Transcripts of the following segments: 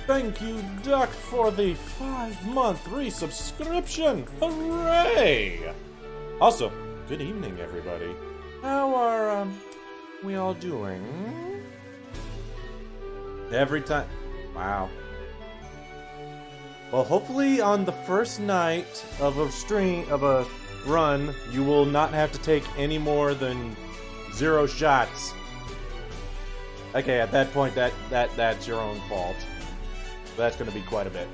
Thank you, Duck, for the 5-month resubscription! Hooray! Also, good evening, everybody. How are, we all doing? Every time... Wow. Well, hopefully on the first night of a run, you will not have to take any more than 0 shots. Okay, at that point, that's your own fault. That's gonna be quite a bit.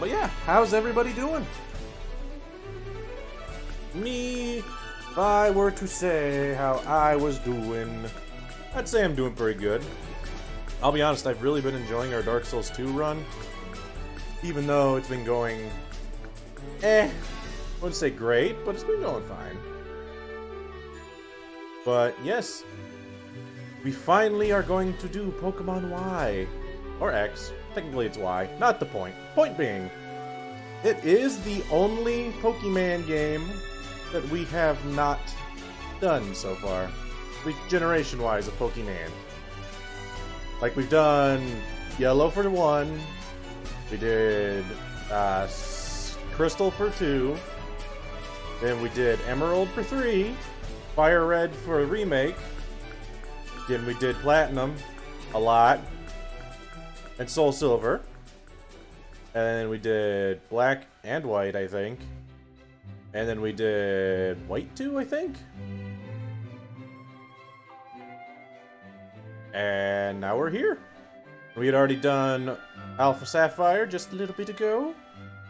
But yeah, how's everybody doing? Me, if I were to say how I was doing, I'd say I'm doing pretty good. I'll be honest, I've really been enjoying our Dark Souls 2 run. Even though it's been going... I wouldn't say great, but it's been going fine. But yes, we finally are going to do Pokemon Y. Or X. Technically it's Y. Not the point. Point being, it is the only Pokemon game that we have not done so far. Like, generation-wise, of Pokemon. Like, we've done Yellow for 1, we did Crystal for 2, then we did Emerald for 3, Fire Red for a remake, then we did Platinum a lot, and Soul Silver, and then we did Black and White, I think, and then we did White 2, I think? And now we're here. We had already done Alpha Sapphire just a little bit ago.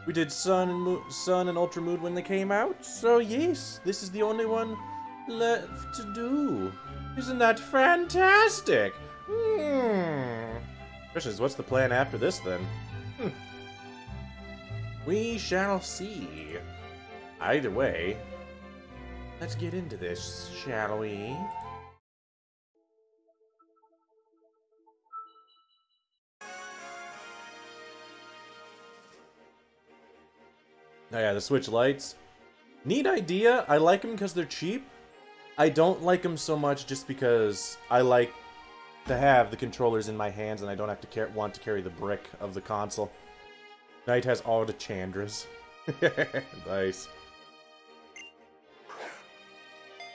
We did Sun and Ultra Moon when they came out. So yes, this is the only one left to do. Isn't that fantastic? Questions, what's the plan after this then? We shall see. Either way, let's get into this, shall we? Oh yeah, the Switch lights. Neat idea. I like them because they're cheap. I don't like them so much just because I like to have the controllers in my hands and I don't have to want to carry the brick of the console. Knight has all the Chandras. Nice.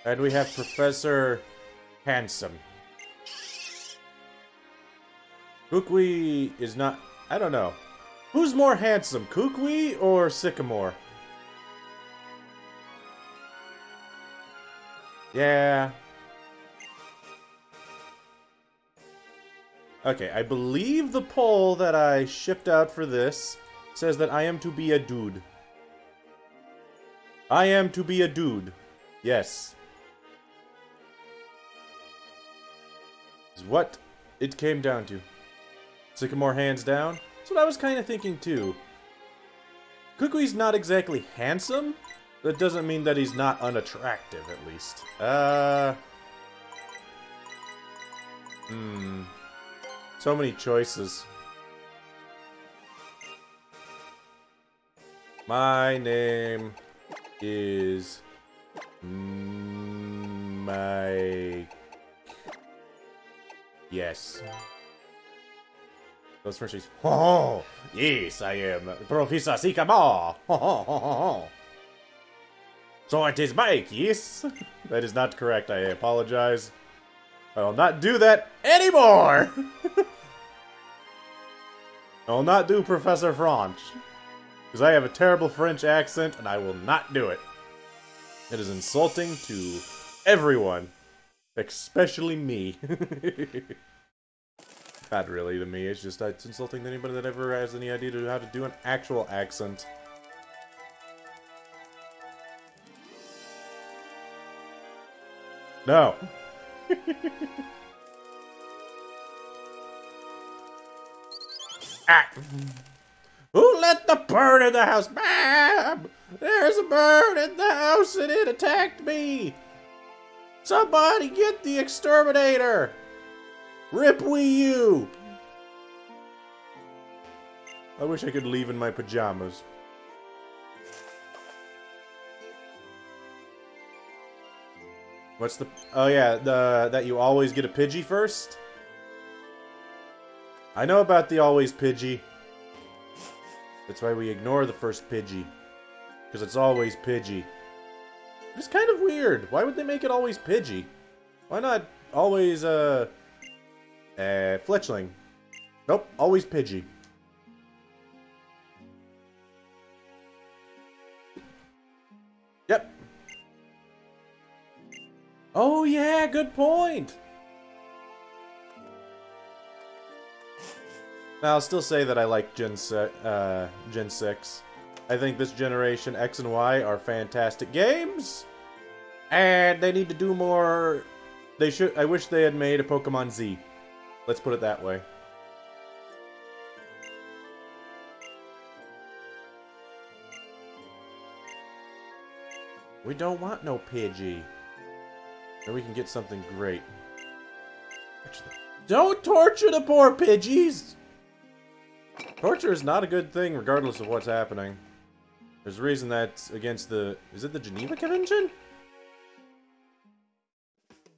And we have Professor Handsome. Kukui is not... I don't know. Who's more handsome, Kukui or Sycamore? Yeah. Okay, I believe the poll that I shipped out for this says that I am to be a dude. I am to be a dude. Yes. Is what it came down to. Sycamore hands down. That's what I was kind of thinking too. Kukui's not exactly handsome. That doesn't mean that he's not unattractive, at least. So many choices. My name is Mike. Yes. Those first oh, yes, I am Professor Sycamore. So it is Mike, yes? That is not correct, I apologize. I will not do that anymore! I will not do Professor French. Because I have a terrible French accent, and I will not do it. It is insulting to everyone. Especially me. Not really to me, it's just it's insulting to anybody that ever has any idea to how to do an actual accent. No. Ah. Who let the bird in the house? Ma'am! There's a bird in the house and it attacked me! Somebody get the exterminator! Rip Wii U! I wish I could leave in my pajamas. What's the... Oh yeah, that you always get a Pidgey first? I know about the always Pidgey. That's why we ignore the first Pidgey. Because it's always Pidgey. It's kind of weird. Why would they make it always Pidgey? Why not always, Fletchling? Nope, always Pidgey. Yep. Oh yeah, good point! Now, I'll still say that I like Gen 6. I think this generation, X and Y, are fantastic games! And they need to do more... I wish they had made a Pokemon Z. Let's put it that way. We don't want no Pidgey. Or we can get something great. Don't torture the poor Pidgeys! Torture is not a good thing, regardless of what's happening. There's a reason that's against the... Is it the Geneva Convention?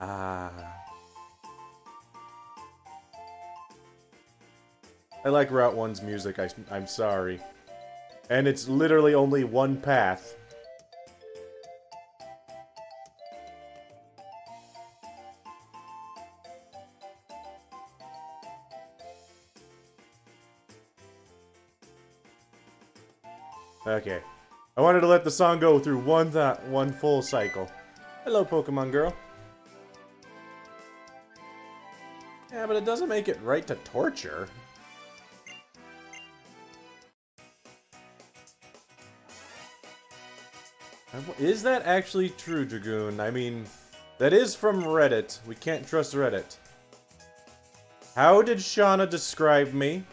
Ah. I like Route 1's music, I'm sorry. And it's literally only one path. Okay. I wanted to let the song go through one full cycle. Hello, Pokemon girl. Yeah, but it doesn't make it right to torture. Is that actually true, Dragoon? I mean, that is from Reddit. We can't trust Reddit. How did Shauna describe me?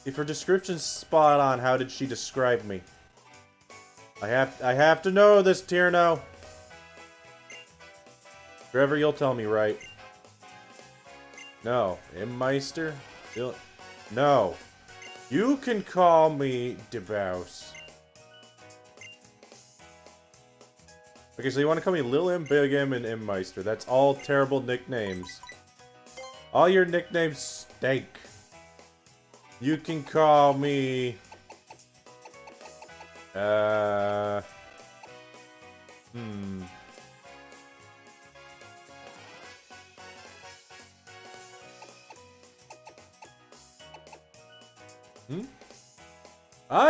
If her description's spot on, how did she describe me? I have to know this, Tierno. Trevor, you'll tell me right. No. Meister? No. You can call me DeBouse. Okay, so you want to call me Lil M, Big M, and M Meister. That's all terrible nicknames. All your nicknames stink. You can call me... I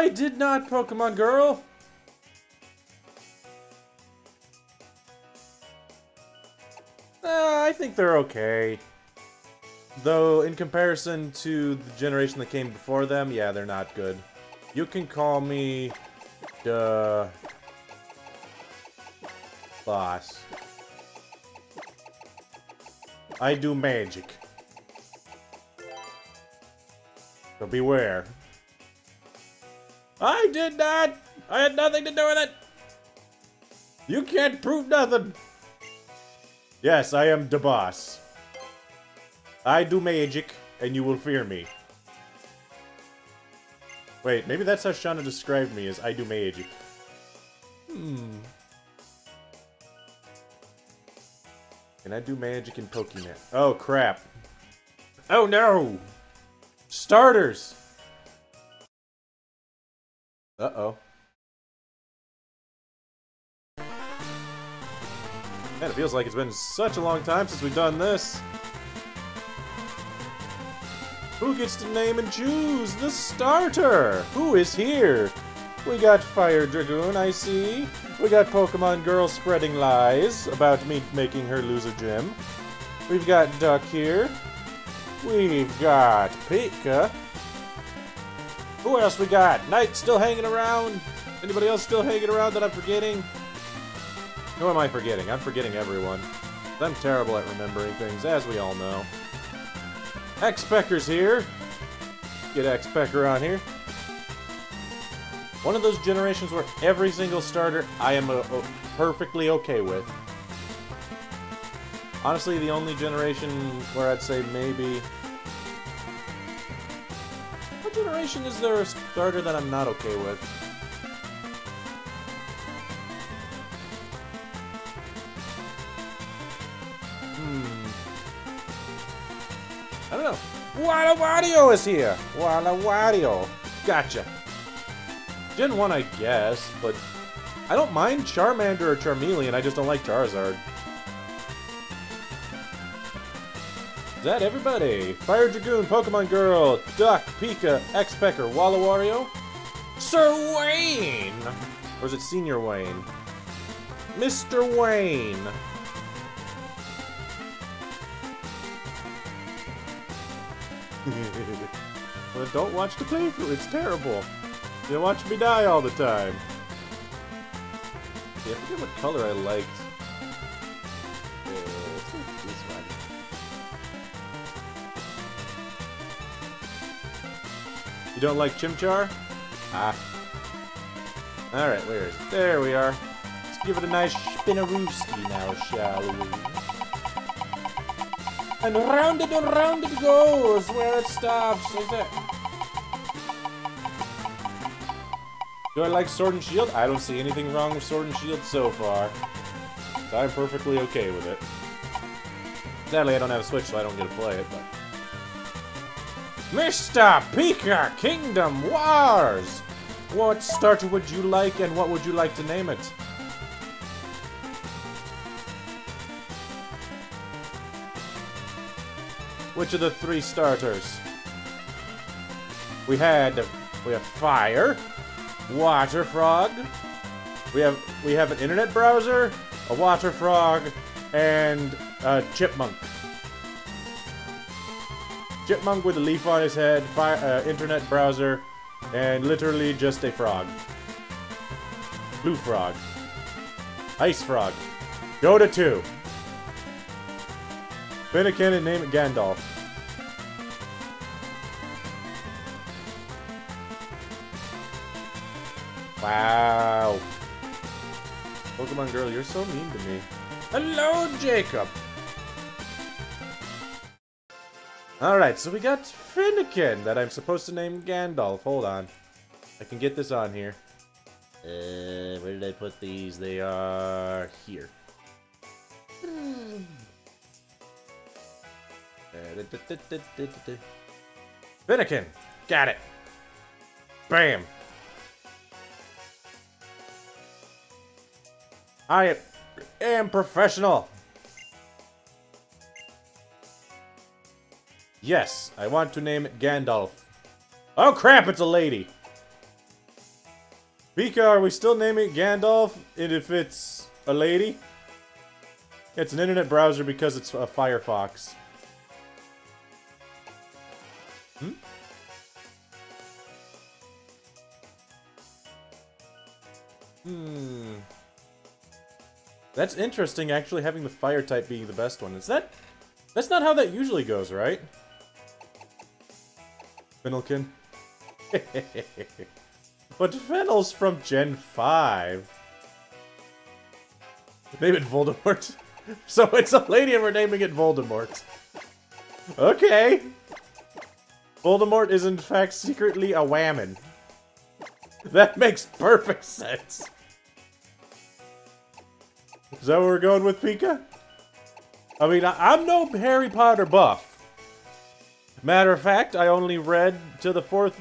did not, Pokemon girl! I think they're okay. Though, in comparison to the generation that came before them, yeah, they're not good. You can call me... the... boss. I do magic. So beware. I did not! I had nothing to do with it! You can't prove nothing! Yes, I am the boss. I do magic, and you will fear me. Wait, maybe that's how Shauna described me, as I do magic. Can I do magic in Pokemon? Oh, crap. Oh, no! Starters! Uh-oh. Man, it feels like it's been such a long time since we've done this. Who gets to name and choose the starter? Who is here? We got Fire Dragoon, I see. We got Pokemon Girl spreading lies about me making her lose a gym. We've got Duck here. We've got Pika. Who else we got? Knight still hanging around? Anybody else still hanging around that I'm forgetting? Who am I forgetting? I'm forgetting everyone. I'm terrible at remembering things, as we all know. X-Pecker's here. Get X-Pecker on here. One of those generations where every single starter I am perfectly okay with. Honestly, the only generation where I'd say maybe... What generation is there a starter that I'm not okay with? don't know. Walla Wario is here! Walla Wario. Gotcha. Gen 1, I guess, but I don't mind Charmander or Charmeleon, I just don't like Charizard. Is that everybody? Fire Dragoon, Pokemon Girl, Duck, Pika, X-Pecker, Walla Wario, Sir Wayne! Or is it Senior Wayne? Mr. Wayne! Well, don't watch the playthrough, it's terrible. You watch me die all the time. Yeah, I forget what color I liked. Let's make this one. You don't like Chimchar? Ah. Alright, where is it? There we are. Let's give it a nice spinarooski now, shall we? And round it goes, where it stops, is it? Do I like Sword and Shield? I don't see anything wrong with Sword and Shield so far. So I'm perfectly okay with it. Sadly, I don't have a Switch, so I don't get to play it, but... Mr. Pika Kingdom Wars! What starter would you like, and what would you like to name it? Which of the 3 starters? We have Fire, Water Frog. We have an internet browser, a Water Frog, and a Chipmunk. Chipmunk with a leaf on his head, internet browser, and literally just a frog. Blue Frog. Ice Frog. Go to 2. Finnegan and name it Gandalf. Wow. Pokemon Girl, you're so mean to me. Hello, Jacob! Alright, so we got Finnegan that I'm supposed to name Gandalf. Hold on. I can get this on here. Where did I put these? They are here. Finnegan! Got it! Bam! I am professional! Yes, I want to name it Gandalf. Oh crap, it's a lady! Pika, are we still naming it Gandalf? And if it's a lady? It's an internet browser because it's a Firefox. That's interesting, actually, having the fire type being the best one. Is that... That's not how that usually goes, right? Fennelkin. But Fennel's from Gen 5. Name it Voldemort. So it's a lady and we're naming it Voldemort. Okay. Voldemort is in fact secretly a whammon. That makes perfect sense. Is that what we're going with, Pika? I mean, I'm no Harry Potter buff. Matter of fact, I only read to the 4th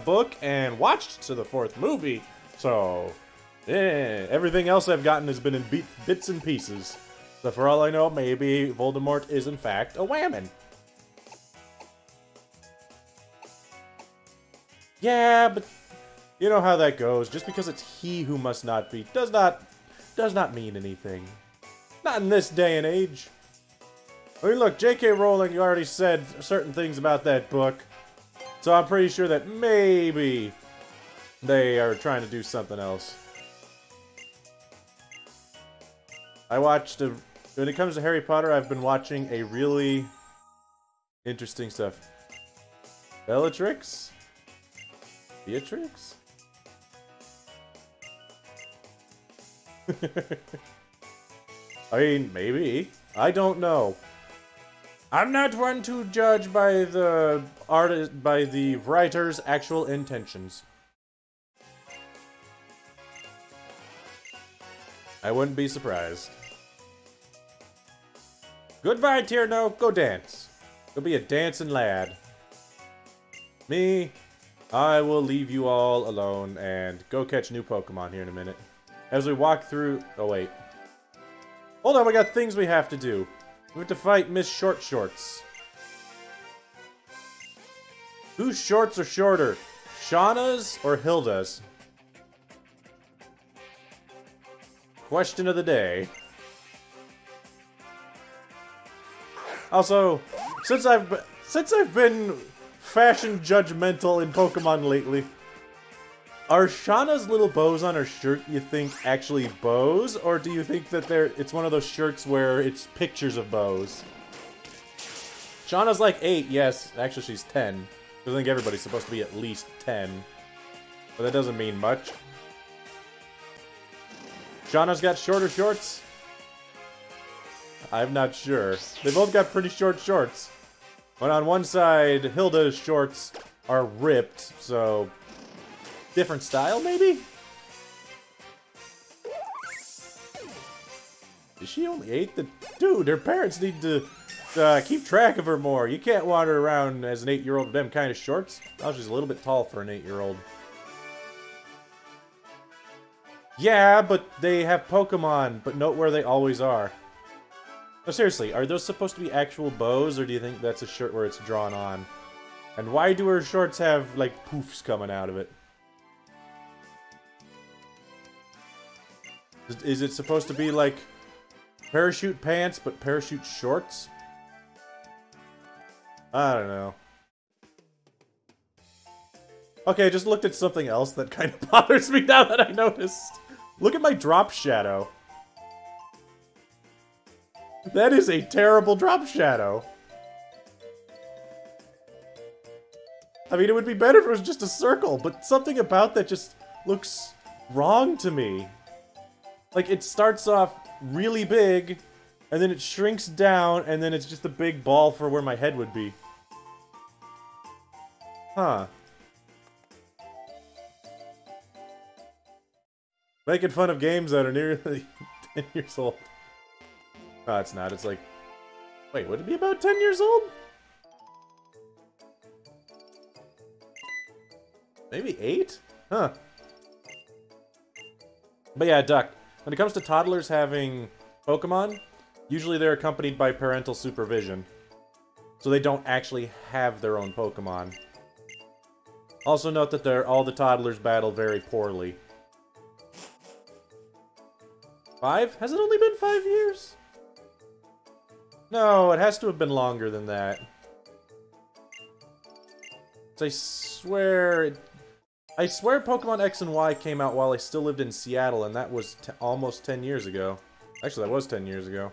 book and watched to the 4th movie. So, everything else I've gotten has been in bits and pieces. So for all I know, maybe Voldemort is in fact a whammon. Yeah, but you know how that goes. Just because it's he who must not be does not mean anything. Not in this day and age. I mean, look, J.K. Rowling already said certain things about that book, so I'm pretty sure that maybe they are trying to do something else. When it comes to Harry Potter, I've been watching a really interesting stuff. Bellatrix? Beatrix? I mean, maybe. I don't know. I'm not one to judge by the writer's actual intentions. I wouldn't be surprised. Goodbye, Tierno. Go dance. Go be a dancing lad. Me, I will leave you all alone and go catch new Pokemon here in a minute. As we walk through... Oh, wait. Hold on, we got things we have to do. We have to fight Miss Short Shorts. Whose shorts are shorter? Shauna's or Hilda's? Question of the day. Also, since I've been fashion judgmental in Pokemon lately, are Shauna's little bows on her shirt, you think, actually bows? Or do you think that it's one of those shirts where it's pictures of bows? Shauna's like 8, yes. Actually, she's 10. I think everybody's supposed to be at least 10. But that doesn't mean much. Shauna's got shorter shorts? I'm not sure. They both got pretty short shorts. But on one side, Hilda's shorts are ripped, so... different style, maybe? Is she only 8? Dude, her parents need to keep track of her more. You can't wander around as an 8-year-old with them kind of shorts. Oh, she's a little bit tall for an 8-year-old. Yeah, but they have Pokemon, but note where they always are. No, seriously, are those supposed to be actual bows, or do you think that's a shirt where it's drawn on? And why do her shorts have, like, poofs coming out of it? Is it supposed to be, like, parachute pants, but parachute shorts? I don't know. Okay, I just looked at something else that kind of bothers me now that I noticed. Look at my drop shadow. That is a terrible drop shadow. I mean, it would be better if it was just a circle, but something about that just looks wrong to me. Like, it starts off really big, and then it shrinks down, and then it's just a big ball for where my head would be. Huh. Making fun of games that are nearly 10 years old. No, it's not. It's like... Wait, would it be about 10 years old? Maybe 8? Huh. But yeah, Duck. When it comes to toddlers having Pokemon, usually they're accompanied by parental supervision. So they don't actually have their own Pokemon. Also note that all the toddlers battle very poorly. 5? Has it only been 5 years? No, it has to have been longer than that. I swear Pokemon X and Y came out while I still lived in Seattle, and that was almost 10 years ago. Actually, that was 10 years ago.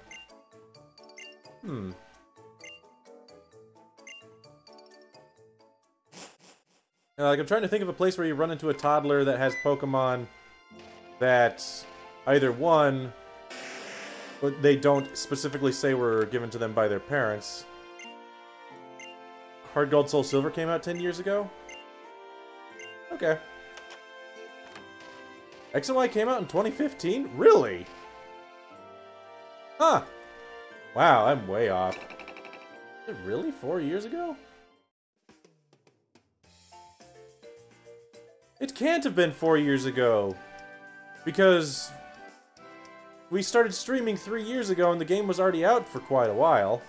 Like, I'm trying to think of a place where you run into a toddler that has Pokemon that either one, they don't specifically say were given to them by their parents. Heart Gold Soul Silver came out 10 years ago? Okay. X and Y came out in 2015? Really? Huh. Wow, I'm way off. Is it really 4 years ago? It can't have been 4 years ago. Because we started streaming 3 years ago and the game was already out for quite a while.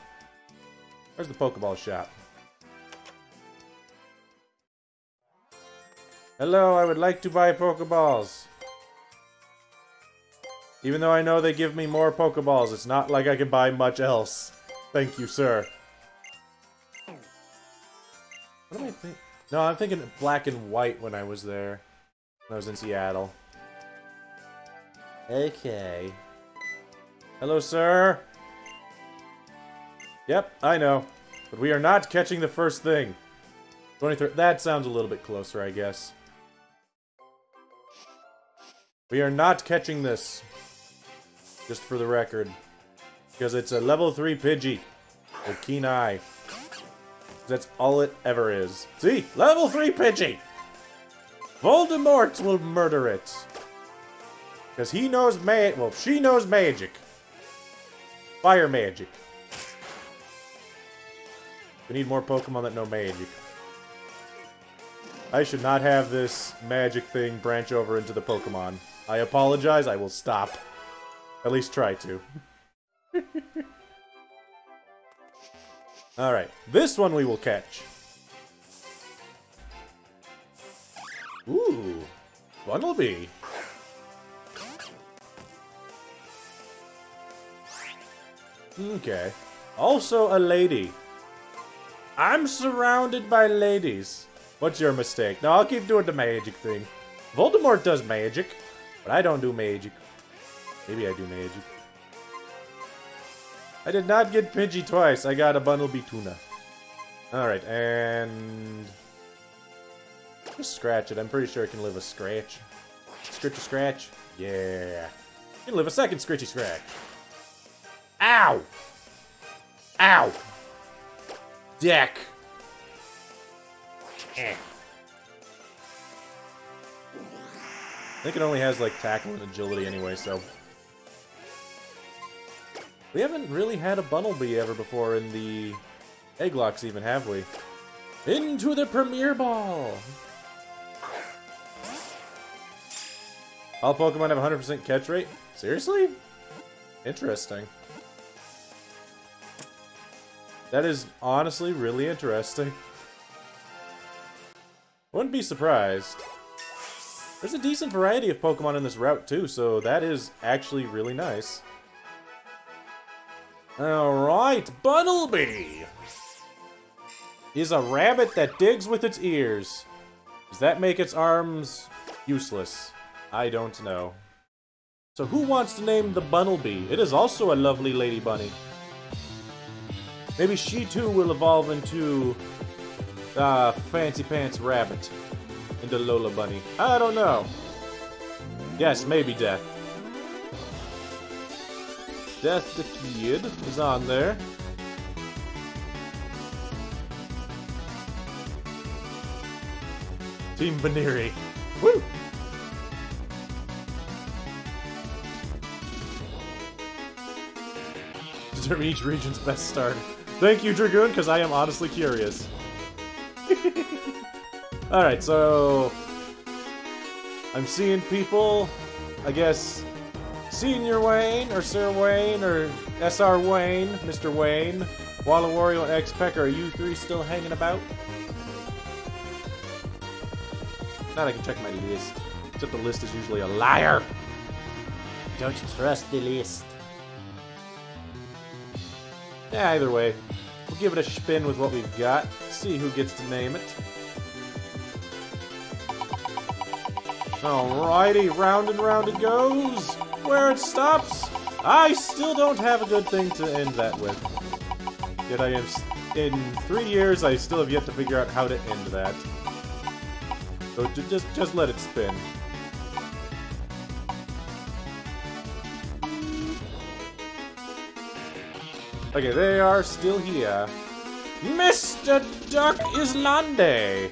Where's the Pokeball shop? Hello, I would like to buy Pokeballs. Even though I know they give me more Pokeballs, it's not like I can buy much else. Thank you, sir. What do I think? No, I'm thinking black and white when I was there. When I was in Seattle. Okay. Hello, sir. Yep, I know. But we are not catching the first thing. 23. That sounds a little bit closer, I guess. We are not catching this. Just for the record. Because it's a level 3 Pidgey. With Keen Eye. That's all it ever is. See? Level 3 Pidgey! Voldemort will murder it. Because he knows well, she knows magic. Fire magic. We need more Pokemon that know magic. I should not have this magic thing branch over into the Pokemon. I apologize, I will stop. At least try to. Alright, this one we will catch. Ooh, Bunnelby. Okay. Also a lady. I'm surrounded by ladies. What's your mistake? No, I'll keep doing the magic thing. Voldemort does magic, but I don't do magic. Maybe I do magic. I did not get Pidgey twice. I got a Bunnelby Tuna. Alright, and... just scratch it. I'm pretty sure it can live a scratch. Scritchy scratch? Yeah. It can live a second scritchy scratch. Ow! Ow! Deck! Eh. I think it only has, like, tackle and agility anyway, so... we haven't really had a Bunnelby ever before in the Egglocks even, have we? Into the Premier Ball! All Pokemon have 100% catch rate? Seriously? Interesting. That is honestly really interesting. Wouldn't be surprised. There's a decent variety of Pokemon in this route too, so that is actually really nice. Alright, Bunnelby is a rabbit that digs with its ears. Does that make its arms useless? I don't know. So who wants to name the Bunnelby? It is also a lovely lady bunny. Maybe she too will evolve into Fancy Pants Rabbit. Into Lola Bunny. I don't know. Yes, maybe Death. Death the Kid is on there. Team Baneri. Woo! Determine each region's best starter. Thank you, Dragoon, because I am honestly curious. Alright, so... I'm seeing people, I guess, Senior Wayne, or Sir Wayne, or SR Wayne, Mr. Wayne, Walla Wario, and X Pecker. Are you three still hanging about? Now I can check my list. Except the list is usually a liar. Don't trust the list. Yeah, either way. We'll give it a spin with what we've got. See who gets to name it. Alrighty, round and round it goes. Where it stops, I still don't have a good thing to end that with. Yet I am, in 3 years, I still have yet to figure out how to end that. So just let it spin. Okay, they are still here. Mr. Duck Islande!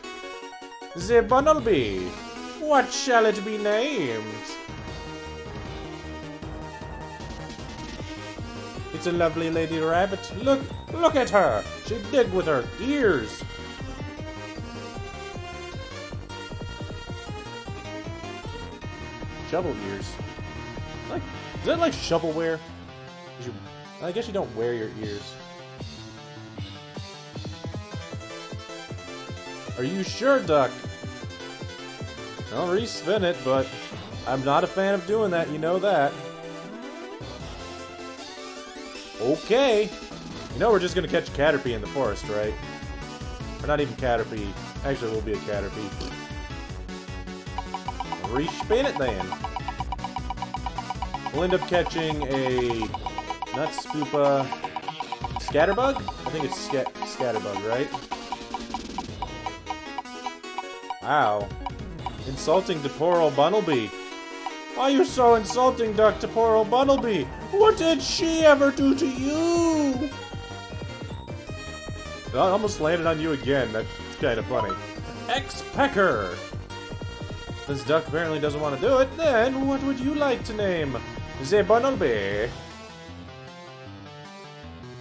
The Bunnelby! What shall it be named? It's a lovely lady rabbit. Look at her! She dig with her ears! Shovel ears. Is that like shovelware? I guess you don't wear your ears. Are you sure, Duck? I'll re-spin it, but I'm not a fan of doing that, you know that. Okay. You know we're just gonna catch Caterpie in the forest, right? Or not even Caterpie. Actually, it will be a Caterpie. Re-spin it then. We'll end up catching a Nutspoopa Scatterbug? I think it's Scatterbug, right? Wow. Insulting to poor old Bunnelby. Why are you so insulting, Duck, to poor old Bunnelby? What did she ever do to you? I almost landed on you again. That's kind of funny. X-Pecker! Since Duck apparently doesn't want to do it, then what would you like to name the Bunnelby?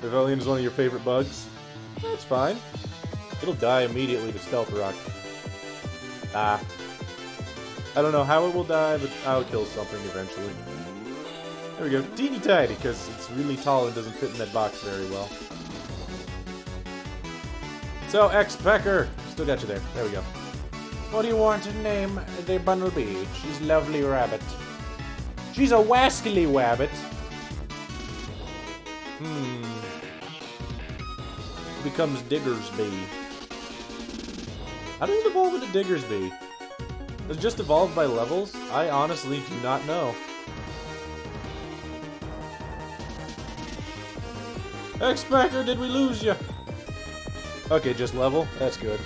Vivillon is one of your favorite bugs? That's fine. It'll die immediately to Stealth Rock. Ah. I don't know how it will die, but I'll kill something eventually. There we go. Teeny tiny, because it's really tall and doesn't fit in that box very well. So, X-Pecker! Still got you there. There we go. What do you want to name the Bumblebee? She's lovely rabbit. She's a wascally wabbit. Becomes Diggersby. How does it evolve into Diggersby? Does it just evolve by levels? I honestly do not know. X-Pecker, did we lose you? Okay, just level? That's good.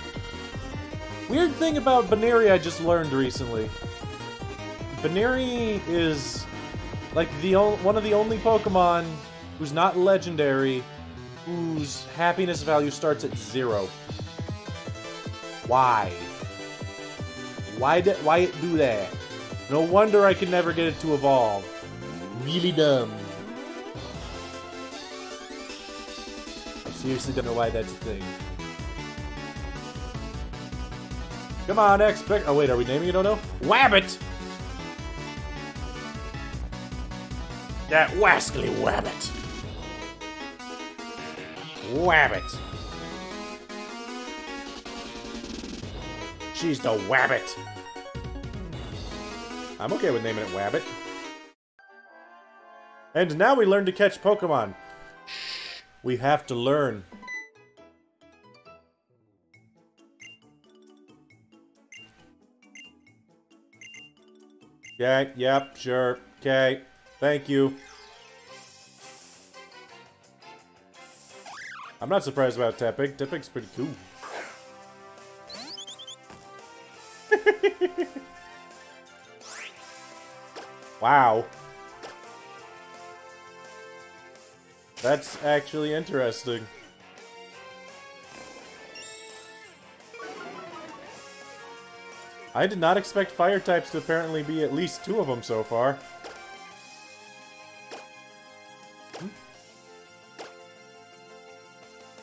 Weird thing about Baneri I just learned recently. Baneri is like one of the only Pokemon who's not legendary, whose happiness value starts at 0. Why? Why it do that? No wonder I could never get it to evolve. Really dumb. I seriously don't know why that's a thing. Come on, X-Pecker. Oh wait, are we naming it? Oh no. Wabbit! That wascally wabbit. Wabbit. She's the wabbit. I'm okay with naming it Wabbit. And now we learn to catch Pokemon. Shh. We have to learn. Okay, yep, sure. Okay, thank you. I'm not surprised about Tepig. Tepig's pretty cool. Wow. That's actually interesting. I did not expect fire types to apparently be at least 2 of them so far.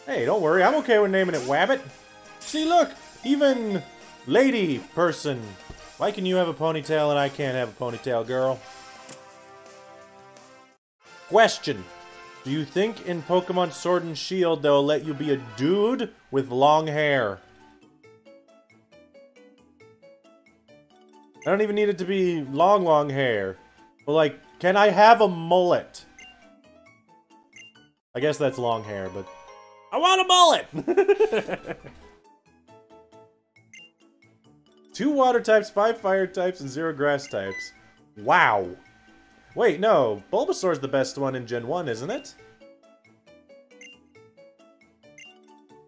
Hey, don't worry, I'm okay with naming it Wabbit. See, look, even lady person. Why can you have a ponytail and I can't have a ponytail, girl? Question. Do you think in Pokemon Sword and Shield they'll let you be a dude with long hair? I don't even need it to be long hair. But like, can I have a mullet? I guess that's long hair, but I want a mullet! 2 water types, 5 fire types, and 0 grass types. Wow. Wait, no. Bulbasaur's the best one in Gen 1, isn't it?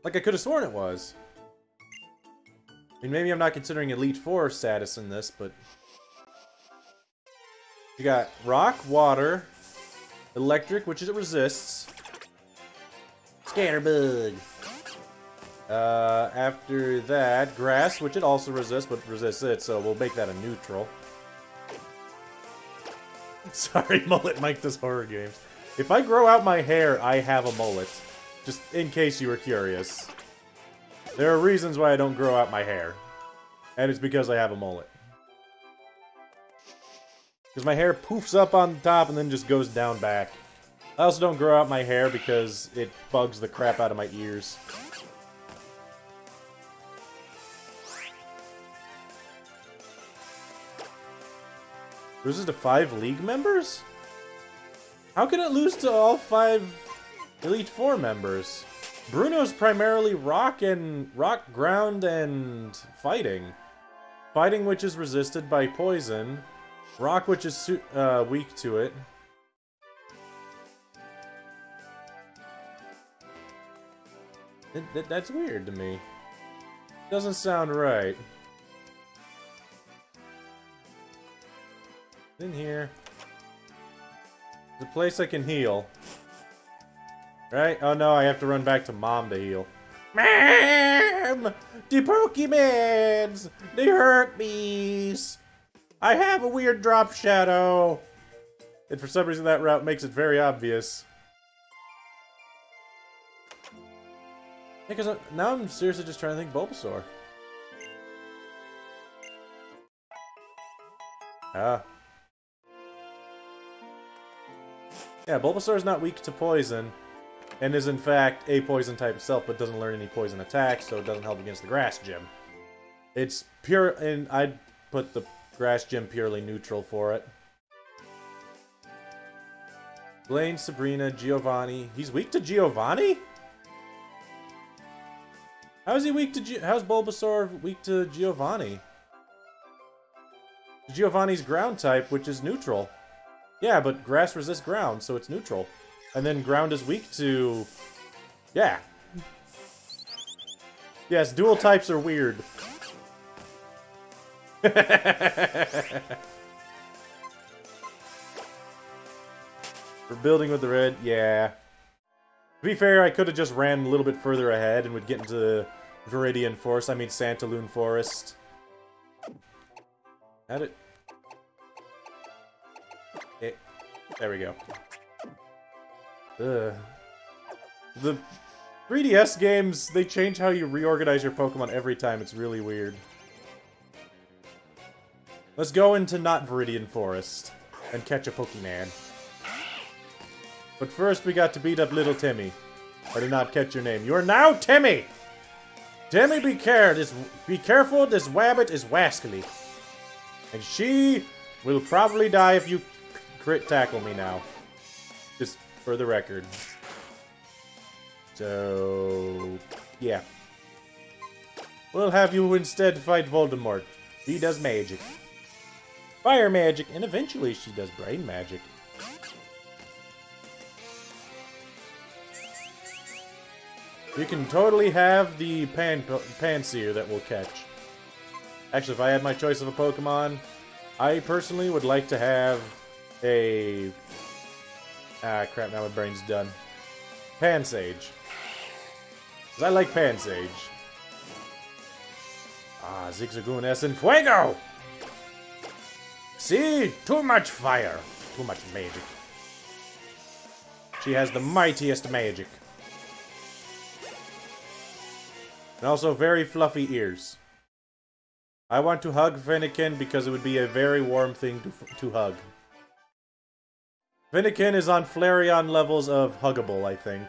Like, I could have sworn it was. I mean, maybe I'm not considering Elite Four status in this, but... You got Rock, Water, Electric, which it resists. Scatterbug. After that, Grass, which it also resists, but resists it, so we'll make that a neutral. Sorry, Mullet Mike does horror games. If I grow out my hair, I have a mullet. Just in case you were curious. There are reasons why I don't grow out my hair. And it's because I have a mullet. Because my hair poofs up on the top and then just goes down back. I also don't grow out my hair because it bugs the crap out of my ears. Loses to 5 League members? How can it lose to all 5 Elite Four members? Bruno's primarily rock, ground, and fighting. Fighting, which is resisted by poison. Rock, which is weak to it. That's weird to me. Doesn't sound right. In here. There's a place I can heal. Right? Oh no, I have to run back to Mom to heal. Mom! The Pokemons! They hurt me! I have a weird drop shadow! And for some reason that route makes it very obvious. Because now I'm seriously just trying to think Bulbasaur. Ah. Yeah, Bulbasaur is not weak to poison, and is in fact a poison type itself, but doesn't learn any poison attacks, so it doesn't help against the Grass Gym. It's pure, and I'd put the Grass Gym purely neutral for it. Blaine, Sabrina, Giovanni. He's weak to Giovanni? How is he weak to how's Bulbasaur weak to Giovanni? Giovanni's ground type, which is neutral. Yeah, but grass resists ground, so it's neutral. And then ground is weak to... Yeah. Yes, dual types are weird. We're building with the red, yeah. To be fair, I could have just ran a little bit further ahead and would get into Viridian Forest. I mean, Santaloon Forest. Had it. There we go. Ugh. The 3DS games, they change how you reorganize your Pokemon every time. It's really weird. Let's go into not Viridian Forest and catch a Pokemon. But first, we got to beat up little Timmy. I did not catch your name. You are now Timmy! Timmy, be careful, this wabbit is wascally. And she will probably die if you crit tackle me now. Just for the record. So... yeah. We'll have you instead fight Voldemort. He does magic. Fire magic, and eventually she does brain magic. You can totally have the Panseer that will catch. Actually, if I had my choice of a Pokemon, I personally would like to have a... ah, crap, now my brain's done. Pansage. Because I like Pansage. Ah, Zigzagoon S in Fuego! See? Too much fire. Too much magic. She has the mightiest magic. And also very fluffy ears. I want to hug Fennekin because it would be a very warm thing to hug. Fennekin is on Flareon levels of huggable, I think.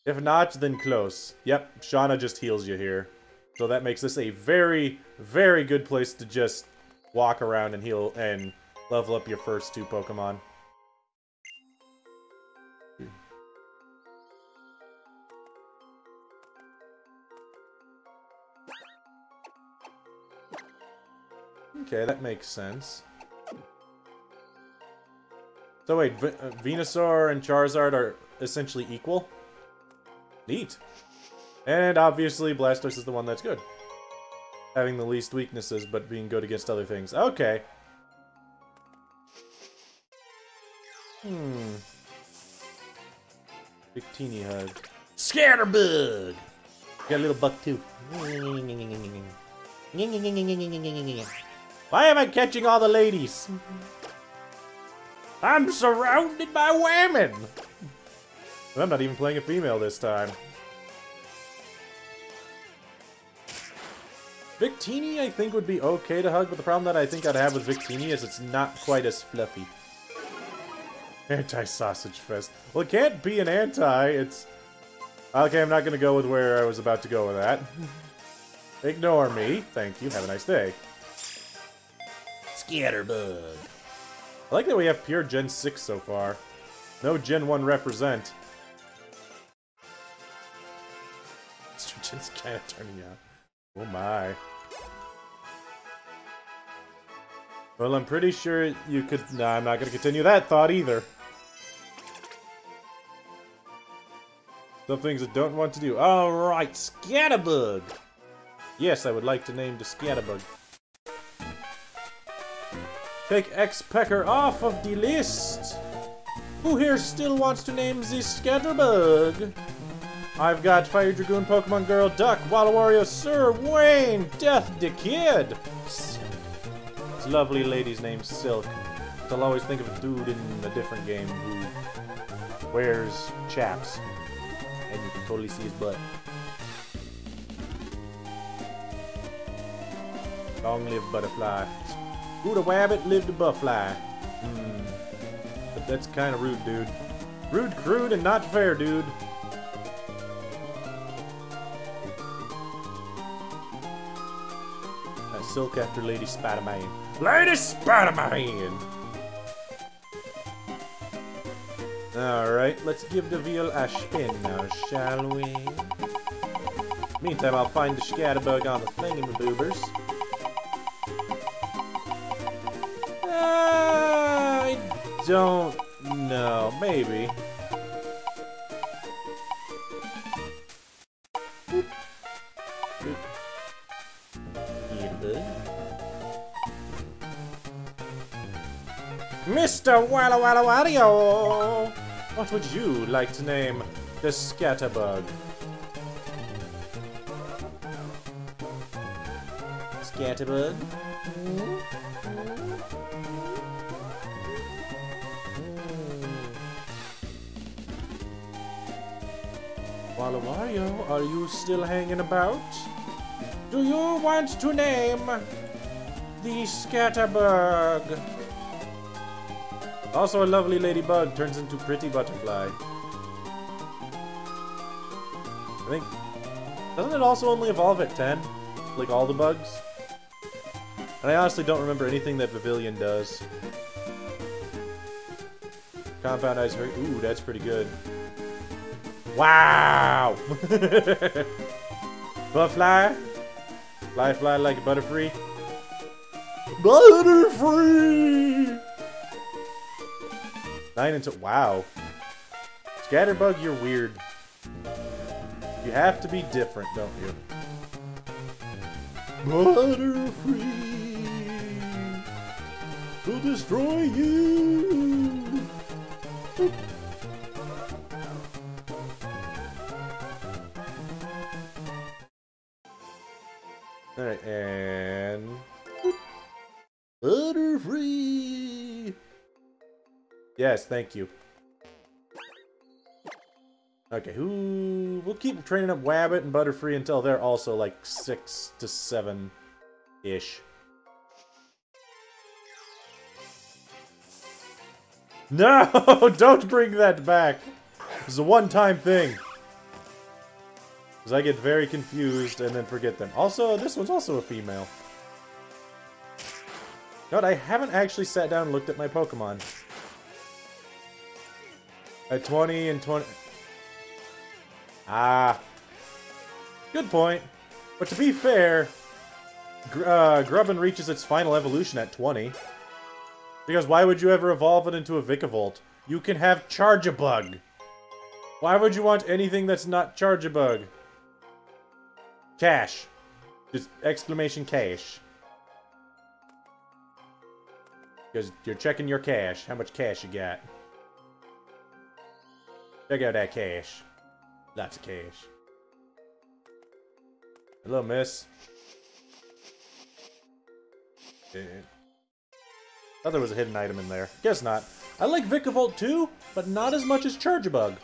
If not, then close. Yep, Shauna just heals you here. So that makes this a very, very good place to just walk around and heal and level up your first two Pokemon. Okay, that makes sense. So wait, Venusaur and Charizard are essentially equal? Neat. And obviously Blastoise is the one that's good. Having the least weaknesses, but being good against other things. Okay. Victini hug. Scatterbug! Got a little buck too. Why am I catching all the ladies? I'm surrounded by women! I'm not even playing a female this time. Victini, I think, would be okay to hug, but the problem that I think I'd have with Victini is it's not quite as fluffy. Anti-sausage fest. Well, it can't be an anti, it's... Okay, I'm not gonna go with where I was about to go with that. Ignore me. Thank you. Have a nice day. Scatterbug. I like that we have pure Gen 6 so far. No Gen 1 represent. Estrogen's kind of turning out. Oh my. Well, I'm pretty sure you could... Nah, I'm not going to continue that thought either. Some things I don't want to do. Alright, Scatterbug! Yes, I would like to name the Scatterbug. Take X-Pecker off of the list! Who here still wants to name this Scatterbug? I've got Fire Dragoon, Pokemon Girl, Duck, Waddle Warrior, Sir Wayne, Death the Kid! Silk. This lovely lady's named Silk. I'll always think of a dude in a different game who wears chaps. and you can totally see his butt. Long live butterfly. Ooh, the wabbit lived the butterfly. But that's kind of rude, dude. Rude, crude, and not fair, dude. Silk after Lady Spider-Man. Lady Spider-Man! Alright, let's give the wheel a spin now, shall we? Meantime, I'll find the scatterbug on the thingamaboobers. I don't know. Maybe. Mr. Walla Walla Wario! What would you like to name the scatterbug? Scatterbug? Walla Wario, are you still hanging about? Do you want to name the scatterbug? Also, a lovely ladybug turns into pretty butterfly. I think... Doesn't it also only evolve at 10? Like all the bugs? And I honestly don't remember anything that Pavilion does. Compound Eyes hurt. Ooh, that's pretty good. Wow! Butterfly? Fly like a butterfree? Butterfree! 9 and 2. Wow. Scatterbug, you're weird. You have to be different, don't you? Butterfree will destroy you. Alright, and... Butterfree! Yes, thank you. Okay, we'll keep training up Wabbit and Butterfree until they're also like 6 to 7-ish. No! Don't bring that back! This is a one-time thing. Because I get very confused and then forget them. Also, this one's also a female. No, I haven't actually sat down and looked at my Pokemon. At 20 and 20... Ah. Good point. But to be fair, Grubbin reaches its final evolution at 20. Because why would you ever evolve it into a Vikavolt? You can have Charge-a-Bug. Why would you want anything that's not Charge-a-Bug? Cash. Just exclamation cash. Because you're checking your cash. How much cash you got? Check out that cash. Lots of cash. Hello, miss. Thought there was a hidden item in there. Guess not. I like Vikavolt too, but not as much as Charge-a-Bug.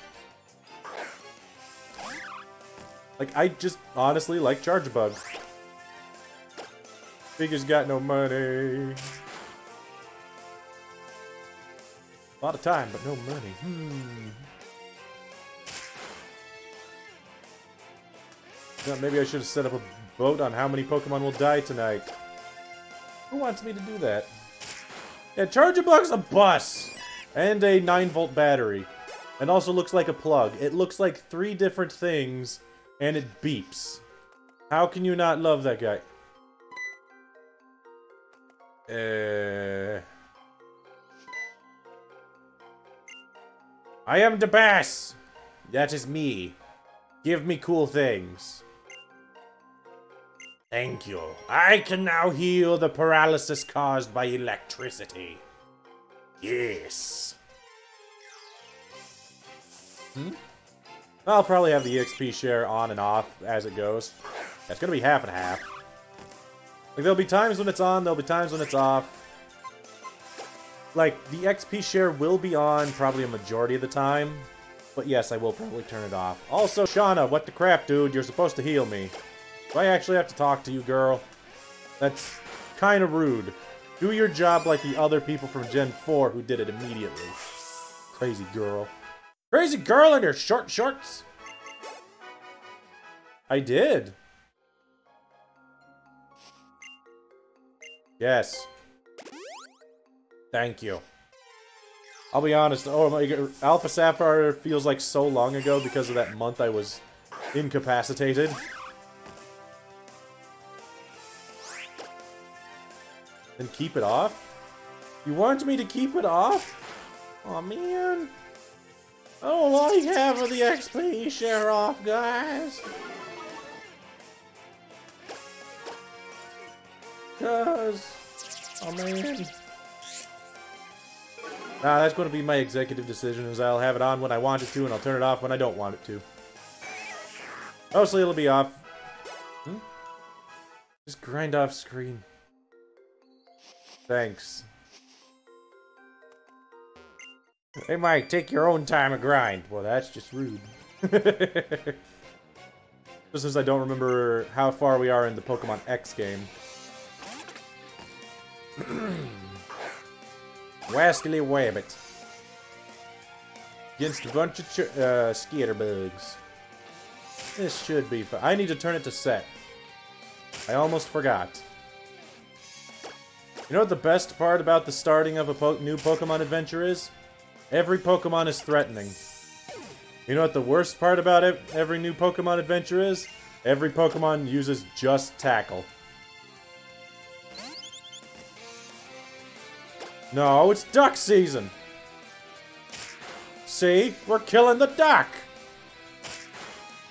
Like, I just honestly like Charge-a-Bug. Figure's got no money. A lot of time, but no money. Yeah, maybe I should have set up a vote on how many Pokemon will die tonight. Who wants me to do that? Yeah, Charge-a-Bug's a bus! And a 9-volt battery. And also looks like a plug. It looks like 3 different things, and it beeps. How can you not love that guy? I am the bass! That is me. Give me cool things. Thank you. I can now heal the paralysis caused by electricity. Yes. I'll probably have the EXP share on and off as it goes. It's gonna be half and half. Like, there'll be times when it's on, there'll be times when it's off. Like, the XP share will be on probably a majority of the time. But yes, I will probably turn it off. Also, Shauna, what the crap, dude? You're supposed to heal me. Do I actually have to talk to you, girl? That's kind of rude. Do your job like the other people from Gen 4 who did it immediately. Crazy girl. Crazy girl in her short shorts! I did. Yes. Thank you. I'll be honest, oh my god, Alpha Sapphire feels like so long ago because of that month I was incapacitated. And keep it off? You want me to keep it off? Aw, man. I don't like having the XP share off, guys. Cause, oh man. Nah, that's going to be my executive decision, is I'll have it on when I want it to, and I'll turn it off when I don't want it to. Mostly it'll be off. Just grind off screen. Thanks. Hey Mike, take your own time to grind. Well, that's just rude. Just as I don't remember how far we are in the Pokemon X game. Wascally Wabbit. Against a bunch of Skitterbugs. This should be fun. I need to turn it to set. I almost forgot. You know what the best part about the starting of a new Pokemon adventure is? Every Pokemon is threatening. You know what the worst part about every new Pokemon adventure is? Every Pokemon uses just Tackle. No, it's duck season! See? We're killing the duck!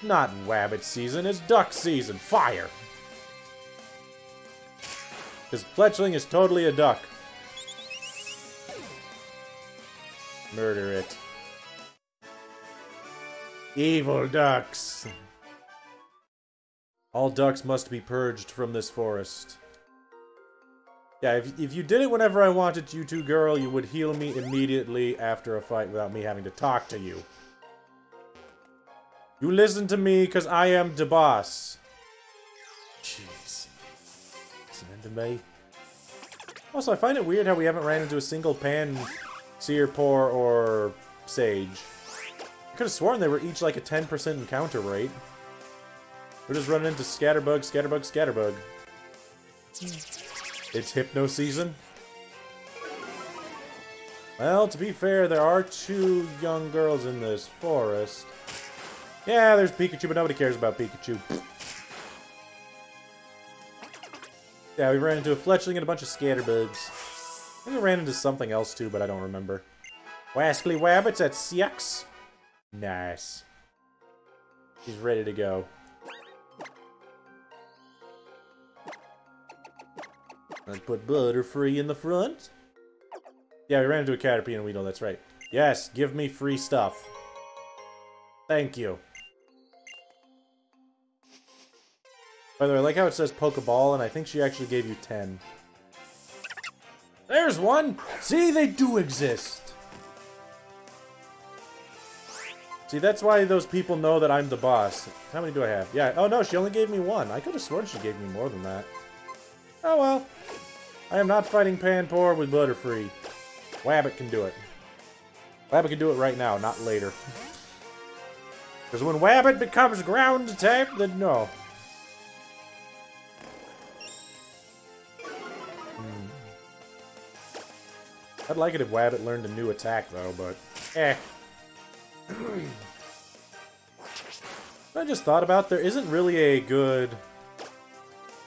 Not Wabbit season, it's duck season. Fire! Because Fletchling is totally a duck. Murder it. Evil ducks! All ducks must be purged from this forest. Yeah, if you did it whenever I wanted you to, girl, you would heal me immediately after a fight without me having to talk to you. You listen to me, because I am the boss. Jeez. Listening to me. Also, I find it weird how we haven't ran into a single Seerpore or Sage. I could have sworn they were each like a 10% encounter rate. We're just running into Scatterbug, Scatterbug, Scatterbug. It's Hypno season. Well, to be fair, there are 2 young girls in this forest. Yeah, there's Pikachu, but nobody cares about Pikachu. Yeah, we ran into a Fletchling and a bunch of Scatterbugs. I think we ran into something else too, but I don't remember. Wascally Wabbits at CX. Nice. He's ready to go. Let's put Butterfree in the front. Yeah, we ran into a Caterpie and Weedle, that's right. Yes, give me free stuff. Thank you. By the way, I like how it says Pokeball, and I think she actually gave you 10. There's one! See, they do exist! See, that's why those people know that I'm the boss. How many do I have? Yeah, oh no, she only gave me 1. I could have sworn she gave me more than that. Oh well. I am not fighting Panpour with Butterfree. Wabbit can do it. Wabbit can do it right now, not later. Because when Wabbit becomes ground type, then no. I'd like it if Wabbit learned a new attack, though, but... eh. I just thought about, there isn't really a good...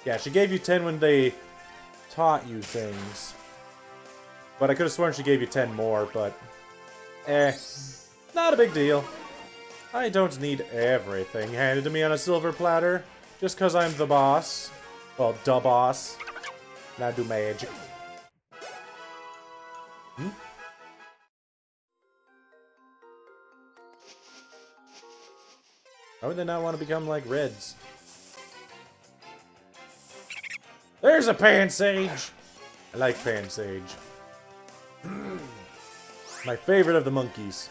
Yeah, she gave you 10 when they taught you things. But I could have sworn she gave you 10 more, but... eh. Not a big deal. I don't need everything handed to me on a silver platter. Just because I'm the boss. Well, da boss. Now do magic. Hmm? How would they not want to become like Reds? There's a Pansage! I like Pansage. My favorite of the monkeys.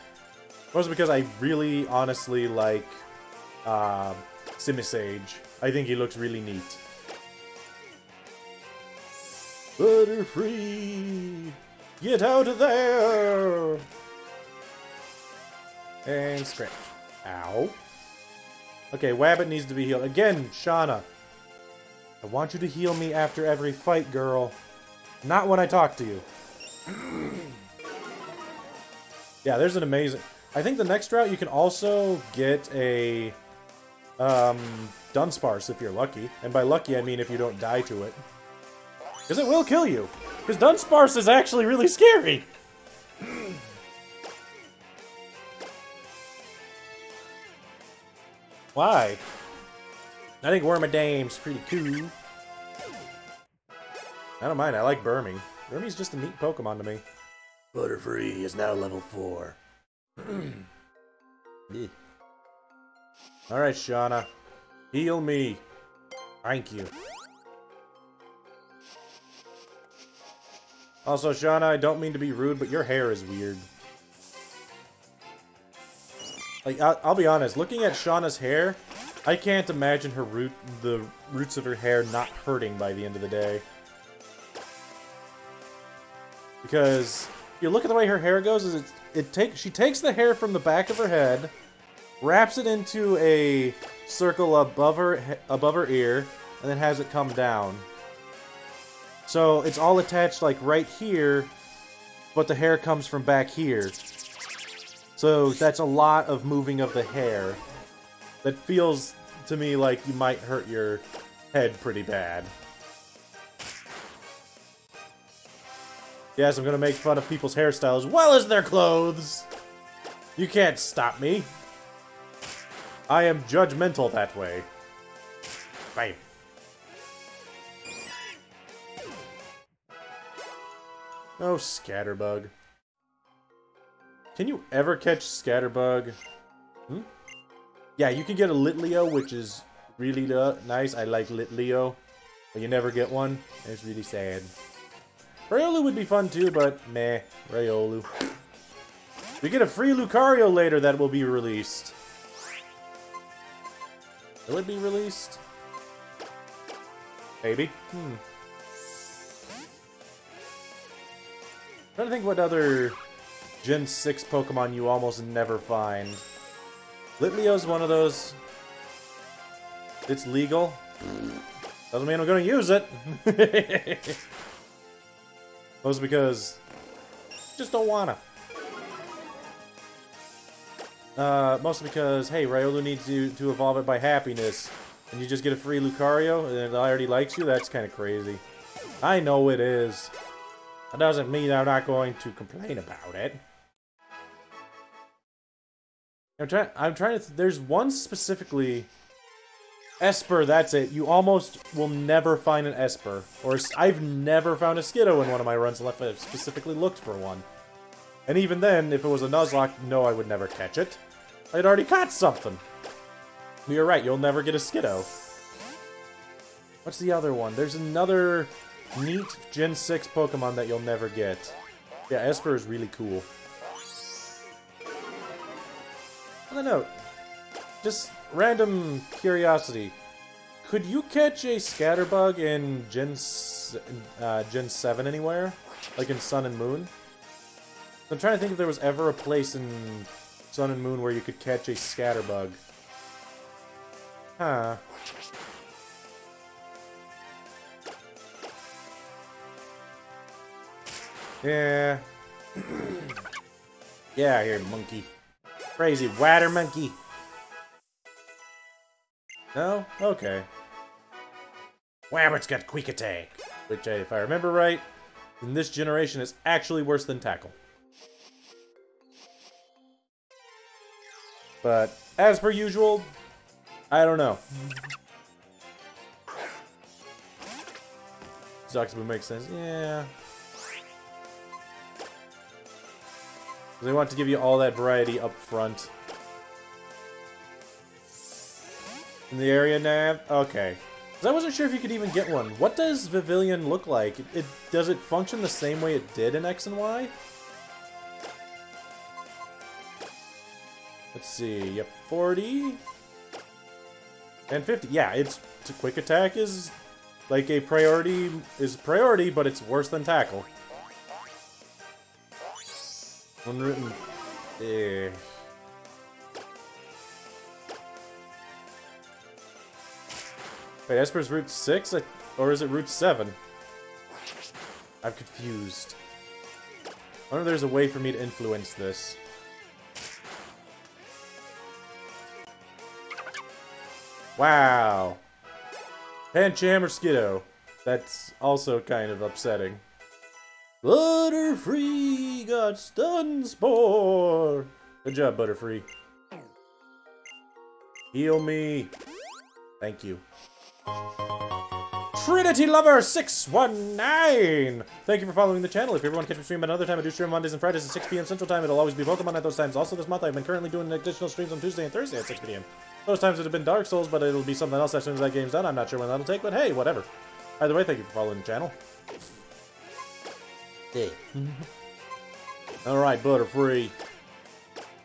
Mostly because I really, honestly like Simisage. I think he looks really neat. Butterfree! Get out of there! And scratch. Ow. Okay, Wabbit needs to be healed. Again, Shauna. I want you to heal me after every fight, girl. Not when I talk to you. Yeah, there's an amazing... I think the next route you can also get a... Dunsparce if you're lucky. And by lucky, I mean if you don't die to it. Because it will kill you. Because Dunsparce is actually really scary. Why? I think Wormadame's pretty cool. I don't mind, I like Burmy. Burmy's just a neat Pokemon to me. Butterfree is now level 4. Alright, Shauna. Heal me. Thank you. Also, Shauna, I don't mean to be rude, but your hair is weird. Like, I'll be honest, looking at Shauna's hair, I can't imagine the roots of her hair not hurting by the end of the day. Because if you look at the way her hair goes, she takes the hair from the back of her head, wraps it into a circle above her ear, and then has it come down. So it's all attached like right here, but the hair comes from back here. So that's a lot of moving of the hair. That feels to me like you might hurt your head pretty bad. Yes, I'm gonna make fun of people's hairstyles as well as their clothes! You can't stop me. I am judgmental that way. Bam. Oh, Scatterbug. Can you ever catch Scatterbug? Hmm? Yeah, you can get a Litleo, which is really nice. I like Litleo. But you never get one. And it's really sad. Riolu would be fun too, but meh. Riolu. We get a free Lucario later that will be released. Will it be released? Maybe. I'm trying to think what other Gen 6 Pokemon you almost never find. Litleo's one of those. It's legal. Doesn't mean I'm gonna use it. Mostly because just don't wanna. Mostly because, hey, Riolu needs you to evolve it by happiness, and you just get a free Lucario, and it already likes you? That's kind of crazy. I know it is. That doesn't mean I'm not going to complain about it. I'm trying to... There's one specifically... Esper, that's it. You almost will never find an Esper. Or I've never found a Skiddo in one of my runs unless I've specifically looked for one. And even then, if it was a Nuzlocke, no, I would never catch it. I'd already caught something. But you're right, you'll never get a Skiddo. What's the other one? There's another neat Gen 6 Pokemon that you'll never get. Yeah, Esper is really cool. On the note, just random curiosity. Could you catch a Scatterbug in Gen 7 anywhere? Like in Sun and Moon? I'm trying to think if there was ever a place in Sun and Moon where you could catch a Scatterbug. Huh. Yeah. Yeah, here, monkey. Crazy water monkey. No? Okay. Wabbit's got Quick Attack. Which, if I remember right, in this generation is actually worse than Tackle. But, as per usual, I don't know. Zoxabu makes sense. Yeah. They want to give you all that variety up front. In the area nav? Okay. Because I wasn't sure if you could even get one. What does Vivillon look like? Does it function the same way it did in X and Y? Let's see. Yep, 40 and 50. Yeah, it's quick attack is like a priority, but it's worse than tackle. Unwritten. Eh. Wait, Esper's Route 6? Or is it Route 7? I'm confused. I wonder if there's a way for me to influence this. Wow. Pancham or Skiddo. That's also kind of upsetting. Butterfree got stun spore. Good job, Butterfree. Heal me. Thank you. Trinity Lover 619! Thank you for following the channel. If you ever want to catch me stream another time, I do stream Mondays and Fridays at 6 p.m. Central Time. It'll always be Pokemon at those times. Also this month, I've been currently doing additional streams on Tuesday and Thursday at 6 p.m. Those times would have been Dark Souls, but it'll be something else as soon as that game's done. I'm not sure when that'll take, but hey, whatever. Either way, thank you for following the channel. Hey. Alright, Butterfree.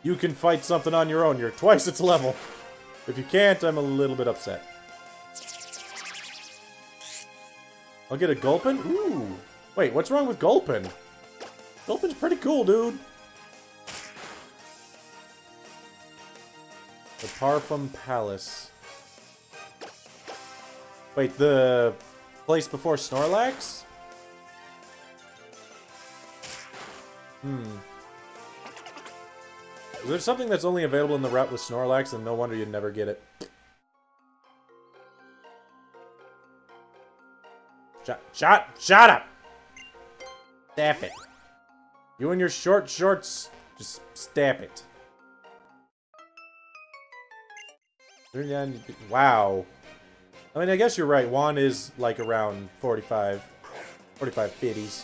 You can fight something on your own. You're twice its level. If you can't, I'm a little bit upset. I'll get a Gulpin? Ooh. Wait, what's wrong with Gulpin? Gulpin's pretty cool, dude. The Parfum Palace. Wait, the place before Snorlax? Is there something that's only available in the route with Snorlax, and no wonder you'd never get it? Shut up! Stap it. You and your short shorts, just stap it. Wow. I mean, I guess you're right. Juan is like around 45 50s.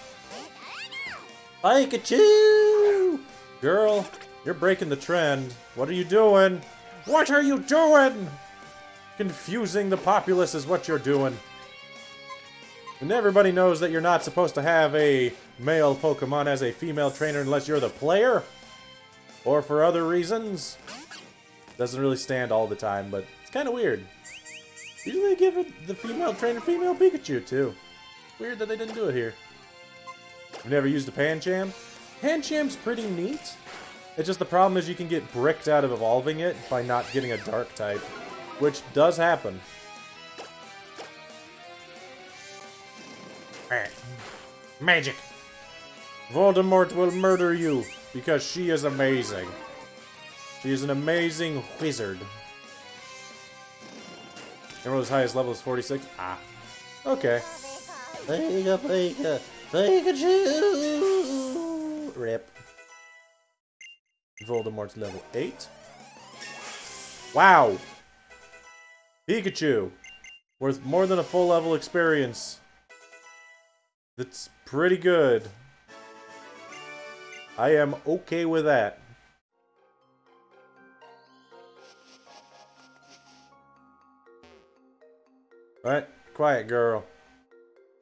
Pikachu! Girl, you're breaking the trend. What are you doing? What are you doing? Confusing the populace is what you're doing. And everybody knows that you're not supposed to have a male Pokemon as a female trainer unless you're the player. Or for other reasons. Doesn't really stand all the time, but it's kind of weird. Usually they give it the female trainer female Pikachu, too. Weird that they didn't do it here. You've never used a Pancham? Pancham's pretty neat. It's just the problem is you can get bricked out of evolving it by not getting a dark type. Which does happen. Magic! Voldemort will murder you because she is amazing. She is an amazing wizard. Emerald's highest level is 46? Ah. Okay. Pikachu! Rip. Voldemort's level 8. Wow! Pikachu! Worth more than a full level experience. That's pretty good. I am okay with that. Alright, quiet girl.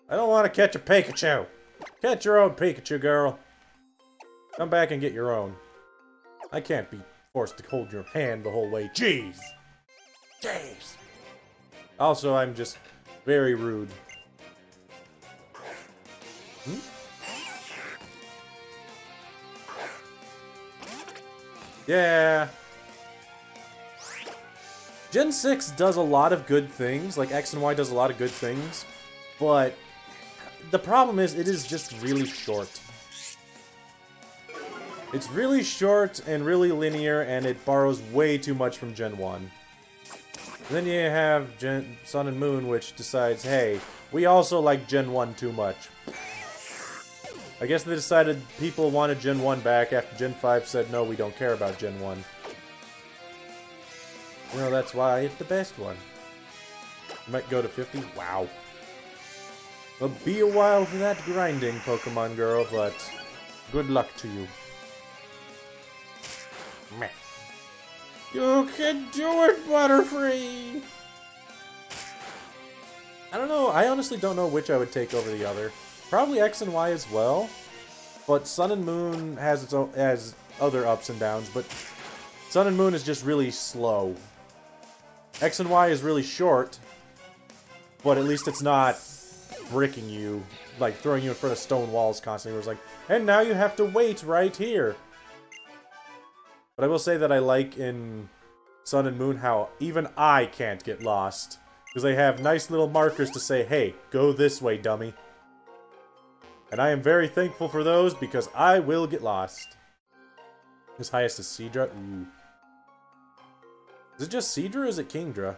I don't want to catch a Pikachu. Catch your own Pikachu, girl. Come back and get your own. I can't be forced to hold your hand the whole way. Jeez! Jeez! Also, I'm just very rude. Yeah. Gen 6 does a lot of good things, like X and Y does a lot of good things, but the problem is it is just really short. It's really short and really linear, and it borrows way too much from Gen 1. Then you have Sun and Moon, which decides, hey, we also like Gen 1 too much. I guess they decided people wanted Gen 1 back after Gen 5 said, no, we don't care about Gen 1. You know, that's why it's the best one. Might go to 50? Wow. It'll be a while for that grinding, Pokemon girl, but good luck to you. Meh. You can do it, Butterfree! I don't know, I honestly don't know which I would take over the other. Probably X and Y as well, but Sun and Moon has its own, has other ups and downs, but Sun and Moon is just really slow. X and Y is really short, but at least it's not bricking you, like throwing you in front of stone walls constantly, where it's like, and now you have to wait right here. But I will say that I like in Sun and Moon how even I can't get lost. Because they have nice little markers to say, hey, go this way, dummy. And I am very thankful for those, because I will get lost. His highest is Seadra? Ooh. Is it just Seadra or is it Kingdra?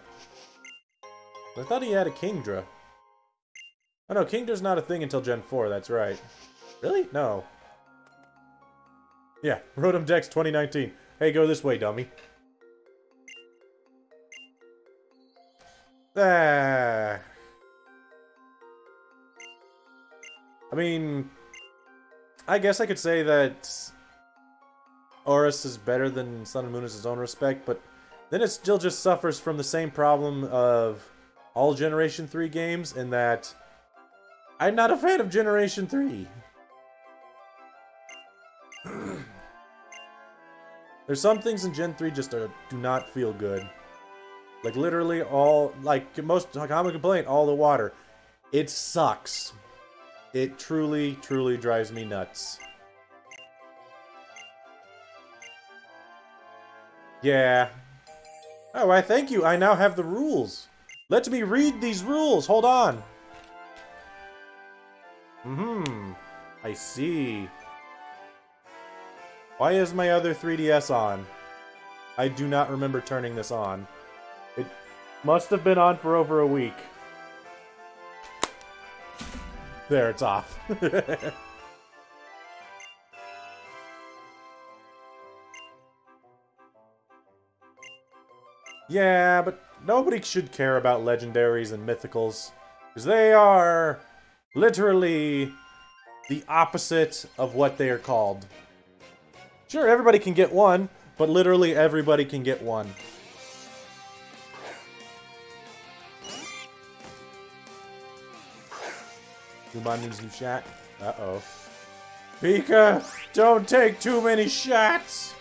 I thought he had a Kingdra. Oh no, Kingdra's not a thing until Gen 4, that's right. Really? No. Yeah, Rotom Dex 2019. Hey, go this way, dummy. I mean, I guess I could say that Aurus is better than Sun and Moon in his own respect, but then it still just suffers from the same problem of all Generation 3 games, in that I'm not a fan of Generation 3. There's some things in Gen 3 just do not feel good. Like, literally all, like, most common complaint, all the water. It sucks. It truly, truly drives me nuts. Yeah. Oh, why, thank you. I now have the rules. Let me read these rules. Hold on. I see. Why is my other 3DS on? I do not remember turning this on. It must have been on for over a week. There, it's off. Yeah, but nobody should care about legendaries and mythicals, because they are literally the opposite of what they are called. Sure, everybody can get one, but literally everybody can get one. Newman needs new shot. Uh-oh. Pika, don't take too many shots!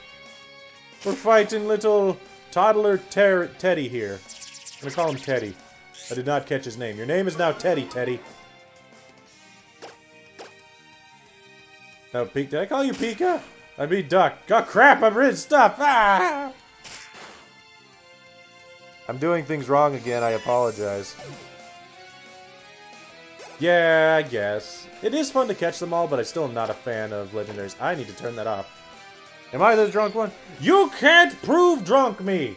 We're fighting little toddler Teddy here. I'm gonna call him Teddy. I did not catch his name. Your name is now Teddy, Teddy. No, Pika. Did I call you Pika? I mean Duck. Oh crap, I'm reading stuff! Ah! I'm doing things wrong again, I apologize. Yeah, I guess. It is fun to catch them all, but I still am not a fan of legendaries. I need to turn that off. Am I the drunk one? You can't prove drunk me!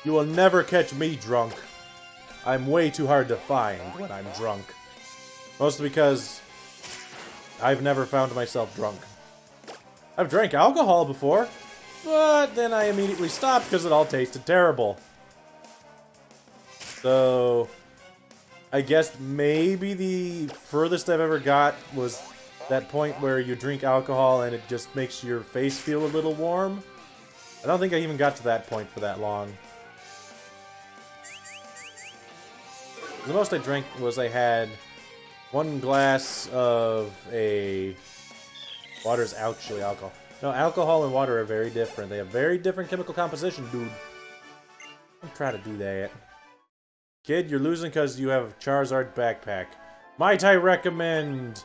You will never catch me drunk. I'm way too hard to find when I'm drunk. Mostly because I've never found myself drunk. I've drank alcohol before, but then I immediately stopped because it all tasted terrible. So I guess maybe the furthest I've ever got was that point where you drink alcohol and it just makes your face feel a little warm. I don't think I even got to that point for that long. The most I drank was I had one glass of a... Water's actually alcohol. No, alcohol and water are very different. They have very different chemical composition, dude. Don't try to do that. Kid, you're losing because you have a Charizard backpack. Might I recommend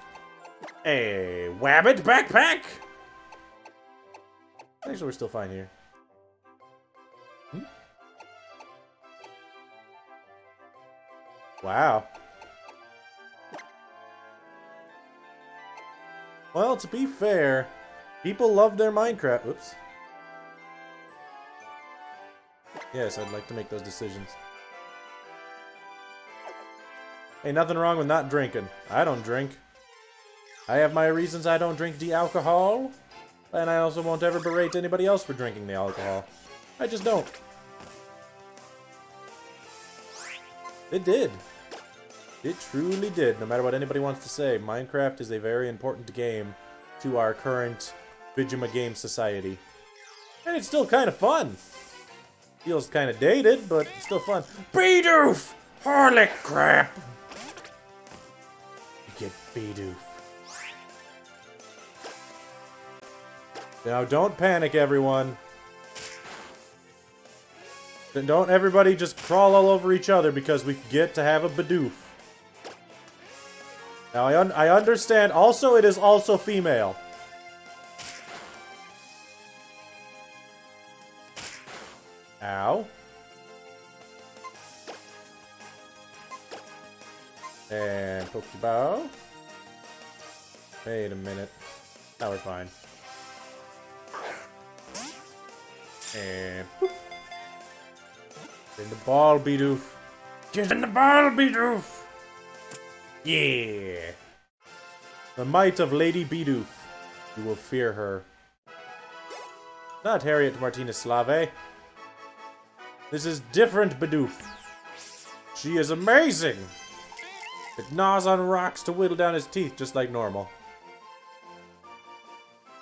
a Wabbit backpack? Actually, we're still fine here. Wow. Well, to be fair, people love their Minecraft. Oops. Yes, I'd like to make those decisions. Hey, nothing wrong with not drinking. I don't drink. I have my reasons I don't drink the alcohol, and I also won't ever berate anybody else for drinking the alcohol. I just don't. It did. It truly did, no matter what anybody wants to say. Minecraft is a very important game to our current Vigima game society. And it's still kind of fun. Feels kind of dated, but it's still fun. Bidoof! Holy crap! Bidoof. Now, don't panic, everyone. Don't everybody just crawl all over each other because we get to have a Bidoof. Now, I understand. Also, it is also female. Ow. And Pokeball. Wait a minute. Now we're fine. And boop. Get in the ball, Bidoof. Get in the ball, Bidoof! Yeah! The might of Lady Bidoof. You will fear her. Not Harriet Martinez Slave. This is different Bidoof. She is amazing! It gnaws on rocks to whittle down his teeth just like normal.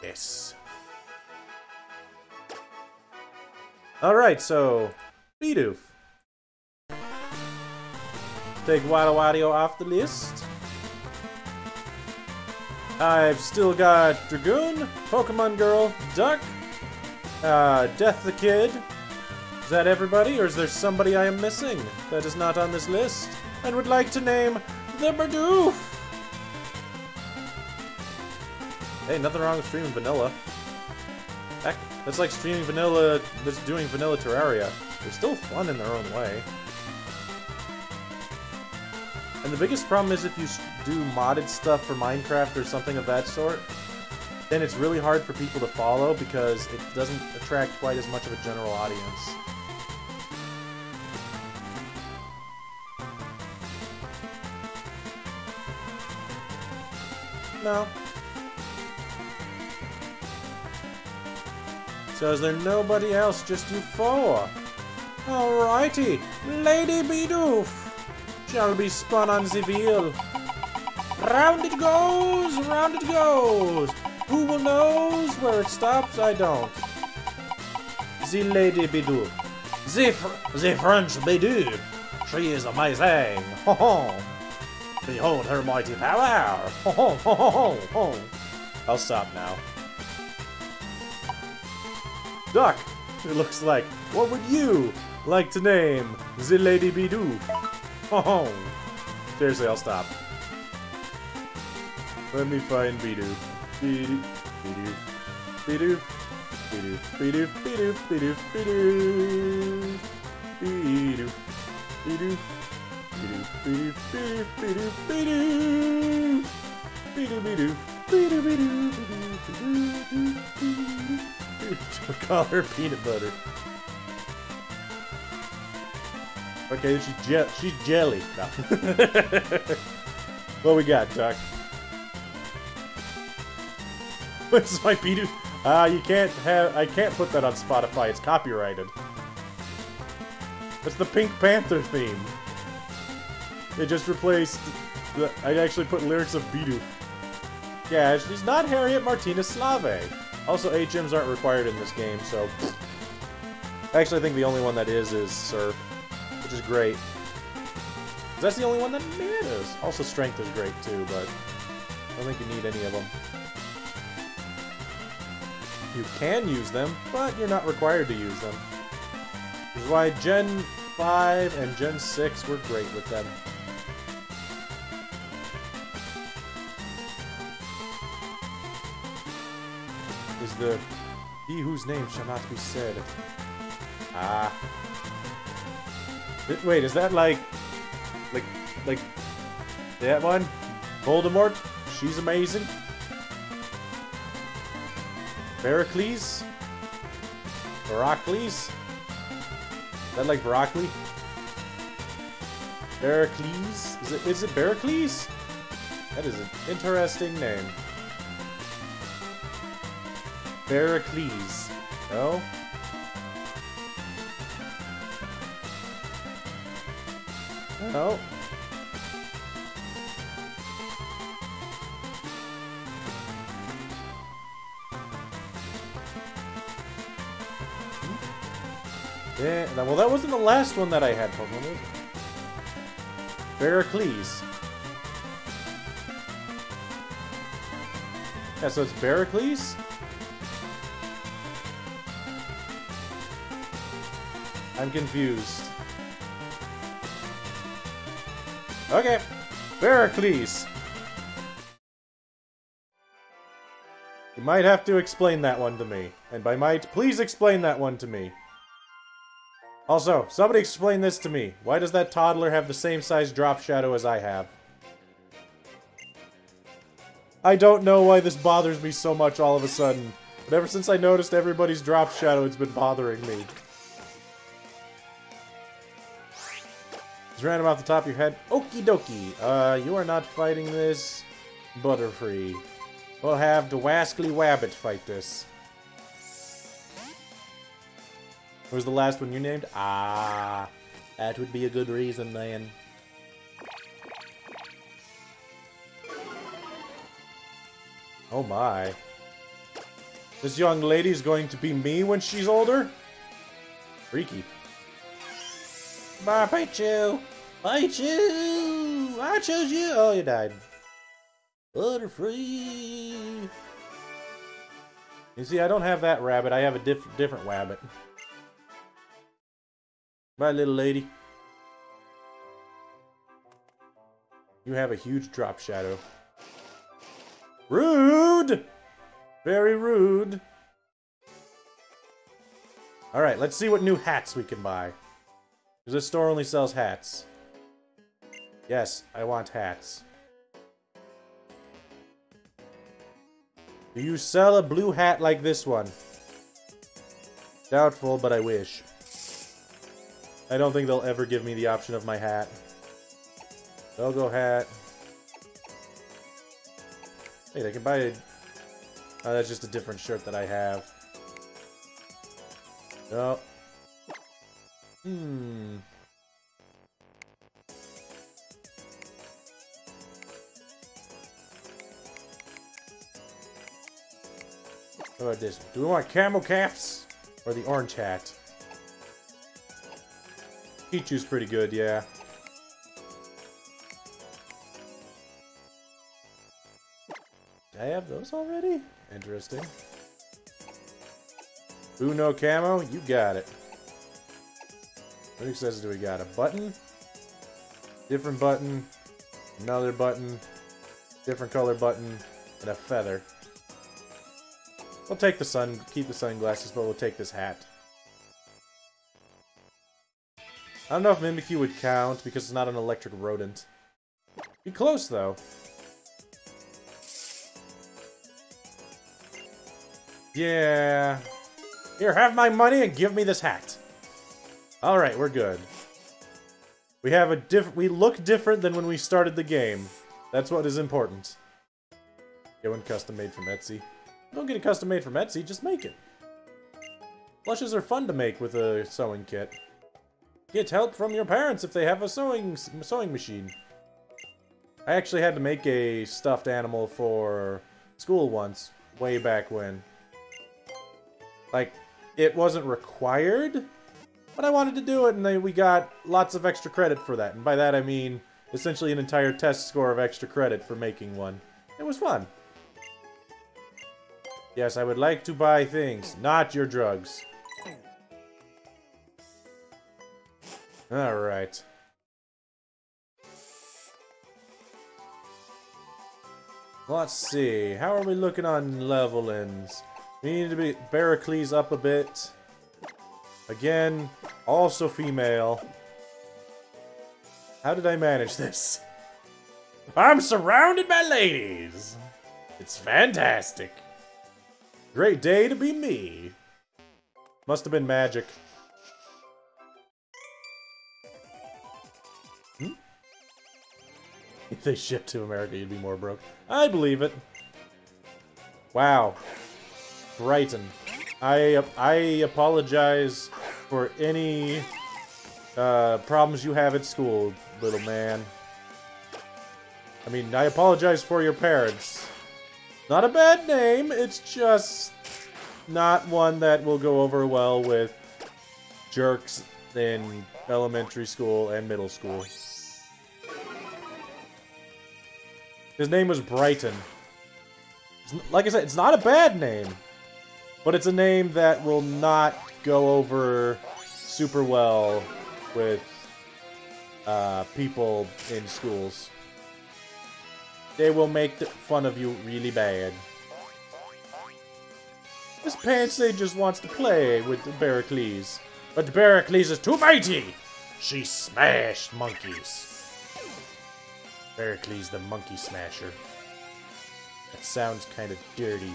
Yes. Alright, so... Bidoof. Take Wario off the list. I've still got Dragoon, Pokemon Girl, Duck, Death the Kid. Is that everybody, or is there somebody I am missing that is not on this list and would like to name the Bidoof? Hey, nothing wrong with streaming vanilla. Heck, that's like streaming vanilla, that's doing vanilla Terraria. They're still fun in their own way. And the biggest problem is if you do modded stuff for Minecraft or something of that sort, then it's really hard for people to follow because it doesn't attract quite as much of a general audience. No. So is there nobody else, just you four? Alrighty, Lady Bidoof shall be spun on the wheel. Round it goes, round it goes. Who will knows where it stops? I don't. The Lady Bidoof. The French Bidoof. She is amazing. Ho ho. Behold her mighty power. Ho ho ho ho ho. I'll stop now. Duck, it looks like. What would you like to name the Lady Bidoof? Oh, seriously, I'll stop. Let me find Bidoof. Bidoof, Bidoof, Bidoof, Bidoof, Bidoof, Bidoof, Bidoof, Bidoof, Bidoof, Bidoof, Bidoof, Bidoof, Bidoof, Bidoof, Bidoof, Bidoof, Bidoof, Bidoof, Bidoof. Call her peanut butter. Okay, she's jelly. No. What we got, Duck? What's my Bidoof? You can't have. I can't put that on Spotify. It's copyrighted. That's the Pink Panther theme. They just replaced. I actually put lyrics of Bidoof. Yeah, she's not Harriet Martinez Slave. Also, HMs aren't required in this game, so. Actually, I think the only one that is Surf. Which is great. That's the only one that matters. Also, strength is great too, but I don't think you need any of them. You can use them, but you're not required to use them. Which is why Gen 5 and Gen 6 were great with them. Is the he whose name shall not be said. Ah. Wait, is that like that one? Voldemort? She's amazing. Heracles? Heracles? Is that like broccoli? Heracles? Is it Heracles? That is an interesting name. Heracles. No? No. Yeah, well, that wasn't the last one that I had, Pokemon, was it? Heracles. Yeah, so it's Barracles? I'm confused. Okay. Barracles. You might have to explain that one to me. And by might, please explain that one to me. Also, somebody explain this to me. Why does that toddler have the same size drop shadow as I have? I don't know why this bothers me so much all of a sudden. But ever since I noticed everybody's drop shadow, it's been bothering me. Just random off the top of your head. Okie dokie. You are not fighting this. Butterfree. We'll have the Wascally Wabbit fight this. What was the last one you named? Ah, that would be a good reason, then. Oh my. This young lady's going to be me when she's older? Freaky. Bye, bite you! Bite you! I chose you! Oh, you died. Butterfree! You see, I don't have that rabbit. I have a different rabbit. Bye, little lady. You have a huge drop shadow. Rude! Very rude. Alright, let's see what new hats we can buy. Because this store only sells hats. Yes, I want hats. Do you sell a blue hat like this one? Doubtful, but I wish. I don't think they'll ever give me the option of my hat. Logo hat. Wait, I can buy a... Oh, that's just a different shirt that I have. No. How about this? Do we want camel caps? Or the orange hat? Pichu's pretty good, yeah. Did I have those already? Interesting. Uno camo? You got it. What accessories do we got? A button? Different button. Another button. Different color button. And a feather. We'll take the sun, keep the sunglasses, but we'll take this hat. I don't know if Mimikyu would count because it's not an electric rodent. Be close though. Yeah. Here, have my money and give me this hat. Alright, we're good. We have a we look different than when we started the game. That's what is important. Get one custom made from Etsy. Don't get it custom made from Etsy, just make it. Plushes are fun to make with a sewing kit. Get help from your parents if they have a sewing machine. I actually had to make a stuffed animal for school once, way back when. Like, it wasn't required, but I wanted to do it, and we got lots of extra credit for that. And by that I mean, essentially an entire test score of extra credit for making one. It was fun. Yes, I would like to buy things, not your drugs. Alright. Let's see. How are we looking on levelings? We need to be Barracles up a bit. Again, also female. How did I manage this? I'm surrounded by ladies! It's fantastic. Great day to be me. Must have been magic. If they shipped to America, you'd be more broke. I believe it. Wow. Brighton. I apologize for any problems you have at school, little man. I mean, I apologize for your parents. Not a bad name, it's just not one that will go over well with jerks in elementary school and middle school. His name was Brighton. Like I said, it's not a bad name. But it's a name that will not go over super well with people in schools. They will make fun of you really bad. This Pansy just wants to play with Barracles. But Barracles is too mighty! She smashed monkeys. Barracles the monkey smasher. That sounds kind of dirty.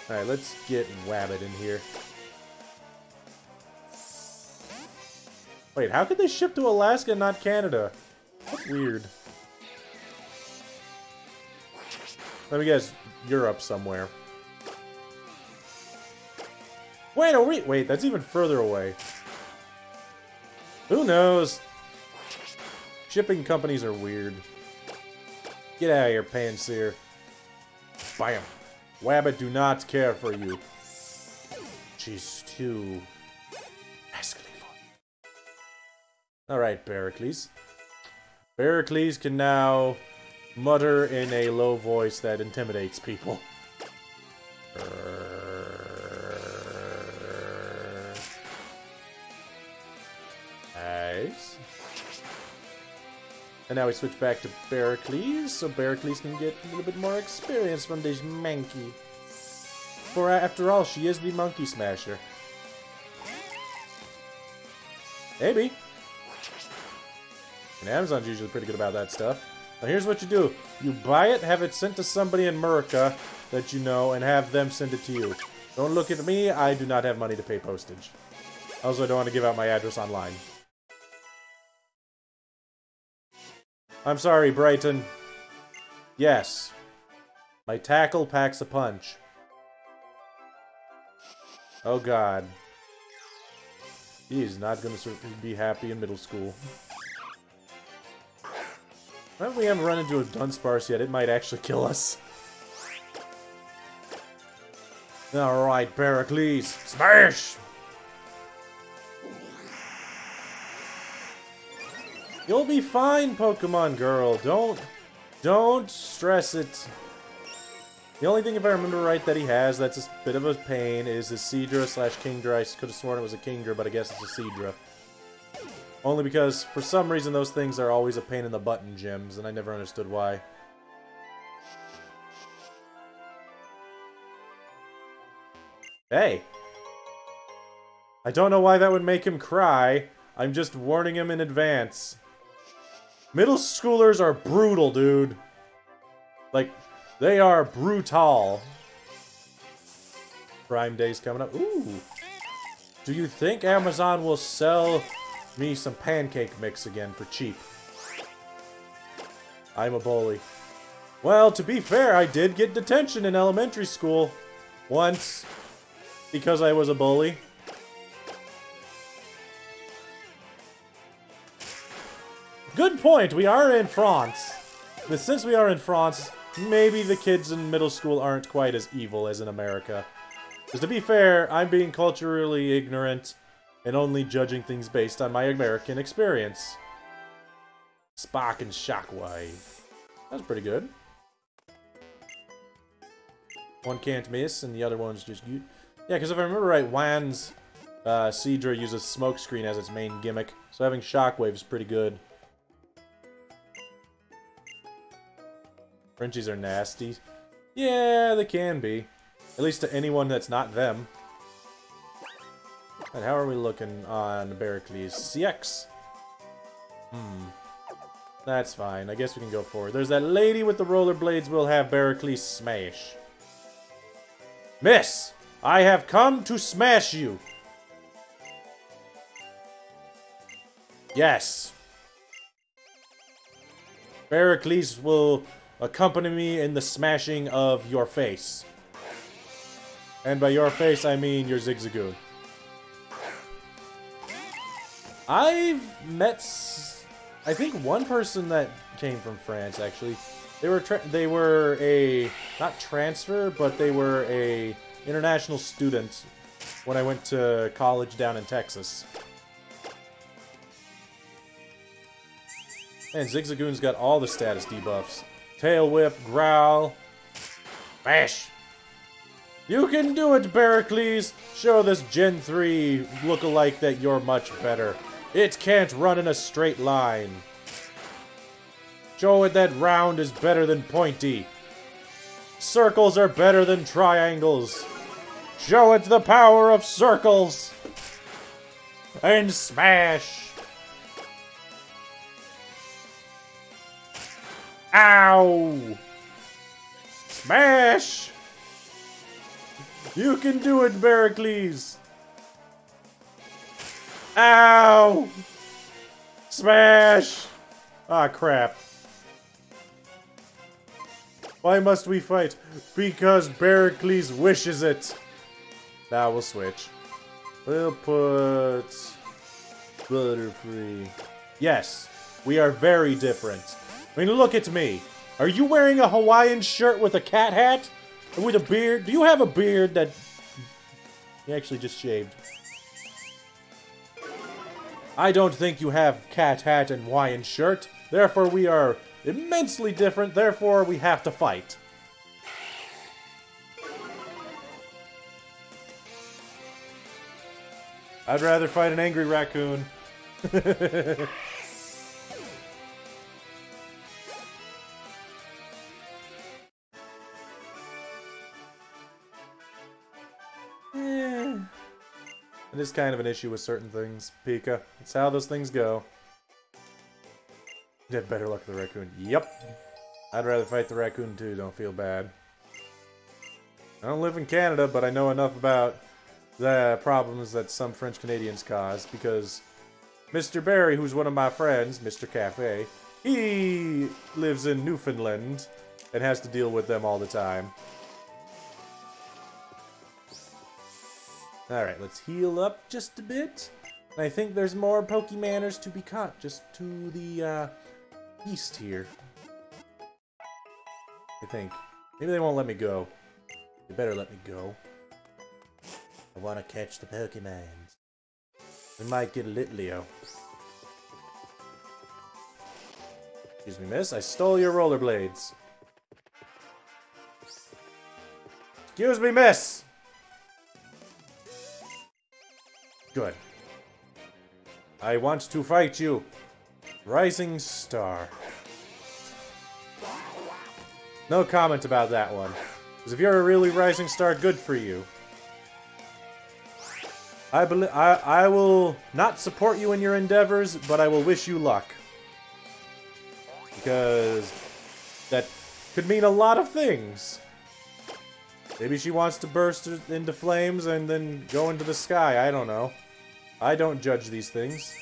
Alright, let's get Wabbit in here. Wait, how could they ship to Alaska and not Canada? That's weird. Let me guess, Europe somewhere. Wait, that's even further away. Who knows? Shipping companies are weird. Get out of here, Panseer. Bam. Wabbit do not care for you. She's too rascally fun. Alright, Barracles. Barracles can now mutter in a low voice that intimidates people. Nice. And now we switch back to Barracles, so Barracles can get a little bit more experience from this monkey. For after all, she is the monkey smasher. Maybe. And Amazon's usually pretty good about that stuff. Now here's what you do. You buy it, have it sent to somebody in America that you know, and have them send it to you. Don't look at me, I do not have money to pay postage. Also, I don't want to give out my address online. I'm sorry, Brighton. Yes. My tackle packs a punch. Oh god. He is not going to be happy in middle school. Now that we haven't run into a Dunsparce yet, it might actually kill us. Alright, Barracles. Smash! You'll be fine, Pokemon girl. Don't stress it. The only thing, if I remember right, that he has that's a bit of a pain is a Seadra / Kingdra. I could have sworn it was a Kingdra, but I guess it's a Seadra. Only because, for some reason, those things are always a pain in the butt in gyms, and I never understood why. Hey! I don't know why that would make him cry. I'm just warning him in advance. Middle schoolers are brutal, dude. Like, they are brutal. Prime Day's coming up. Ooh. Do you think Amazon will sell me some pancake mix again for cheap? I'm a bully. Well, to be fair, I did get detention in elementary school. Once. Because I was a bully. Good point, we are in France. But since we are in France, maybe the kids in middle school aren't quite as evil as in America. Because to be fair, I'm being culturally ignorant and only judging things based on my American experience. Spark and Shockwave. That's pretty good. One can't miss, and the other one's just good. Yeah, because if I remember right, Wan's Seadra uses Smokescreen as its main gimmick, so having Shockwave is pretty good. Frenchies are nasty. Yeah, they can be. At least to anyone that's not them. And how are we looking on Barracles? CX. That's fine. I guess we can go forward. There's that lady with the rollerblades. We'll have Barracles smash. Miss! I have come to smash you! Yes. Barracles will accompany me in the smashing of your face. And by your face, I mean your Zigzagoon. I've met, I think, one person that came from France, actually. They were a, not transfer, but they were a international student when I went to college down in Texas. And Zigzagoon's got all the status debuffs. Tail Whip, Growl, Bash! You can do it, Pericles! Show this Gen 3 lookalike that you're much better. It can't run in a straight line. Show it that round is better than pointy. Circles are better than triangles. Show it the power of circles. And smash! Ow! Smash! You can do it, Pericles! Ow! Smash! Ah, crap. Why must we fight? Because Pericles wishes it. Now we'll switch. We'll put Butterfree. Yes, we are very different. I mean, look at me. Are you wearing a Hawaiian shirt with a cat hat? Or with a beard? Do you have a beard that... You actually just shaved. I don't think you have cat hat and Hawaiian shirt. Therefore, we are immensely different. Therefore, we have to fight. I'd rather fight an angry raccoon. It is kind of an issue with certain things, Pika. It's how those things go. You have better luck with the raccoon. Yep. I'd rather fight the raccoon too, don't feel bad. I don't live in Canada, but I know enough about the problems that some French Canadians cause, because Mr. Barry, who's one of my friends, Mr. Cafe, he lives in Newfoundland and has to deal with them all the time. Alright, let's heal up just a bit. And I think there's more Pokemanners to be caught just to the east here. I think. Maybe they won't let me go. They better let me go. I want to catch the Pokemons. We might get a Litleo. Excuse me, miss. I stole your rollerblades. Excuse me, miss! Good. I want to fight you. Rising Star. No comment about that one. Because if you're a really Rising Star, good for you. I will not support you in your endeavors, but I will wish you luck. Because that could mean a lot of things. Maybe she wants to burst into flames and then go into the sky. I don't know. I don't judge these things.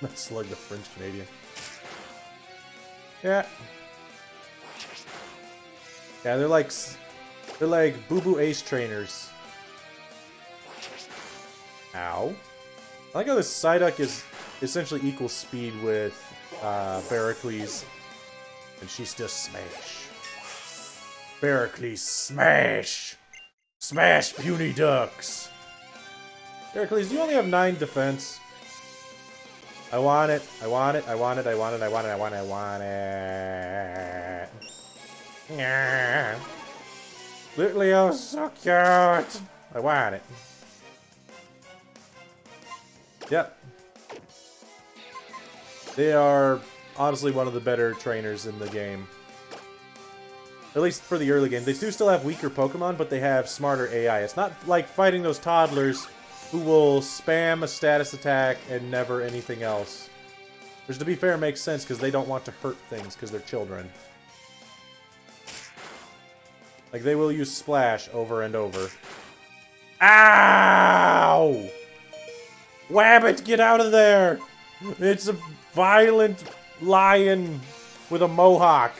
Not Slug the French Canadian. Yeah. Yeah, they're like Boo Boo Ace trainers. Ow. I like how this Psyduck is essentially equal speed with Pericles. And she's just smash. Pericles, smash! Smash, puny ducks! Pericles, do you only have 9 defense? I want it. I want it. I want it. I want it. I want it. I want it. I want it. Yeah. Litleo's so cute. I want it. Yep. They are honestly one of the better trainers in the game. At least for the early game. They do still have weaker Pokemon, but they have smarter AI. It's not like fighting those toddlers who will spam a status attack and never anything else. Which, to be fair, makes sense because they don't want to hurt things because they're children. Like, they will use Splash over and over. Ow! Wabbit, get out of there! It's a violent lion with a mohawk.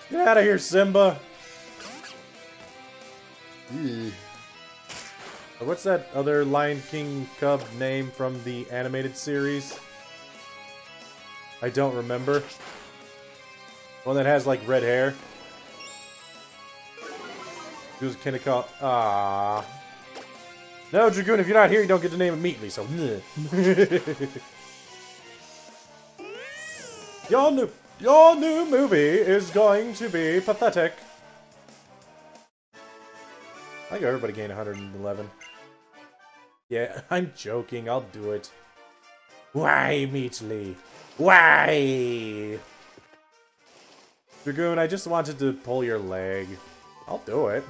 Get out of here, Simba! Ew. What's that other Lion King cub name from the animated series? I don't remember. One that has, like, red hair. He was kinda called... Aww. No, Dragoon, if you're not here, you don't get to name immediately, so... Your new movie is going to be pathetic. I think everybody gained 111. Yeah, I'm joking. I'll do it. Why, Meatly? Why? Dragoon, I just wanted to pull your leg. I'll do it.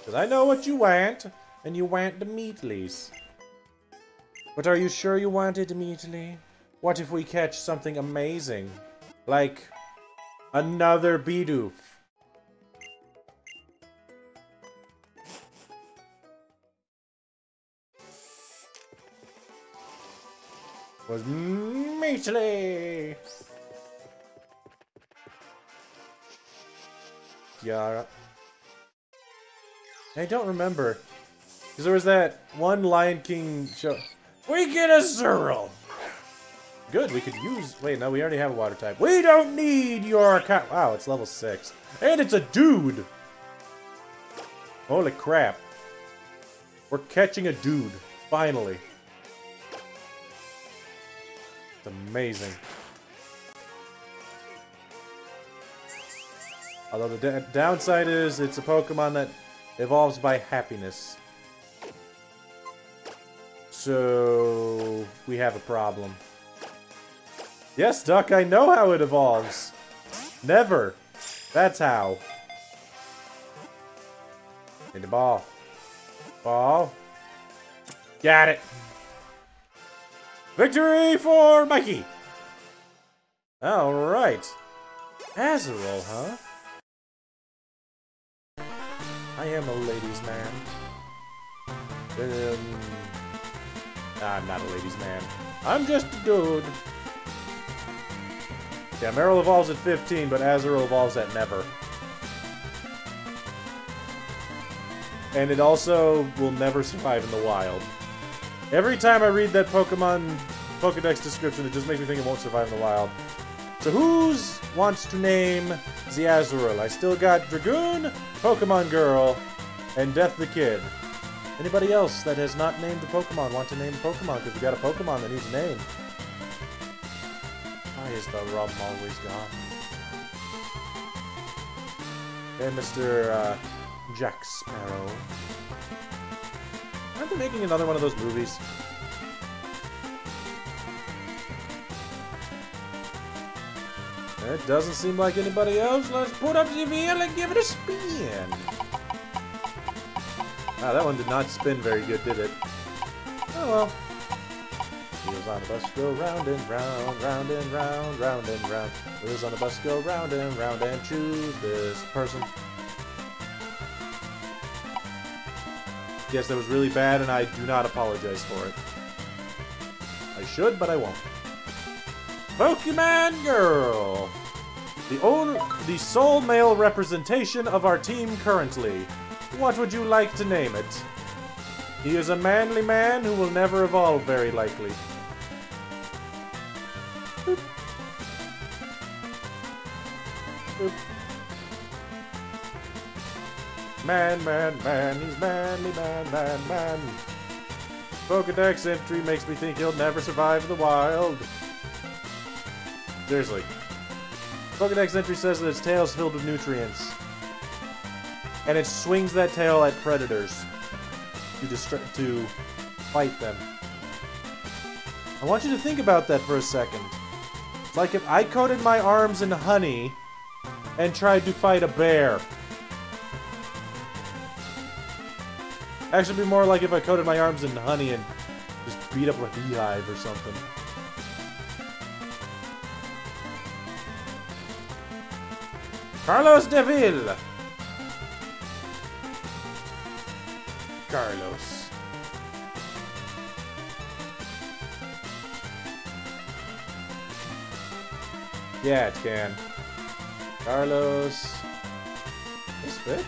Because I know what you want, and you want the Meatlies. But are you sure you want it, Meatly? What if we catch something amazing? Like another Bidoof. Was Meatly. Yeah. I don't remember. Because there was that one Lion King show. We get a Zerl! Good, we could use... Wait, no, we already have a water type. We don't need your account. Wow, it's level 6. And it's a dude! Holy crap. We're catching a dude. Finally. It's amazing. Although the downside is it's a Pokemon that evolves by happiness. So... we have a problem. Yes, Duck, I know how it evolves. Never. That's how. Need the ball. Ball. Got it. Victory for Mikey. Alright. Azurill, huh? I am a ladies' man. I'm not a ladies' man. I'm just a dude. Yeah, Meryl evolves at 15, but Azurill evolves at never. And it also will never survive in the wild. Every time I read that Pokemon Pokedex description, it just makes me think it won't survive in the wild. So who's wants to name the Azurill? I still got Dragoon, Pokemon Girl, and Death the Kid. Anybody else that has not named the Pokemon want to name a Pokemon? Because we got a Pokemon that needs a name. Why is the rum always gone? And Mr. Jack Sparrow. Aren't they making another one of those movies? It doesn't seem like anybody else. Let's put up the wheel and give it a spin. Ah, that one did not spin very good, did it? Oh well. Wheels on the bus go round and round, round and round, round and round. Wheels on the bus go round and choose this person. Yes, that was really bad, and I do not apologize for it. I should, but I won't. Pokemon Girl! The sole male representation of our team currently. What would you like to name it? He is a manly man who will never evolve, very likely. Boop. Boop. Man, man, man, he's manly, man, man, man. Pokedex entry makes me think he'll never survive in the wild. Seriously. Pokedex entry says that its tail is filled with nutrients. And it swings that tail at predators to fight them. I want you to think about that for a second. It's like if I coated my arms in honey and tried to fight a bear. Actually, it'd be more like if I coated my arms in honey and just beat up a beehive or something. Carlos Deville! Carlos. Yeah, it can. Carlos. This fit?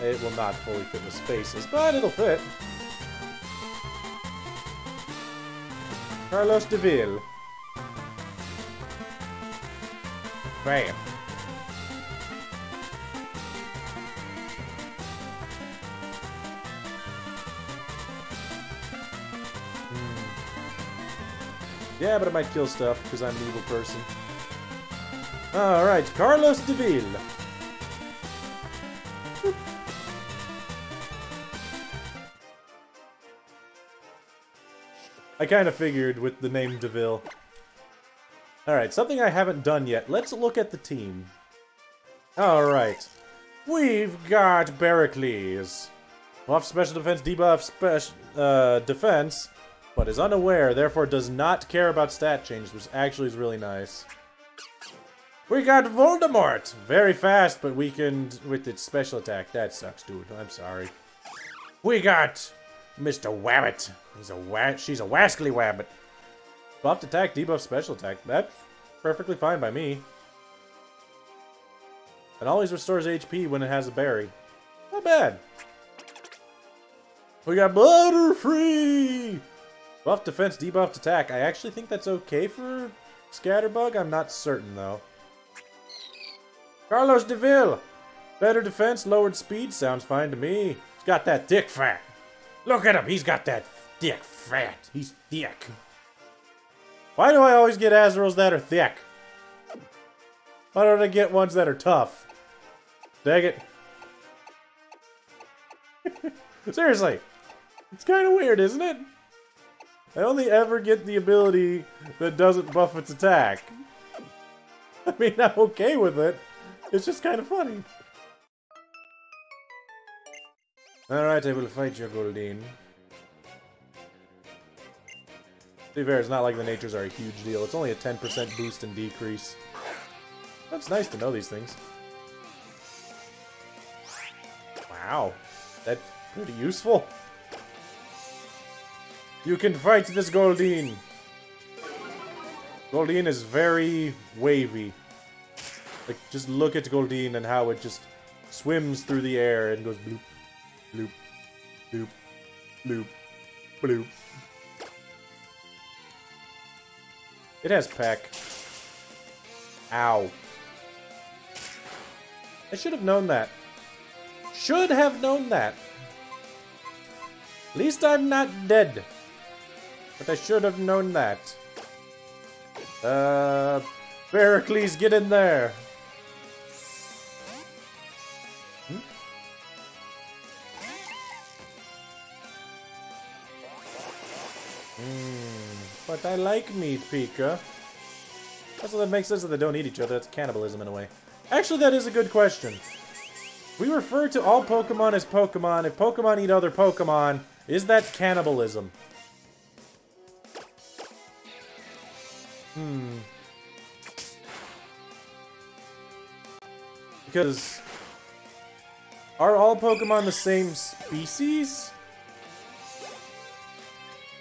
It will not fully fit the spaces, but it'll fit. Carlos Deville. Bam. Yeah, but it might kill stuff, because I'm an evil person. Alright, Carlos Deville. I kind of figured with the name Deville. Alright, something I haven't done yet. Let's look at the team. Alright. We've got Pericles. Buff special defense, debuff special defense, but is unaware, therefore does not care about stat change, which actually is really nice. We got Voldemort! Very fast, but weakened with its special attack. That sucks, dude. I'm sorry. We got Mr. Wabbit. She's a wascally wabbit. Buffed attack, debuff special attack. That's perfectly fine by me. It always restores HP when it has a berry. Not bad. We got Butterfree! Buff defense, debuffed attack. I actually think that's okay for Scatterbug. I'm not certain, though. Carlos Deville! Better defense, lowered speed. Sounds fine to me. He's got that thick fat. Look at him. He's got that thick fat. He's thick. Why do I always get Azraels that are thick? Why don't I get ones that are tough? Dang it. Seriously. It's kind of weird, isn't it? I only ever get the ability that doesn't buff its attack. I mean, I'm okay with it. It's just kind of funny. Alright, I will fight your Goldeen. To be fair, it's not like the natures are a huge deal. It's only a 10% boost and decrease. That's nice to know these things. Wow. That's pretty useful. You can fight this Goldeen. Goldeen is very wavy. Like, just look at Goldeen and how it just swims through the air and goes bloop, bloop, bloop, bloop, bloop. It has peck. Ow. I should have known that. Should have known that. At least I'm not dead. But I should have known that. Pericles, get in there. But I like meat, Pika. Also, that makes sense that they don't eat each other. That's cannibalism in a way. Actually, that is a good question. We refer to all Pokemon as Pokemon. If Pokemon eat other Pokemon, is that cannibalism? Because are all Pokemon the same species?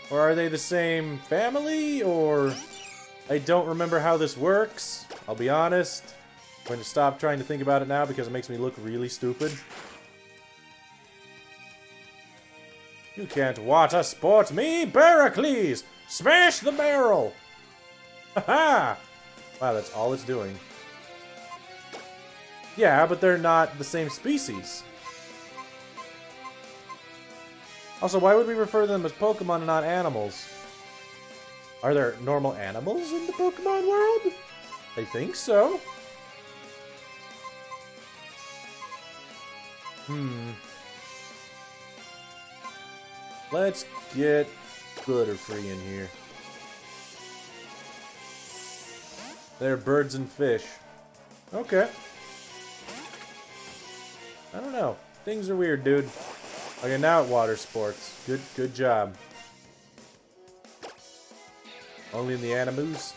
Or are they the same family? Or I don't remember how this works. I'll be honest. I'm going to stop trying to think about it now because it makes me look really stupid. You can't water sport me, Pericles! Smash the barrel! Haha! Wow, that's all it's doing. Yeah, but they're not the same species. Also, why would we refer to them as Pokemon and not animals? Are there normal animals in the Pokemon world? I think so. Let's get Butterfree in here. They're birds and fish. Okay. I don't know. Things are weird, dude. Okay, now at water sports. Good job. Only in the Animus?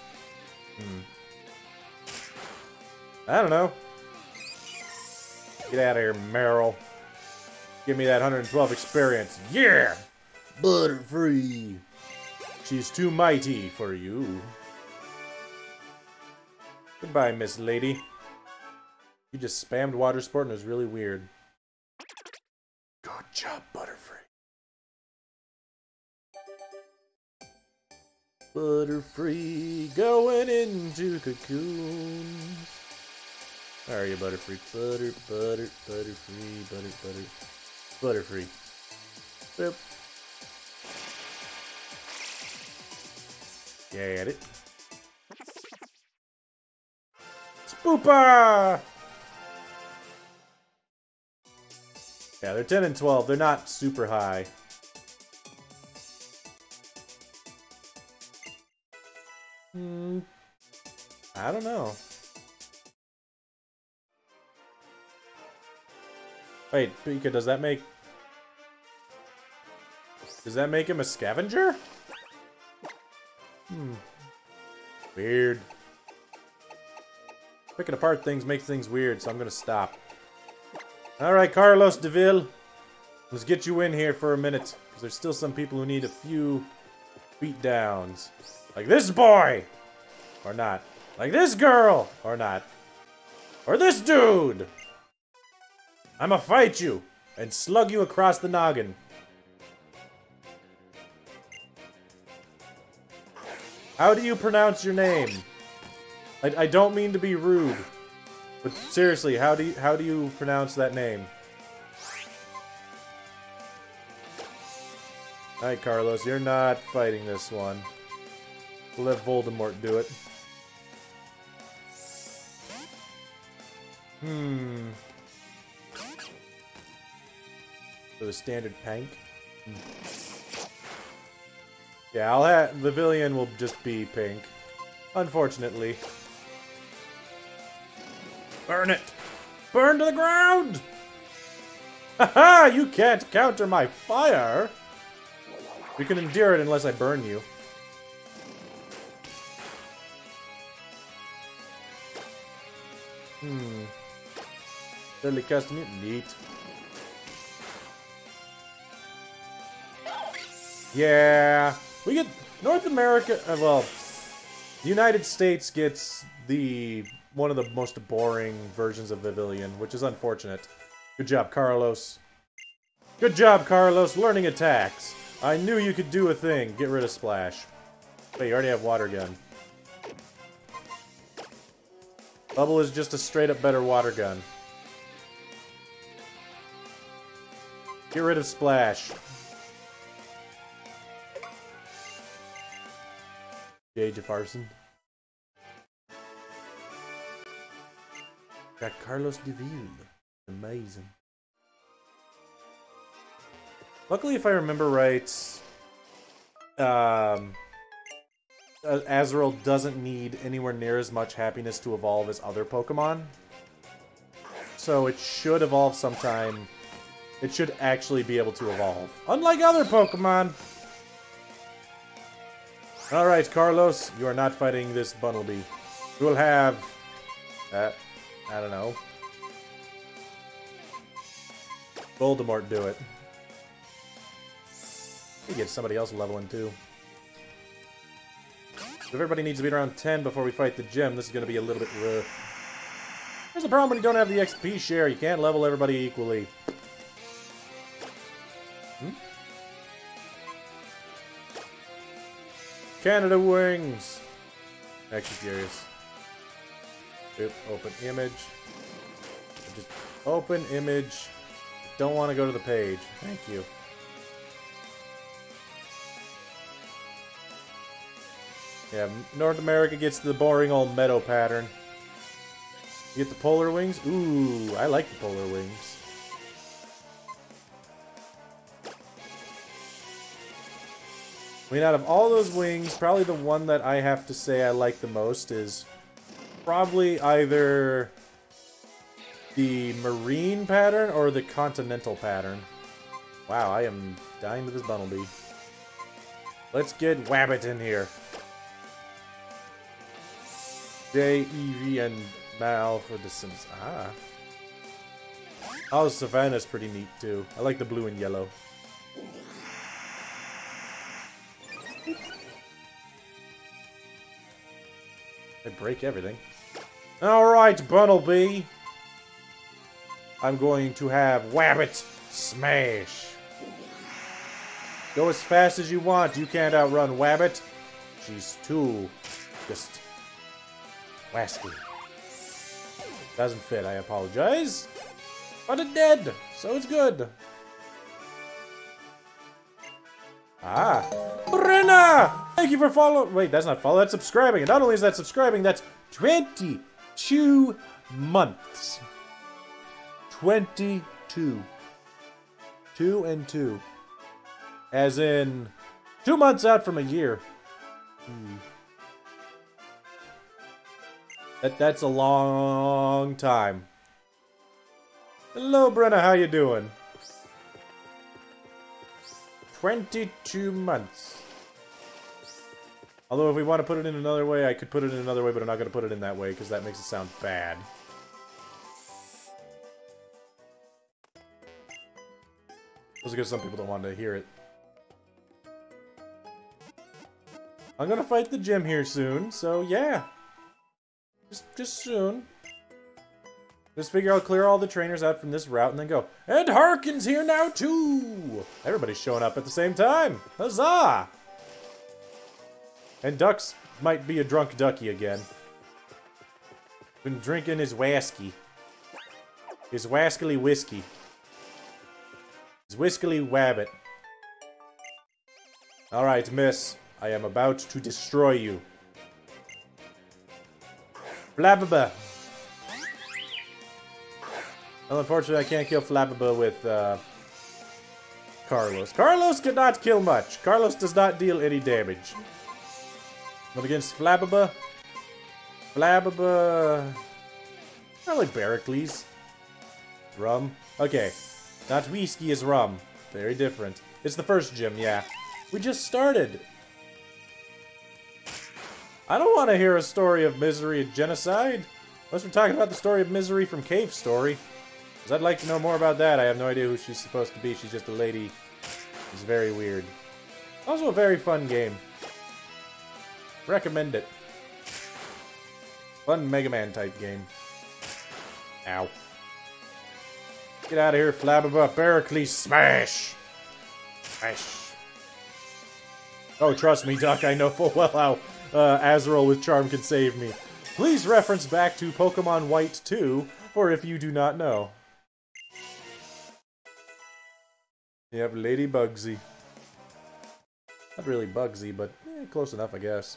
I don't know. Get out of here, Meryl. Give me that 112 experience. Yeah! Butterfree. She's too mighty for you. Goodbye, Miss Lady. You just spammed water sport and it was really weird. Good job, Butterfree. Butterfree going into cocoons. Where are you, Butterfree? Butterfree, Butterfree. Boop. Get it? Spooper! Yeah, they're 10 and 12. They're not super high. I don't know. Wait, Pika, does that make him a scavenger? Weird. Picking apart things makes things weird, so I'm gonna stop. Alright, Carlos DeVille. Let's get you in here for a minute. Because there's still some people who need a few beatdowns. Like this boy! Or not. Like this girl! Or not. Or this dude! I'ma fight you! And slug you across the noggin. How do you pronounce your name? I don't mean to be rude. But seriously, how do you pronounce that name? Alright, Carlos, you're not fighting this one. We'll let Voldemort do it. So the standard Pank. Yeah, I'll have Vivillon will just be pink. Unfortunately. Burn it! Burn to the ground! Haha! You can't counter my fire! We can endure it unless I burn you. Deadly custom neat. Yeah, we get North America. Well, the United States gets one of the most boring versions of Vivillon, which is unfortunate. Good job, Carlos. Good job, Carlos, learning attacks. I knew you could do a thing. Get rid of Splash. Wait, you already have Water Gun. Bubble is just a straight-up better Water Gun. Get rid of Splash. J. Jefferson. Got Carlos DeVille. Amazing. Luckily, if I remember right, Azrael doesn't need anywhere near as much happiness to evolve as other Pokemon. So it should evolve sometime. It should actually be able to evolve. Unlike other Pokemon! Alright, Carlos, you are not fighting this Bunnelby. You will have... I don't know. Voldemort do it. We get somebody else leveling too. If everybody needs to be around 10 before we fight the gym, this is going to be a little bit rough. Here's the problem when you don't have the XP share. You can't level everybody equally. Canada Wings! Actually curious. Open image. Just open image. Don't want to go to the page. Thank you. Yeah, North America gets the boring old meadow pattern. You get the polar wings? Ooh, I like the polar wings. I mean, out of all those wings, probably the one that I have to say I like the most is probably either the marine pattern or the continental pattern. Wow, I am dying to this Bunnelby. Let's get Wabbit in here. J, Eevee, and Mal for the Sims. Ah. Oh, Savannah's pretty neat too. I like the blue and yellow. They break everything. Alright, Bunnelby. I'm going to have Wabbit smash. Go as fast as you want. You can't outrun Wabbit. She's too just wasky. Doesn't fit, I apologize. But it did, so it's good. Ah. Brenna! Thank you for following. Wait, that's not follow. That's subscribing. And not only is that subscribing, that's 22 months. 22. 2 and 2. As in 2 months out from a year. That's a long time. Hello, Brenna. How you doing? 22 months. Although if we want to put it in another way, I could put it in another way, but I'm not going to put it in that way because that makes it sound bad. Just because some people don't want to hear it. I'm going to fight the gym here soon, so yeah. Just soon. Just figure I'll clear all the trainers out from this route and then go, and Harkin's here now too! Everybody's showing up at the same time! Huzzah! And Ducks might be a drunk ducky again. Been drinking his wasky. His waskily whiskey. His whiskily wabbit. Alright, miss. I am about to destroy you. Flababa. Well, unfortunately, I can't kill Flababa with, Carlos. Carlos cannot kill much. Carlos does not deal any damage. But against Flababa... Flababa... I like Barracles. Rum. Okay. Not whiskey, is rum. Very different. It's the first gym, yeah. We just started. I don't want to hear a story of misery and genocide. Unless we're talking about the story of misery from Cave Story. Because I'd like to know more about that. I have no idea who she's supposed to be. She's just a lady. It's very weird. Also a very fun game. Recommend it. Fun Mega Man type game. Ow. Get out of here, Flababa. Barracles, smash! Smash. Oh, trust me, Duck. I know full well how Azrael with Charm can save me. Please reference back to Pokemon White 2, for if you do not know. Yep, Lady Bugsy. Not really Bugsy, but close enough, I guess.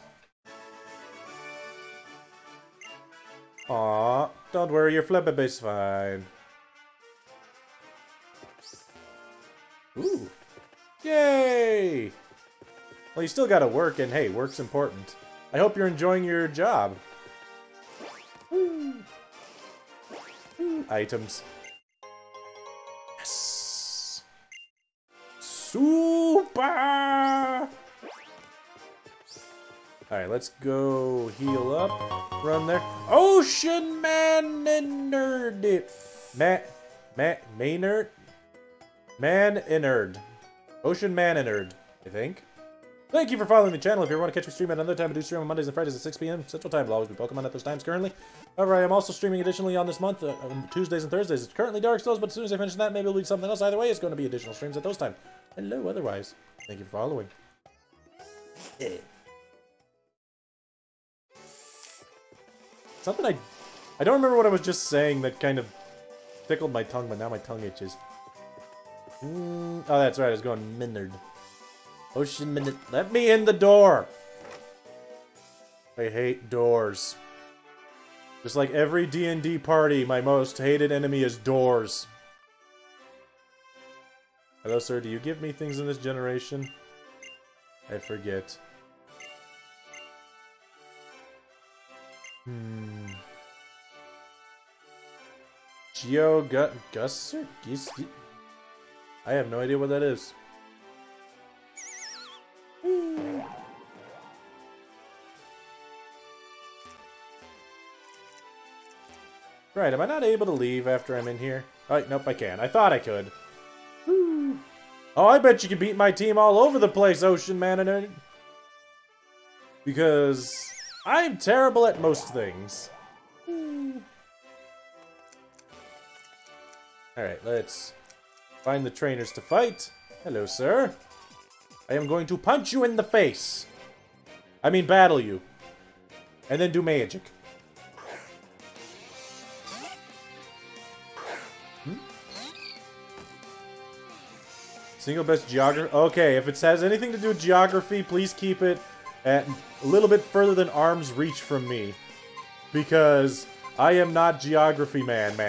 Aw, don't worry, your Flababa's fine. Ooh. Yay! Well, you still gotta work, and hey, work's important. I hope you're enjoying your job. Woo. Woo. Items. Yes! Super! Alright, let's go heal up. Run there. Ocean Man and Nerd! Maynard? Man Inerd. Ocean Man Inerd, I think. Thank you for following the channel. If you want to catch me stream at another time, I do stream on Mondays and Fridays at 6 p.m. Central Time. I'll always be Pokemon at those times currently. However, I am also streaming additionally on this month, on Tuesdays and Thursdays. It's currently Dark Souls, but as soon as I finish that, maybe it'll be something else. Either way, it's going to be additional streams at those times. Hello, otherwise. Thank you for following. Something I don't remember what I was just saying that kind of tickled my tongue, but now my tongue itches. Oh, that's right. I was going Minard. Ocean Minute. Let me in the door! I hate doors. Just like every D&D party, my most hated enemy is doors. Hello, sir. Do you give me things in this generation? I forget. Gusser? I have no idea what that is. Right, am I not able to leave after I'm in here? Oh, nope, I can. I thought I could. Woo. Oh, I bet you can beat my team all over the place, Ocean Man. Because I'm terrible at most things. Alright, let's find the trainers to fight. Hello, sir. I am going to punch you in the face. I mean, battle you. And then do magic. Single best geography. Okay, if it has anything to do with geography, please keep it at a little bit further than arm's reach from me. Because I am not geography man.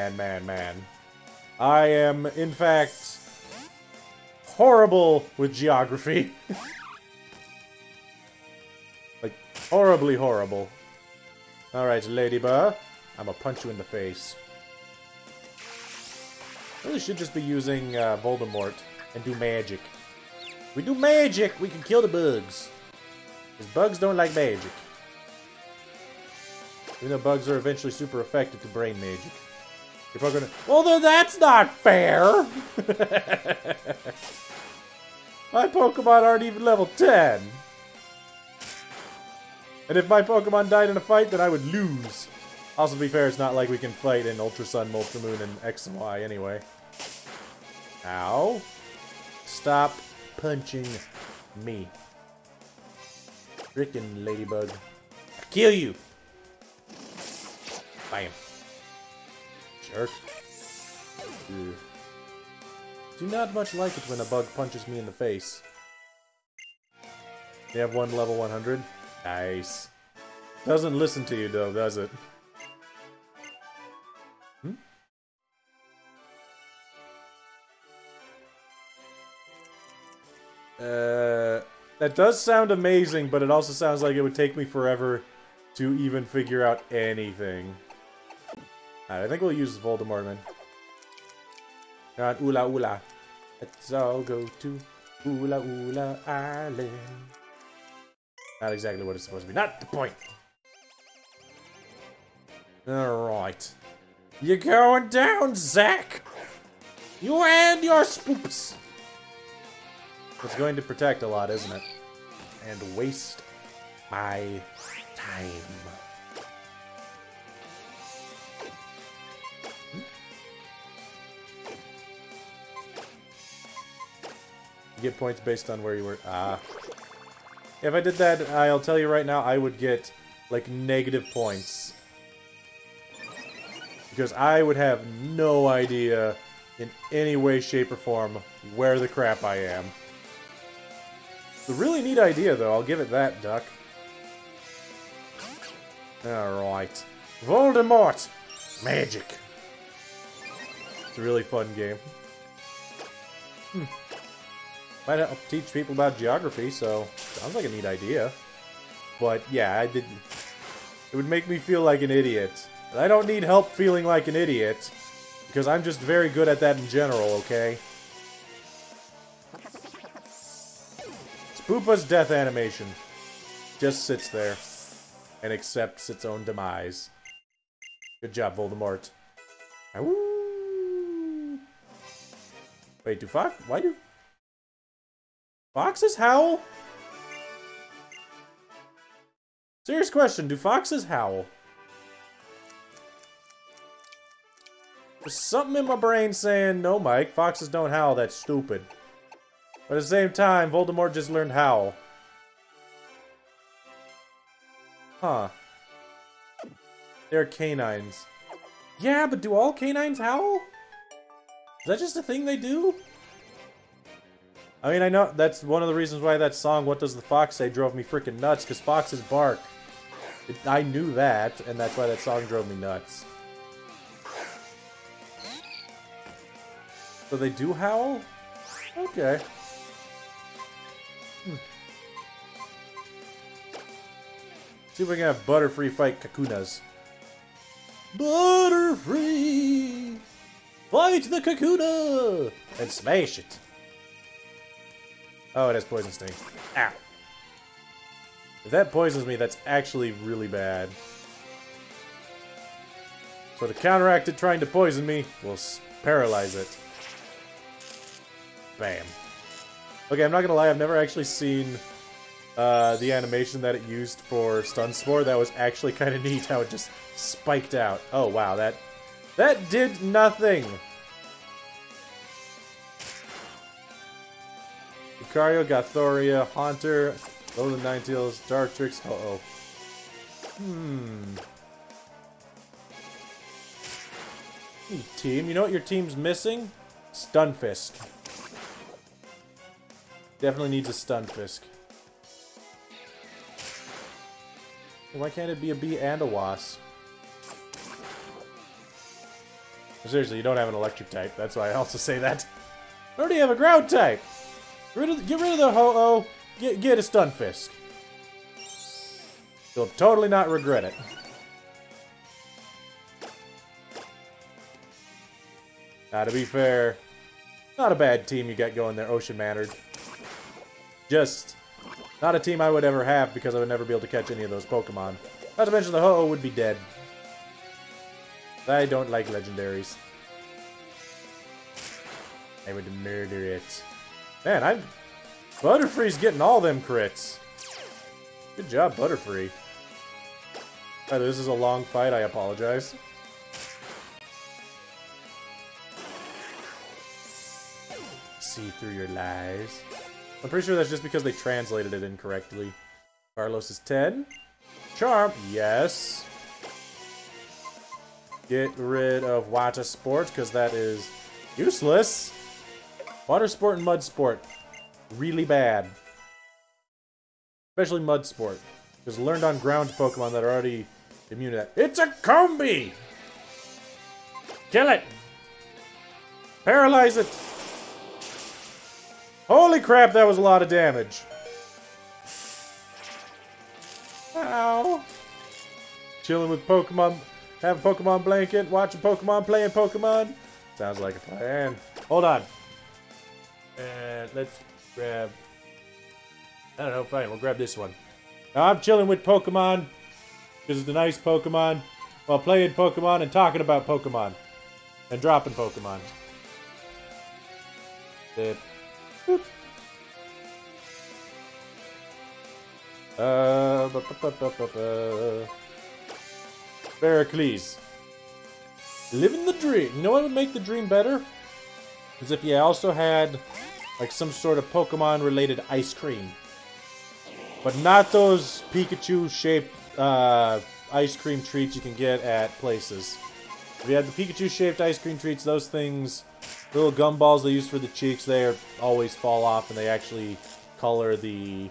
I am, in fact, horrible with geography. Like, horribly horrible. Alright, Ladybug. I'm gonna punch you in the face. Really should just be using Voldemort and do magic. We do magic, we can kill the bugs. Because bugs don't like magic. Even though bugs are eventually super effective to brain magic. You're probably gonna... Well, then that's not fair! My Pokemon aren't even level 10. And if my Pokemon died in a fight, then I would lose. Also, to be fair, it's not like we can fight in Ultra Sun, Ultra Moon, and X and Y anyway. Ow. Stop punching me. Frickin' Ladybug. I'll kill you! Bam. Jerk. Ugh. Do not much like it when a bug punches me in the face. They have one level 100? Nice. Doesn't listen to you though, does it? Hmm? That does sound amazing, but it also sounds like it would take me forever to even figure out anything. Alright, I think we'll use Voldemort, man. Oola Oola. Let's all go to Oola Oola Island. Not exactly what it's supposed to be. Not the point! Alright. You're going down, Zach! You and your spoops! It's going to protect a lot, isn't it? And waste my time. You get points based on where you were. Ah. If I did that, I'll tell you right now, I would get, like, negative points. Because I would have no idea, in any way, shape, or form, where the crap I am. It's a really neat idea, though. I'll give it that, Duck. Alright. Voldemort! Magic! It's a really fun game. Might help teach people about geography, so sounds like a neat idea. But yeah, it would make me feel like an idiot. And I don't need help feeling like an idiot, because I'm just very good at that in general, okay? Spoopa's death animation just sits there and accepts its own demise. Good job, Voldemort. Ow. Wait, why do foxes howl? Serious question, do foxes howl? There's something in my brain saying, no, Mike, foxes don't howl, that's stupid. But at the same time, Voldemort just learned howl. Huh. They're canines. Yeah, but do all canines howl? Is that just a thing they do? I mean, I know that's one of the reasons why that song, What Does the Fox Say, drove me freaking nuts, because foxes bark. I knew that, and that's why that song drove me nuts. So they do howl? Okay. See if we can have Butterfree fight Kakunas. Butterfree! Fight the Kakuna! And smash it. Oh, it has Poison Sting. Ow. If that poisons me, that's actually really bad. So to counteract it trying to poison me, we'll paralyze it. Bam. Okay, I'm not gonna lie, I've never actually seen the animation that it used for Stun Spore. That was actually kind of neat how it just spiked out. Oh wow, that did nothing! Lucario, Gothoria, Haunter, Golden Ninetales, Dartrix, uh-oh. Hey, team, you know what your team's missing? Stunfisk. Definitely needs a Stunfisk. Why can't it be a bee and a wasp? Seriously, you don't have an electric type. That's why I also say that. I already have a ground type. Get rid of the Ho-Oh. Get a Stunfisk. You'll totally not regret it. Now, to be fair, not a bad team you got going there, Ocean Mannered. Just not a team I would ever have because I would never be able to catch any of those Pokemon. Not to mention the Ho-Oh would be dead. I don't like legendaries. I would murder it. Man, Butterfree's getting all them crits. Good job, Butterfree. By the way, this is a long fight, I apologize. See through your lies. I'm pretty sure that's just because they translated it incorrectly. Carlos is 10. Charm, yes. Get rid of Water Sport, because that is useless. Water Sport and Mud Sport. Really bad. Especially Mud Sport. Because learned on ground Pokemon that are already immune to that. It's a Combi! Kill it! Paralyze it! Holy crap, that was a lot of damage. Ow. Chilling with Pokemon. Have a Pokemon blanket. Watching Pokemon. Playing Pokemon. Sounds like a plan. Hold on. And let's grab... I don't know, fine. We'll grab this one. Now I'm chilling with Pokemon. Because it's a nice Pokemon. While playing Pokemon and talking about Pokemon. And dropping Pokemon. Boop. Pericles. Living the dream. You know what would make the dream better? Is if you also had like some sort of Pokemon related ice cream. But not those Pikachu shaped ice cream treats you can get at places. If you had the Pikachu shaped ice cream treats, those things, little gumballs they use for the cheeks, they always fall off and they actually color the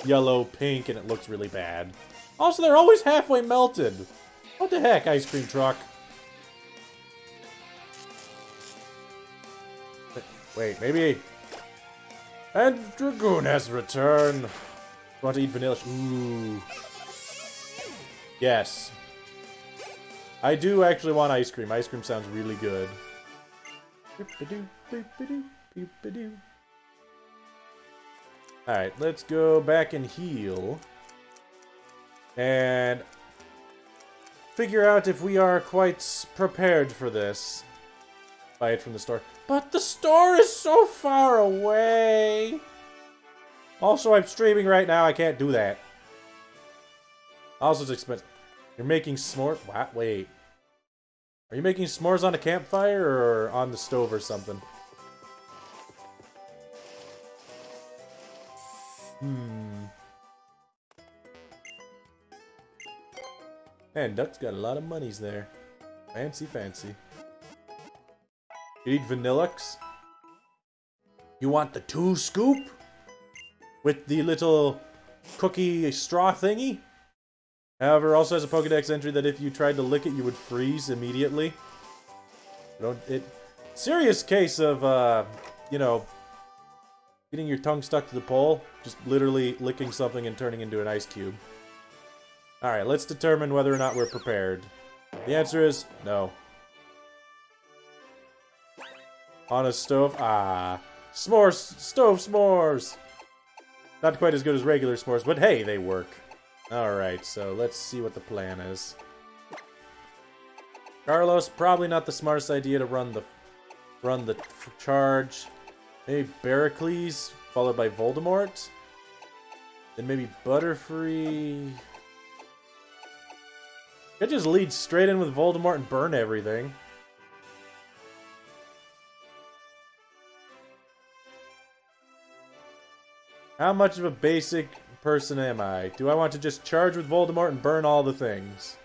yellow pink and it looks really bad. Also, they're always halfway melted. What the heck, ice cream truck? Wait, maybe... And Dragoon has returned. Want to eat vanilla? Ooh. Yes. I do actually want ice cream. Ice cream sounds really good. Alright, let's go back and heal. And figure out if we are quite prepared for this. Buy it from the store. But the store is so far away! Also, I'm streaming right now. I can't do that. Also, it's expensive. You're making s'mores? What? Wait. Are you making s'mores on a campfire or on the stove or something? Man, Duck's got a lot of monies there. Fancy, fancy. You need Vanillux? You want the 2 scoop? With the little cookie straw thingy? However, also has a Pokedex entry that if you tried to lick it, you would freeze immediately. Serious case of, you know, getting your tongue stuck to the pole. Just literally licking something and turning into an ice cube. Alright, let's determine whether or not we're prepared. The answer is no. On a stove? Ah. S'mores! Stove s'mores! Not quite as good as regular s'mores, but hey, they work. Alright, so let's see what the plan is. Carlos, probably not the smartest idea to run the charge. Maybe Pericles, followed by Voldemort. Then maybe Butterfree. Could just lead straight in with Voldemort and burn everything. How much of a basic person am I? Do I want to just charge with Voldemort and burn all the things?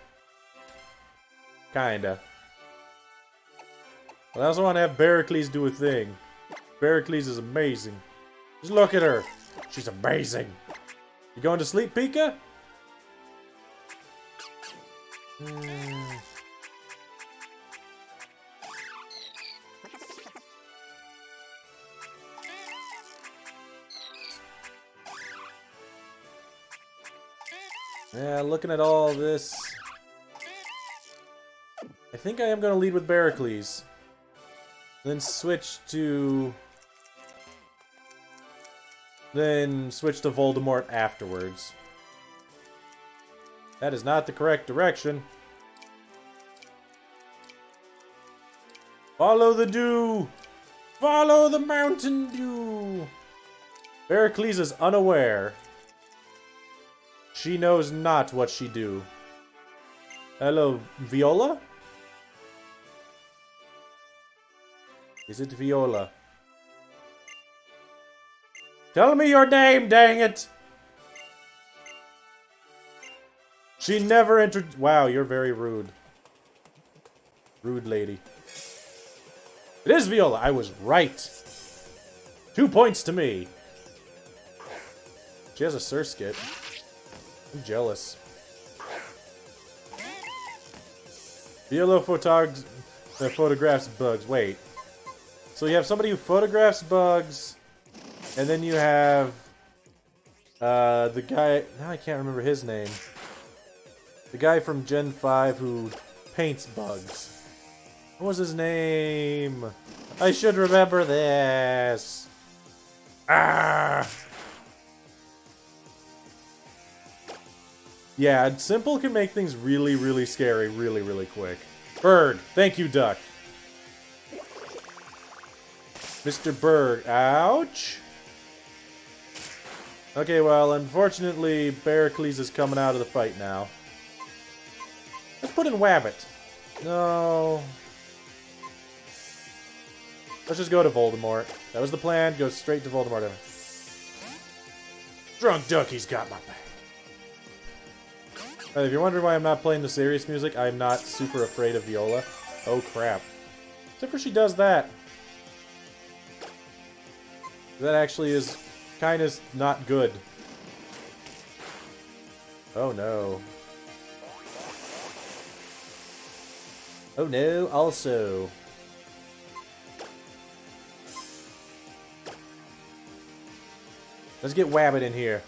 Kinda. But I also want to have Pericles do a thing. Pericles is amazing. Just look at her. She's amazing. You going to sleep, Pika? Yeah, looking at all this, I think I am going to lead with Barracles. Then switch to Voldemort afterwards. That is not the correct direction. Follow the dew! Follow the mountain dew! Barracles is unaware. She knows not what she do. Hello, Viola? Is it Viola? Tell me your name, dang it! She never entered. Wow, you're very rude. Rude lady. It is Viola. I was right. 2 points to me. She has a Surskit. I'm jealous. Viola photographs bugs. Wait. So you have somebody who photographs bugs, and then you have the guy. Now I can't remember his name. The guy from Gen 5 who paints bugs. What was his name? I should remember this. Ah. Yeah, simple can make things really, really scary really, really quick. Berg. Thank you, Duck. Mr. Berg. Ouch. Okay, well, unfortunately, Barracles is coming out of the fight now. Let's put in Wabbit. No. Let's just go to Voldemort. That was the plan. Go straight to Voldemort. Drunk Ducky's got my back. If you're wondering why I'm not playing the serious music, I'm not super afraid of Viola. Oh, crap. Except for she does that. That actually is kind of not good. Oh, no. Oh, no, also. Let's get Wabbit in here.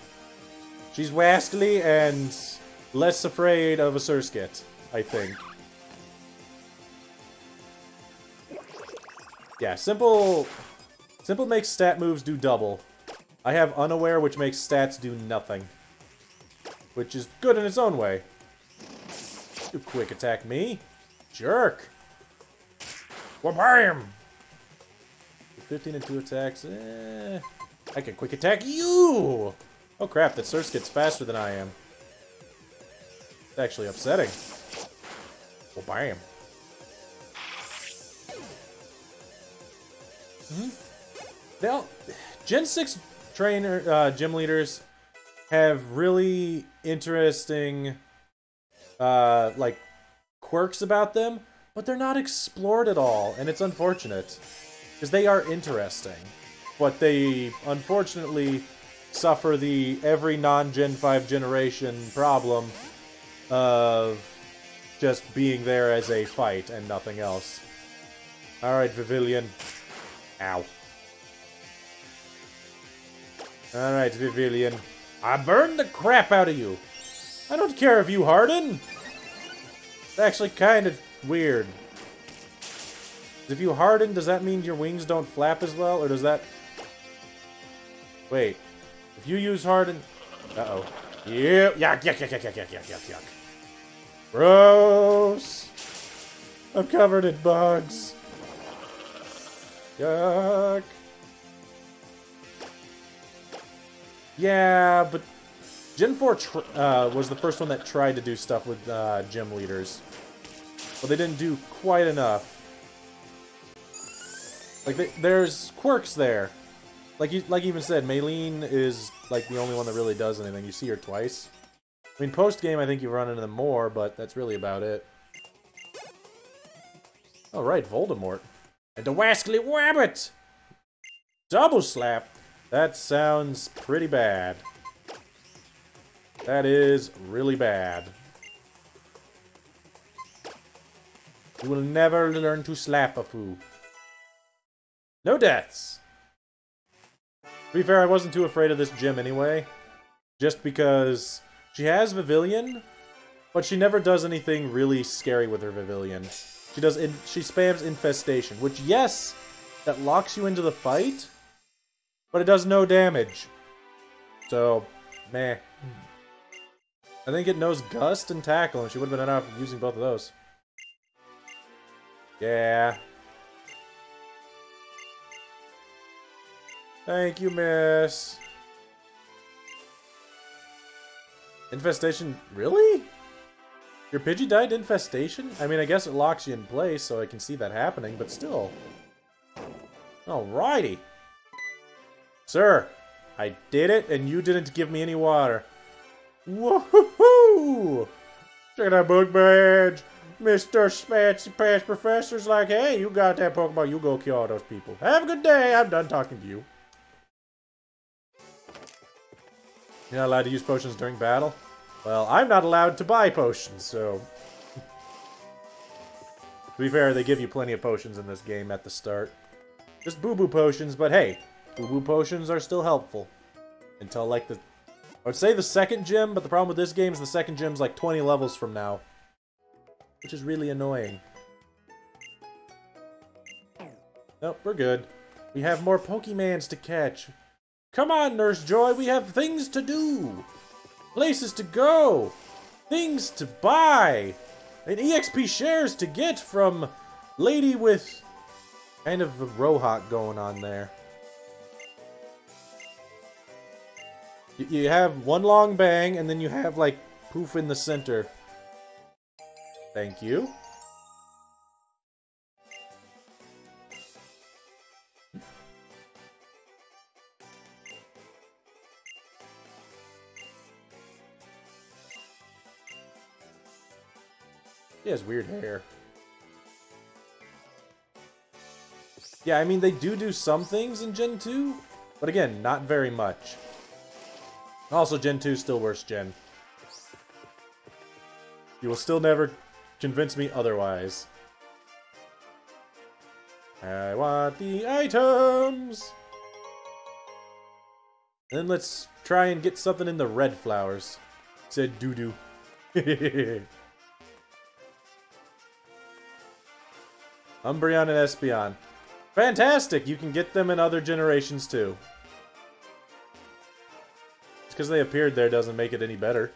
She's wascally and less afraid of a Surskit, I think. Yeah, simple makes stat moves do double. I have Unaware, which makes stats do nothing. Which is good in its own way. You quick attack me. Jerk. Wha-bam! 15 and 2 attacks. I can quick attack you! Oh crap, that Surskit's faster than I am. It's actually upsetting. Well, bam. Now, Gen 6 trainer, gym leaders have really interesting, like, quirks about them, but they're not explored at all, and it's unfortunate. Because they are interesting. But they, unfortunately, suffer the every non-Gen 5 generation problem of just being there as a fight and nothing else. Alright, Vivillon. Ow. Alright, Vivillon. I burned the crap out of you. I don't care if you harden. It's actually kind of weird. If you harden, does that mean your wings don't flap as well? Or does that... Wait. If you use harden... Uh-oh. Yuck, yuck, yuck, yuck, yuck, yuck, yuck, yuck, yuck. Gross. I'm covered in bugs. Yuck. Yeah, but Gen 4 was the first one that tried to do stuff with gym leaders. But they didn't do quite enough. Like, there's quirks there. Like you even said, Maylene is, like, the only one that really does anything. You see her twice. I mean, post-game, I think you run into them more, but that's really about it. Oh, right, Voldemort. And the Wascally Wabbit! Double slap! That sounds pretty bad. That is really bad. You will never learn to slap a foo. No deaths! To be fair, I wasn't too afraid of this gym anyway. Just because she has Pavilion, but she never does anything really scary with her Pavilion. She spams Infestation, which, yes, that locks you into the fight, but it does no damage. So, meh. I think it knows Gust and Tackle, and she would have been better off using both of those. Yeah. Thank you, miss. Infestation? Really? Your Pidgey died to Infestation? I mean, I guess it locks you in place, so I can see that happening, but still. Alrighty. Sir, I did it, and you didn't give me any water. Woohoo! Check that book badge. Mr. Fancy Pants Professor's like, hey, you got that Pokemon, you go kill all those people. Have a good day, I'm done talking to you. You're not allowed to use potions during battle? Well, I'm not allowed to buy potions, so... To be fair, they give you plenty of potions in this game at the start. Just boo-boo potions, but hey, boo-boo potions are still helpful. Until, like, I would say the second gym, but the problem with this game is the second gym's like 20 levels from now. Which is really annoying. Nope, we're good. We have more Pokemans to catch. Come on, Nurse Joy, we have things to do! Places to go! Things to buy! And EXP shares to get from Lady with kind of a Rohawk going on there. You have one long bang, and then you have, like, poof in the center. Thank you. He has weird hair. Yeah, I mean, they do some things in Gen 2, but again, not very much. Also, Gen 2 is still worse gen. You will still never convince me otherwise. I want the items! Then let's try and get something in the red flowers. Said doo-doo. Umbreon and Espeon. Fantastic! You can get them in other generations too. Just because they appeared there doesn't make it any better.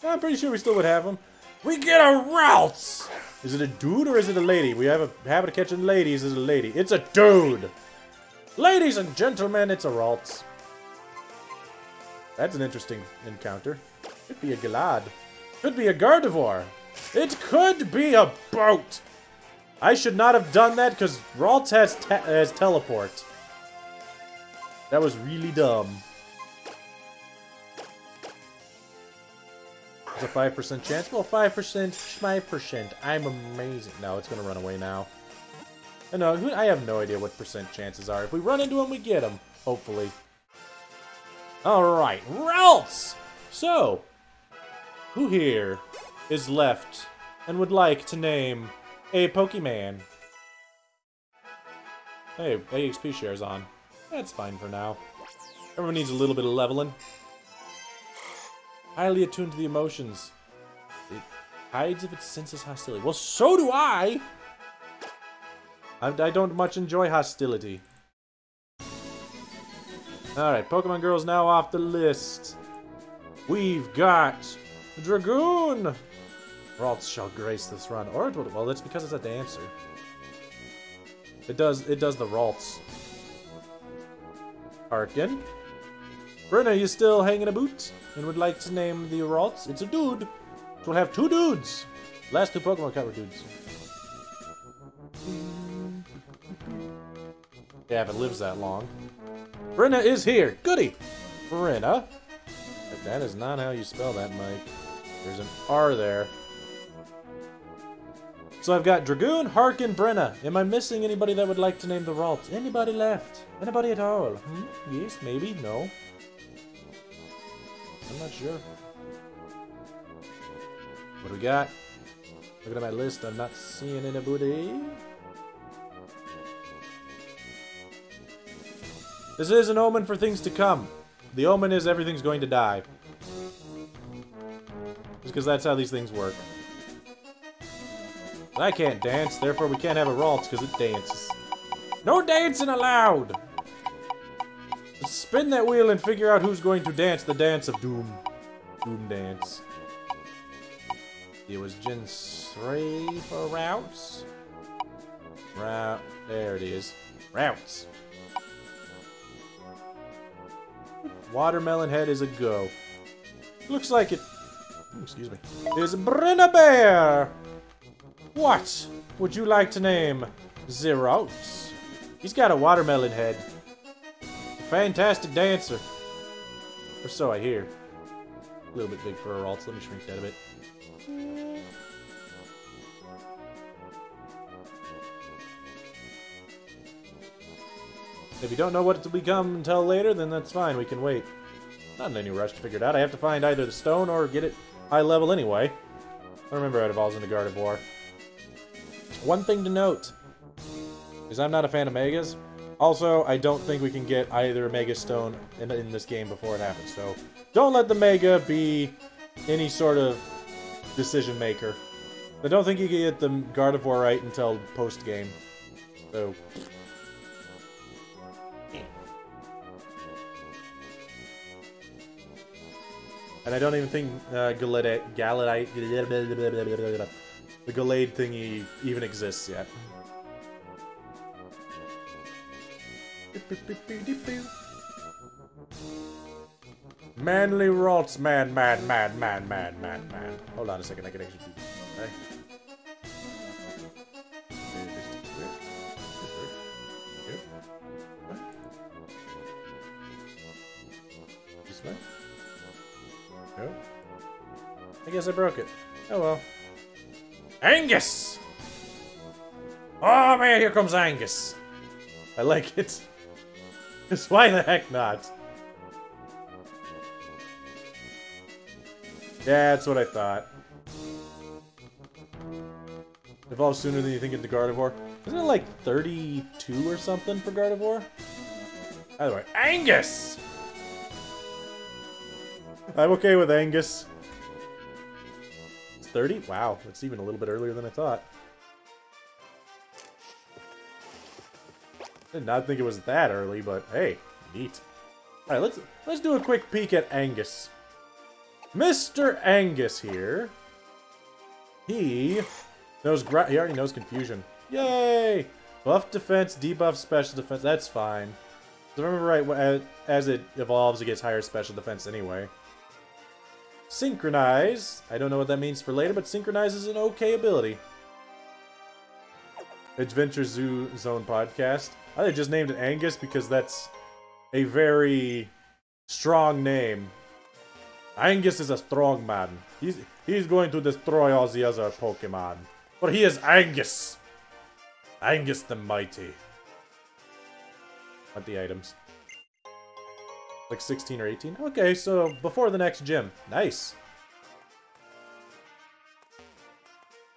I'm pretty sure we still would have them. We get a Ralts! Is it a dude or is it a lady? We have a habit of catching ladies. Is it a lady? It's a dude! Ladies and gentlemen, it's a Ralts. That's an interesting encounter. Could be a Galad. Could be a Gardevoir. It could be a boat! I should not have done that because Ralts has teleport. That was really dumb. It's a 5% chance. Well, 5%, 5%. I'm amazing. No, it's gonna run away now. No, I have no idea what percent chances are. If we run into them, we get them. Hopefully. Alright, Ralts! So, who here is left and would like to name a Pokemon? Hey, AXP shares on. That's fine for now. Everyone needs a little bit of leveling. Highly attuned to the emotions. It hides if it senses hostility. Well, so do I! I don't much enjoy hostility. Alright, Pokemon Girl's now off the list. We've got Dragoon! Ralts shall grace this run. Or, well, that's because it's a dancer. It does the Ralts. Harkin. Brynna, you still hanging a boot? And would like to name the Ralts? It's a dude. So we'll have 2 dudes. Last 2 Pokemon cover dudes. Yeah, if it lives that long. Brynna is here. Goody. Brynna. That is not how you spell that, Mike. There's an R there. So I've got Dragoon, Hark, and Brenna. Am I missing anybody that would like to name the Ralt? Anybody left? Anybody at all? Yes, maybe, no. I'm not sure. What do we got? Looking at my list, I'm not seeing anybody. This is an omen for things to come. The omen is everything's going to die. Just because that's how these things work. I can't dance, therefore we can't have a Ralt because it dances. No dancing allowed! Let's spin that wheel and figure out who's going to dance the dance of doom. Doom dance. It was Gen 3 for routes. There it is. Routes. Watermelon head is a go. Looks like it. Excuse me. Is Brenna Bear. What would you like to name Zerotes? He's got a watermelon head. A fantastic dancer. Or so I hear. A little bit big for a Ralt, so let me shrink that a bit. If you don't know what it will become until later, then that's fine, we can wait. Not in any rush to figure it out. I have to find either the stone or get it high level anyway. I remember it evolves into Gardevoir. One thing to note is I'm not a fan of Megas. Also, I don't think we can get either Mega Stone in this game before it happens, so don't let the Mega be any sort of decision maker. I don't think you can get the Gardevoir right until post-game. So... And I don't even think the Gallade thingy even exists yet. Manly Ralts, man. Hold on a second, I can actually do this. Okay. This way. No. I guess I broke it. Oh well. Angus! Oh man, here comes Angus. I like it. Because why the heck not? Yeah, that's what I thought. Evolves sooner than you think into Gardevoir. Isn't it like 32 or something for Gardevoir? By the way, Angus! I'm okay with Angus. It's 30? Wow, that's even a little bit earlier than I thought. Did not think it was that early, but hey, neat. Alright, let's do a quick peek at Angus. Mr. Angus here. He knows he already knows Confusion. Yay! Buff defense, debuff special defense. That's fine. If I remember right, as it evolves, it gets higher special defense anyway. Synchronize. I don't know what that means for later, but Synchronize is an okay ability. Adventure Zoo Zone podcast. I just named it Angus because that's a very strong name. Angus is a strong man. He's going to destroy all the other Pokemon. But he is Angus. Angus the Mighty. What the items? Like 16 or 18? Okay, so before the next gym. Nice.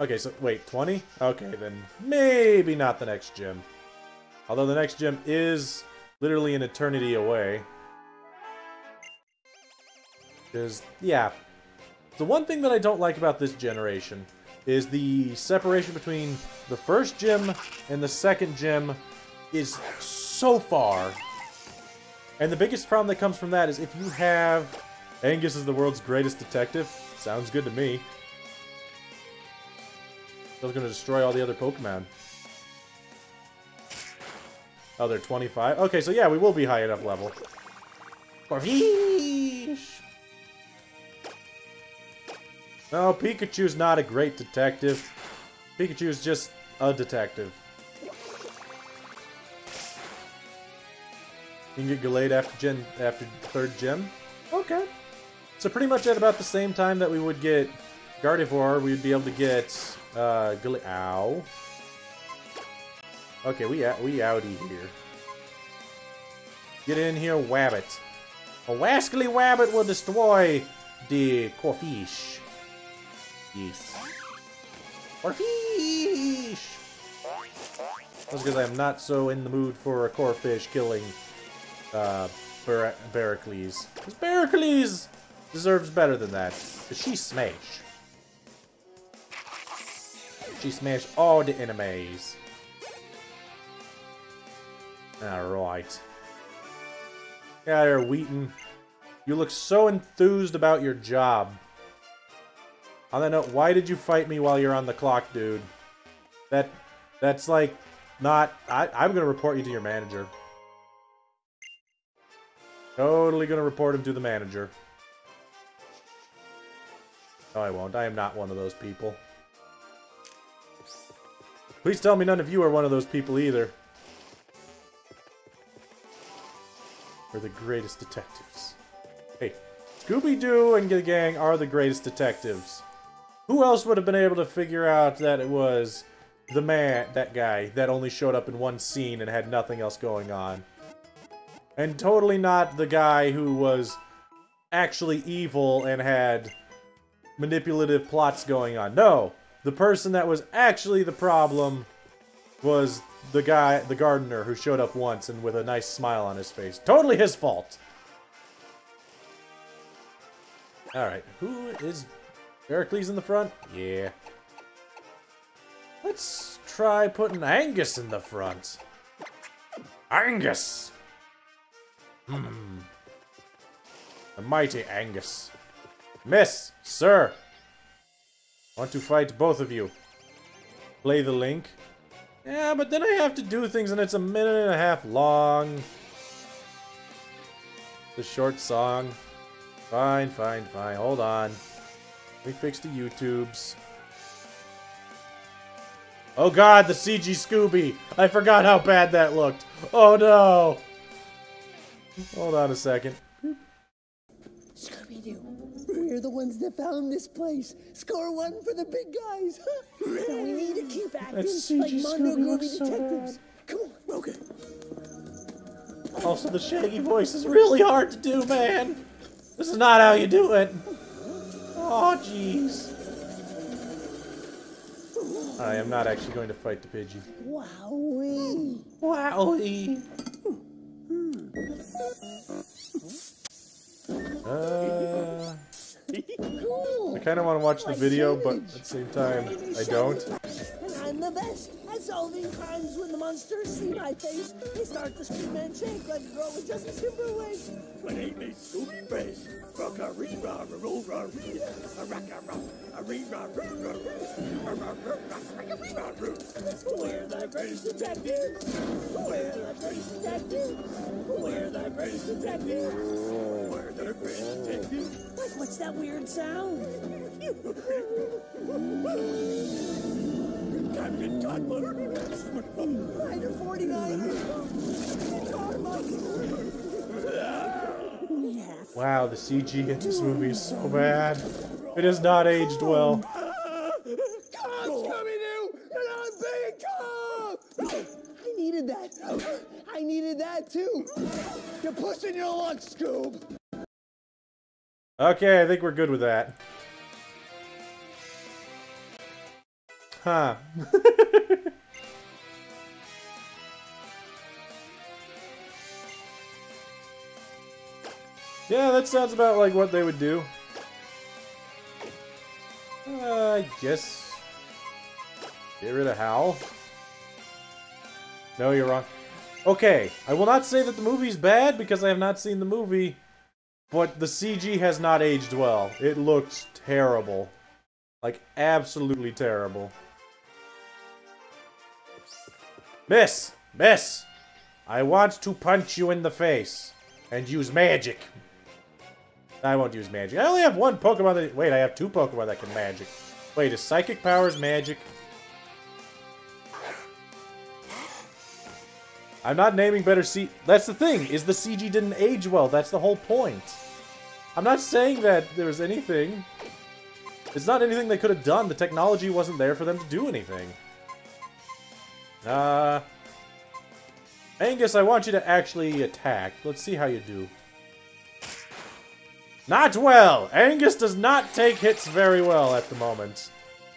Okay, so wait, 20? Okay, then maybe not the next gym. Although the next gym is literally an eternity away. Because, yeah. The one thing that I don't like about this generation is the separation between the first gym and the second gym is so far. And the biggest problem that comes from that is if you have Angus is the world's greatest detective, sounds good to me. I was going to destroy all the other Pokemon. Oh, they're 25? Okay, so yeah, we will be high enough level. Corvish! No, Pikachu's not a great detective. Pikachu's just a detective. You can get Gallade after third gym? Okay. So pretty much at about the same time that we would get Gardevoir, we would be able to get Ow. Okay, we outie here. Get in here, Wabbit. A wascally Wabbit will destroy the corfish. Yes. Corfish! That's because I'm not so in the mood for a corfish killing Barracles. Because Barracles deserves better than that. Because she smash. She smashed all the enemies. Alright. Get out of here, Wheaton. You look so enthused about your job. On that note, why did you fight me while you're on the clock, dude? That's like not... I'm gonna report you to your manager. Totally gonna report him to the manager. No, I won't. I am not one of those people. Please tell me none of you are one of those people either. We're the greatest detectives. Hey, Scooby-Doo and the gang are the greatest detectives. Who else would have been able to figure out that it was the man, that guy, that only showed up in one scene and had nothing else going on? And totally not the guy who was actually evil and had manipulative plots going on. No! The person that was actually the problem was the guy, the gardener, who showed up once and with a nice smile on his face. Totally his fault! Alright, who is... Barracles in the front? Yeah. Let's try putting Angus in the front. Angus! The mighty Angus. Miss! Sir! Want to fight both of you. Play the link. Yeah, but then I have to do things and it's a minute and a half long. The short song. Fine, fine, fine. Hold on. Let me fix the YouTubes. Oh god, the CG Scooby! I forgot how bad that looked. Oh no! Hold on a second. Scooby-Doo, we're the ones that found this place. Score one for the big guys. Now we need to keep acting like Mondo Groovy detectives. Come on, okay. Also, the Shaggy voice is really hard to do, man. This is not how you do it. Oh, jeez. I am not actually going to fight the Pidgey. Wowee. Wowee. Cool. I kind of want to watch the video, but at the same time, I don't. And I'm the best at solving crimes. When the monsters see my face, they start to scream and shake like a girl with Justin Timberlake. My name is Scooby Face. Rock-a-ree-ra, roll-ra-ree, a-rock-a-rock, a-ree-ra-roo-ra-roo, a-rock-a-ree-ra-roo. We're the greatest detectives. We're the greatest detectives. We're the greatest detectives. We're the greatest detectives. Like, what's that weird sound? Captain Godmother. Rider 49. Wow, the CG in this movie is so bad. It has not aged well. Come, Scooby-Doo! You're not being come! I needed that. I needed that too. You're pushing your luck, Scoob. Okay, I think we're good with that. Huh. Yeah, that sounds about like what they would do. I guess... Get rid of Hal? No, you're wrong. Okay, I will not say that the movie's bad because I have not seen the movie, but the CG has not aged well. It looks terrible. Like, absolutely terrible. Miss! Miss! I want to punch you in the face and use magic. I won't use magic. I only have one Pokemon that... Wait, I have two Pokemon that can magic. Wait, is Psychic Powers magic? I'm not naming better C... That's the thing, is the CG didn't age well. That's the whole point. I'm not saying that there was anything. It's not anything they could have done. The technology wasn't there for them to do anything. Angus, I want you to actually attack. Let's see how you do. Not well! Angus does not take hits very well at the moment.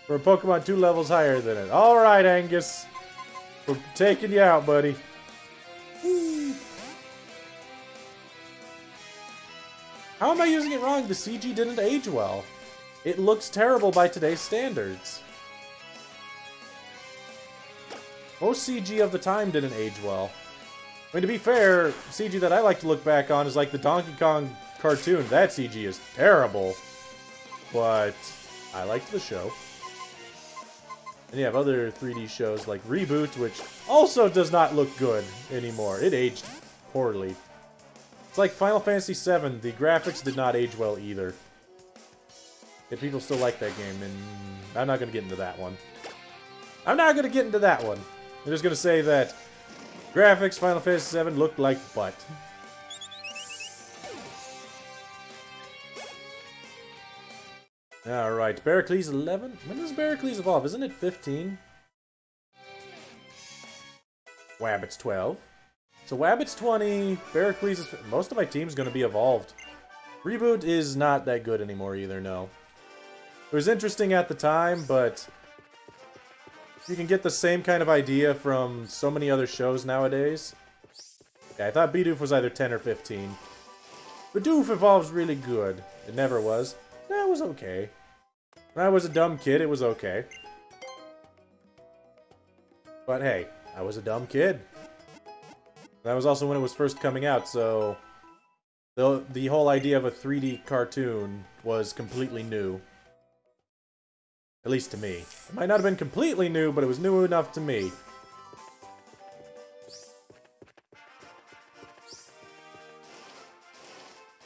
For a Pokemon 2 levels higher than it. Alright, Angus. We're taking you out, buddy. How am I using it wrong? The CG didn't age well. It looks terrible by today's standards. Most CG of the time didn't age well. I mean, to be fair, CG that I like to look back on is like the Donkey Kong cartoon. That CG is terrible. But I liked the show. And you have other 3D shows like Reboot, which also does not look good anymore. It aged poorly. It's like Final Fantasy VII. The graphics did not age well either. Yet people still like that game, and I'm not going to get into that one. I'm not going to get into that one. I'm just going to say that graphics, Final Fantasy VII looked like butt. Alright, Barracles 11? When does Barracles evolve? Isn't it 15? Wabbit's 12. So Wabbit's 20, Barracles is... Most of my team's going to be evolved. Reboot is not that good anymore either, no. It was interesting at the time, but... You can get the same kind of idea from so many other shows nowadays. Yeah, I thought Bidoof was either 10 or 15. Bidoof evolves really good. It never was. That was okay. When I was a dumb kid, it was okay. But hey, I was a dumb kid. That was also when it was first coming out, so... The whole idea of a 3D cartoon was completely new. At least to me. It might not have been completely new, but it was new enough to me.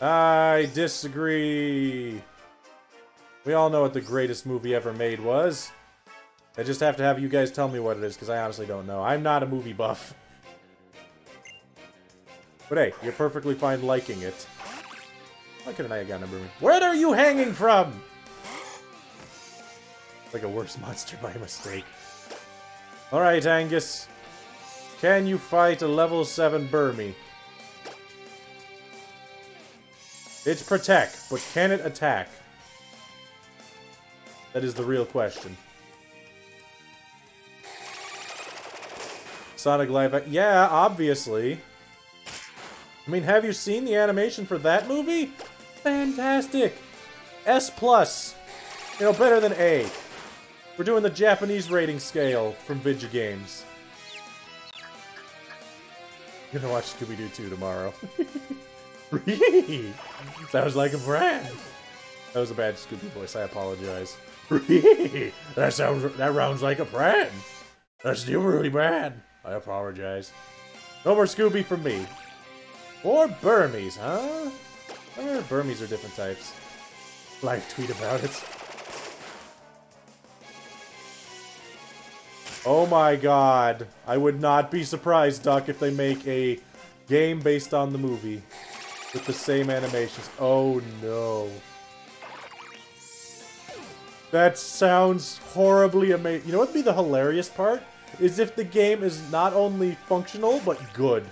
I disagree. We all know what the greatest movie ever made was. I just have to have you guys tell me what it is, because I honestly don't know. I'm not a movie buff. But hey, you're perfectly fine liking it. Why couldn't I have got number me? Where are you hanging from? Like a worse monster by mistake. Alright, Angus. Can you fight a level 7 Burmy? It's Protect, but can it attack? That is the real question. Sonic Live... Yeah, obviously. I mean, have you seen the animation for that movie? Fantastic! S+. You know, better than A. We're doing the Japanese rating scale from video games. I'm gonna watch Scooby-Doo 2 tomorrow. Sounds like a brand. That was a bad Scooby voice, I apologize. That rounds like a brand. That's still really bad. I apologize. No more Scooby from me. Or Burmese, huh? I remember Burmese are different types. Live tweet about it. Oh my god. I would not be surprised, Duck, if they make a game based on the movie. With the same animations. Oh no. That sounds horribly amazing. You know what would be the hilarious part? Is if the game is not only functional, but good.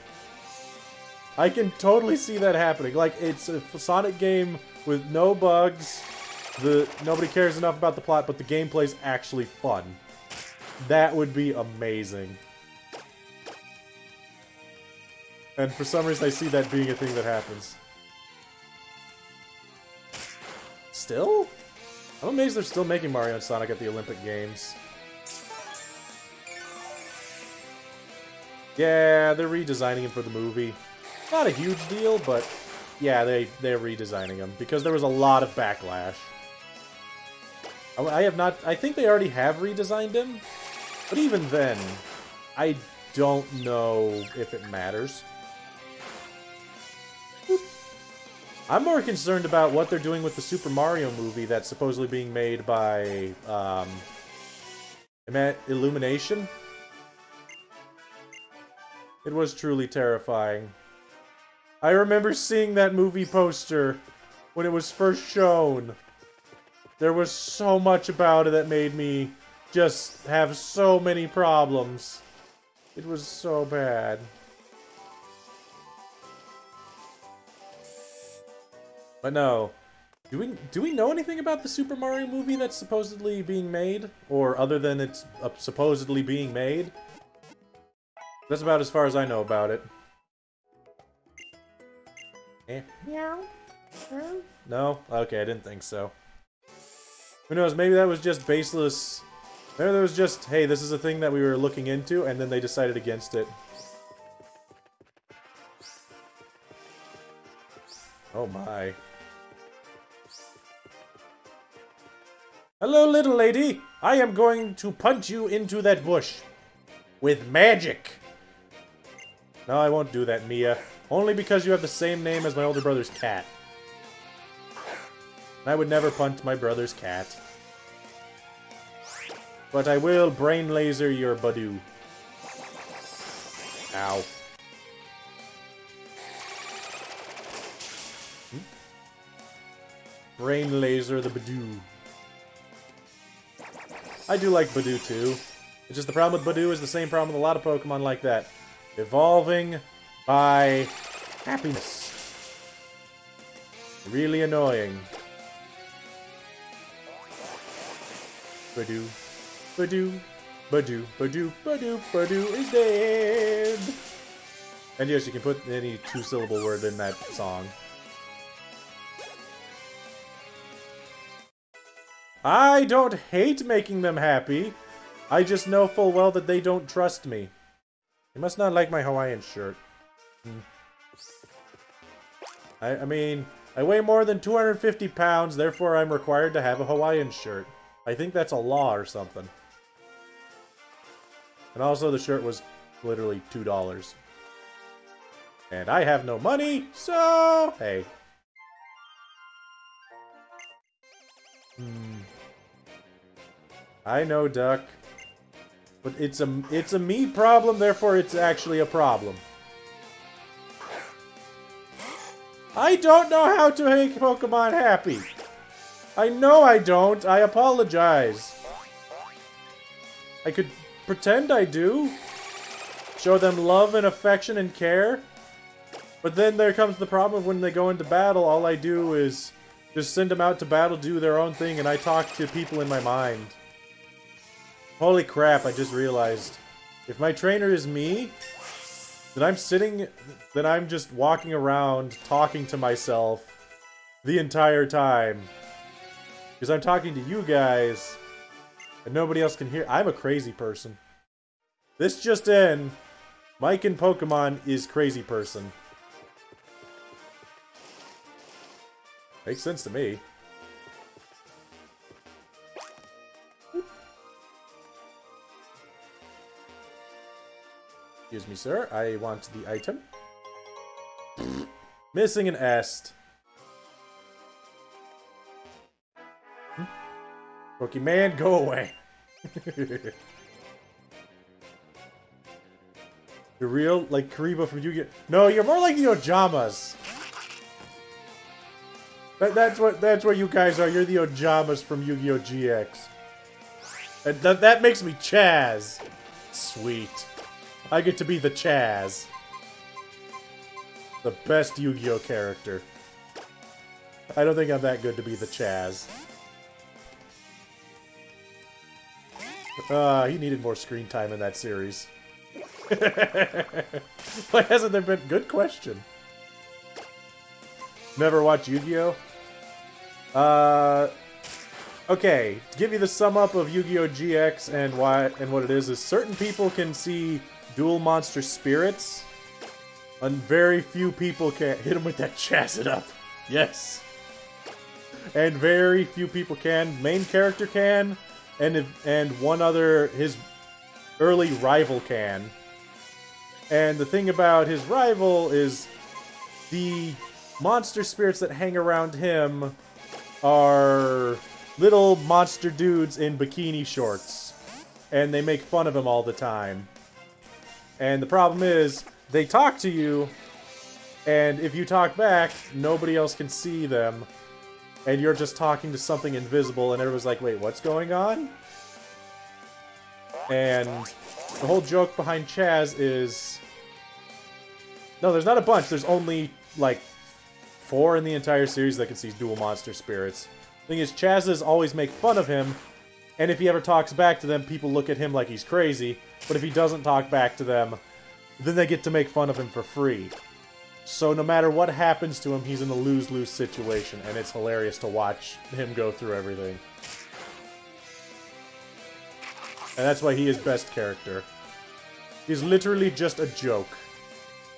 I can totally see that happening. Like, it's a Sonic game with no bugs. Nobody cares enough about the plot, but the gameplay's actually fun. That would be amazing. And for some reason I see that being a thing that happens. Still? I'm amazed they're still making Mario and Sonic at the Olympic Games. Yeah, they're redesigning him for the movie. Not a huge deal, but yeah, they're redesigning him because there was a lot of backlash. I think they already have redesigned him, but even then, I don't know if it matters. I'm more concerned about what they're doing with the Super Mario movie that's supposedly being made by, Illumination. It was truly terrifying. I remember seeing that movie poster when it was first shown. There was so much about it that made me just have so many problems. It was so bad. But no. Do we know anything about the Super Mario movie that's supposedly being made? Or other than it's supposedly being made? That's about as far as I know about it. Eh. Meow. No? Okay, I didn't think so. Who knows, maybe that was just baseless. Maybe that was just, hey, this is a thing that we were looking into, and then they decided against it. Oh my. Hello, little lady! I am going to punch you into that bush. With magic! No, I won't do that, Mia. Only because you have the same name as my older brother's cat. I would never punch my brother's cat. But I will brain laser your Badoo. Ow. Brain laser the Badoo. I do like Badoo too. It's just the problem with Badoo is the same problem with a lot of Pokemon like that. Evolving by happiness. Really annoying. Badoo. Badoo. Badoo. Badoo. Badoo. Badoo is dead. And yes, you can put any two-syllable word in that song. I don't hate making them happy. I just know full well that they don't trust me. You must not like my Hawaiian shirt. I mean, I weigh more than 250 pounds, therefore I'm required to have a Hawaiian shirt. I think that's a law or something. And also the shirt was literally $2. And I have no money, so hey. I know, Duck. But it's a me problem, therefore it's actually a problem. I don't know how to make Pokemon happy. I know I don't. I apologize. I could pretend I do. Show them love and affection and care. But then there comes the problem of when they go into battle, all I do is just send them out to battle, do their own thing, and I talk to people in my mind. Holy crap, I just realized. If my trainer is me, then I'm just walking around talking to myself the entire time. Because I'm talking to you guys, and nobody else can hear. I'm a crazy person. This just in, Mike in Pokemon is crazy person. Makes sense to me. Excuse me, sir. I want the item. Missing an est. Pokemon, go away. You're real? Like Kariba from Yu-Gi-Oh! No, you're more like the Ojamas. That's what you guys are. You're the Ojamas from Yu-Gi-Oh! GX. That makes me Chaz. Sweet. I get to be the Chaz. The best Yu-Gi-Oh! Character. I don't think I'm that good to be the Chaz. He needed more screen time in that series. Why hasn't there been... Good question. Never watched Yu-Gi-Oh? Okay, to give you the sum up of Yu-Gi-Oh! GX and what it is certain people can see dual monster spirits, and very few people can hit them with that Chaz it up. Yes. And very few people can. Main character can, and one other, his early rival can. And the thing about his rival is the monster spirits that hang around him are little monster dudes in bikini shorts. And they make fun of him all the time. And the problem is, they talk to you, and if you talk back, nobody else can see them. and you're just talking to something invisible, and everyone's like, wait, what's going on? And the whole joke behind Chaz is... No, there's not a bunch. There's only, like, 4 in the entire series that can see dual monster spirits. The thing is, Chaz's always make fun of him, and if he ever talks back to them, people look at him like he's crazy. But if he doesn't talk back to them, then they get to make fun of him for free. So no matter what happens to him, he's in a lose-lose situation, and it's hilarious to watch him go through everything. And that's why he is best character. He's literally just a joke.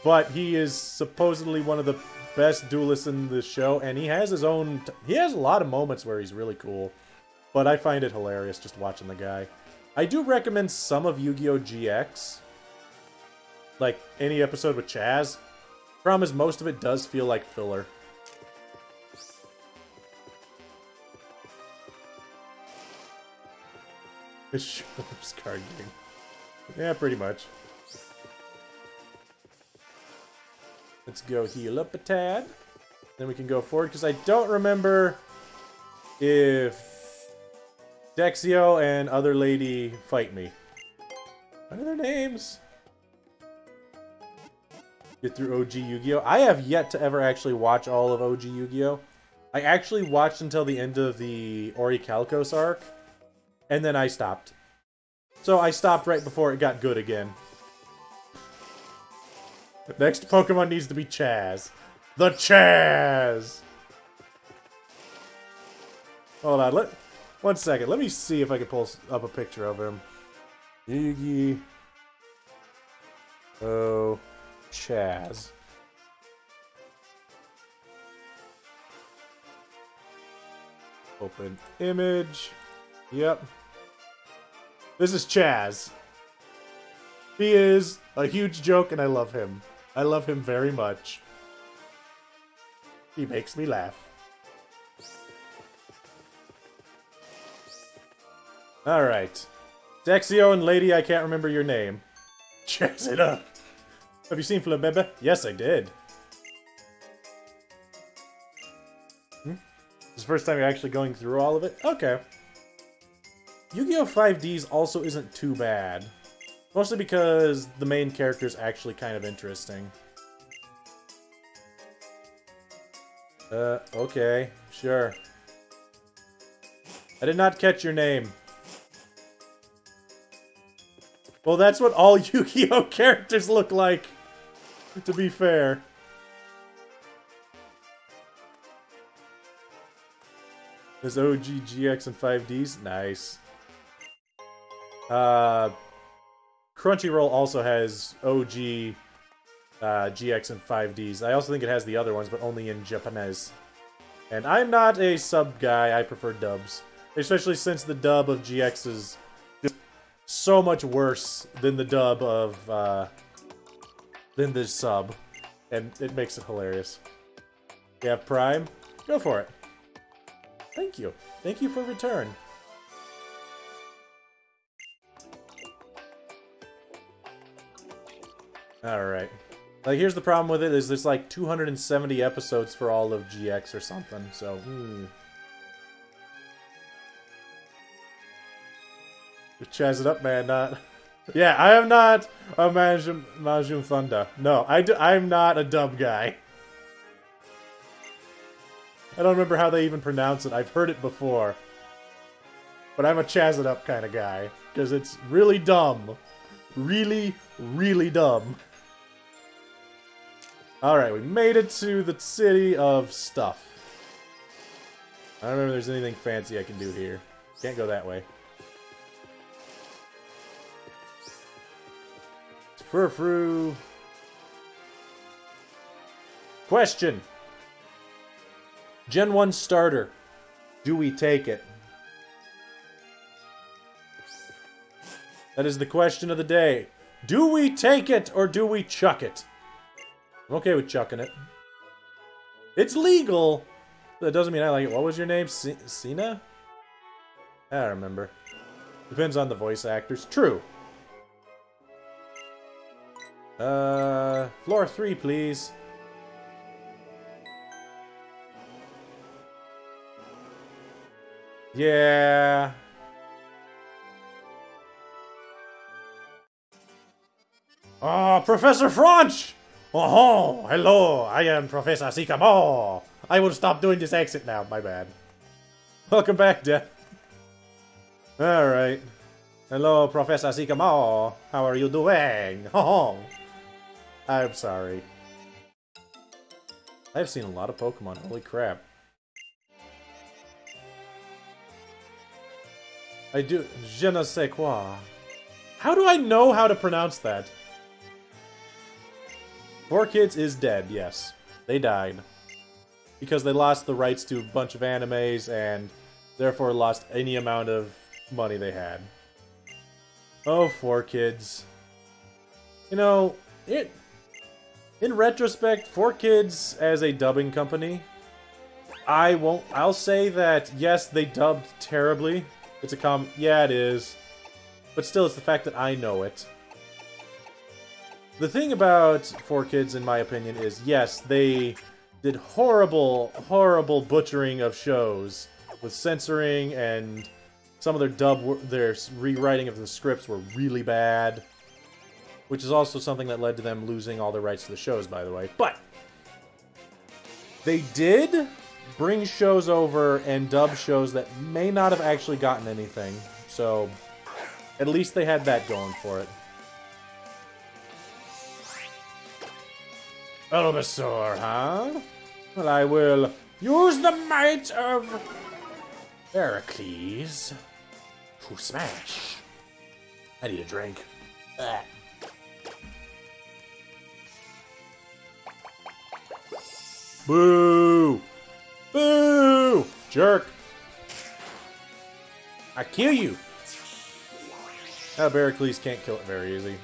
But he is supposedly one of the best duelists in the show, and he has his own... He has a lot of moments where he's really cool. But I find it hilarious just watching the guy. I do recommend some of Yu-Gi-Oh! GX. Like, any episode with Chaz. Problem is, most of it does feel like filler. It's card game. Yeah, pretty much. Let's go heal up a tad. Then we can go forward, because I don't remember if Dexio and other lady fight me. What are their names? Get through OG Yu-Gi-Oh! I have yet to ever actually watch all of OG Yu-Gi-Oh! I actually watched until the end of the Orichalcos arc, and then I stopped. So I stopped right before it got good again. Next Pokemon needs to be Chaz. The Chaz! Hold on, one second. Let me see if I can pull up a picture of him. Yu-Gi-Oh! Chaz. Open image. Yep. This is Chaz. He is a huge joke, and I love him. I love him very much. He makes me laugh. Alright. Dexio and lady, I can't remember your name. Chaz it up. Have you seen Flabebe? Yes, I did. This is the first time you're actually going through all of it? Okay. Yu-Gi-Oh! 5Ds also isn't too bad. Mostly because the main character is actually kind of interesting. Okay. Sure. I did not catch your name. Well, that's what all Yu-Gi-Oh! Characters look like, to be fair. There's OG, GX, and 5Ds. Nice. Crunchyroll also has OG, GX, and 5Ds. I also think it has the other ones, but only in Japanese. And I'm not a sub guy. I prefer dubs. Especially since the dub of GX is just so much worse than the dub of, than the sub. And it makes it hilarious. You have Prime? Go for it. Thank you. Thank you for return. Alright. Like, here's the problem with it, is there's like 270 episodes for all of GX or something, so, Chaz it up, man, not... Yeah, I am not a Majum Thunder. No, I'm not a dub guy. I don't remember how they even pronounce it. I've heard it before. But I'm a Chaz it up kind of guy. Because it's really dumb. Really, really dumb. Alright, we made it to the city of stuff. I don't remember if there's anything fancy I can do here. Can't go that way. It's Furfru. Question. Gen 1 starter. Do we take it? That is the question of the day. Do we take it or do we chuck it? I'm okay with chucking it. It's legal. That doesn't mean I like it. What was your name? Cena? I don't remember. Depends on the voice actors. True. Floor 3, please. Yeah. Oh, Professor French! Oh, hello, I am Professor Sycamore. I will stop doing this accent now, my bad. Welcome back, Death. Alright. Hello, Professor Sycamore. How are you doing? Oh, I'm sorry. I've seen a lot of Pokemon, holy crap. I do. Je ne sais quoi. How do I know how to pronounce that? 4Kids is dead, yes. They died. Because they lost the rights to a bunch of animes and therefore lost any amount of money they had. Oh, 4Kids. You know, in retrospect, 4Kids as a dubbing company, I'll say that, yes, they dubbed terribly. It's a yeah, it is. But still, it's the fact that I know it. The thing about 4Kids, in my opinion, is, yes, they did horrible, horrible butchering of shows with censoring, and some of their rewriting of the scripts were really bad. Which is also something that led to them losing all their rights to the shows, by the way. But they did bring shows over and dub shows that may not have actually gotten anything. So, at least they had that going for it. Bulbasaur, huh? Well, I will use the might of Heracles to smash. I need a drink. Ugh. Boo! Boo! Jerk! I kill you! Heracles can't kill it very easy.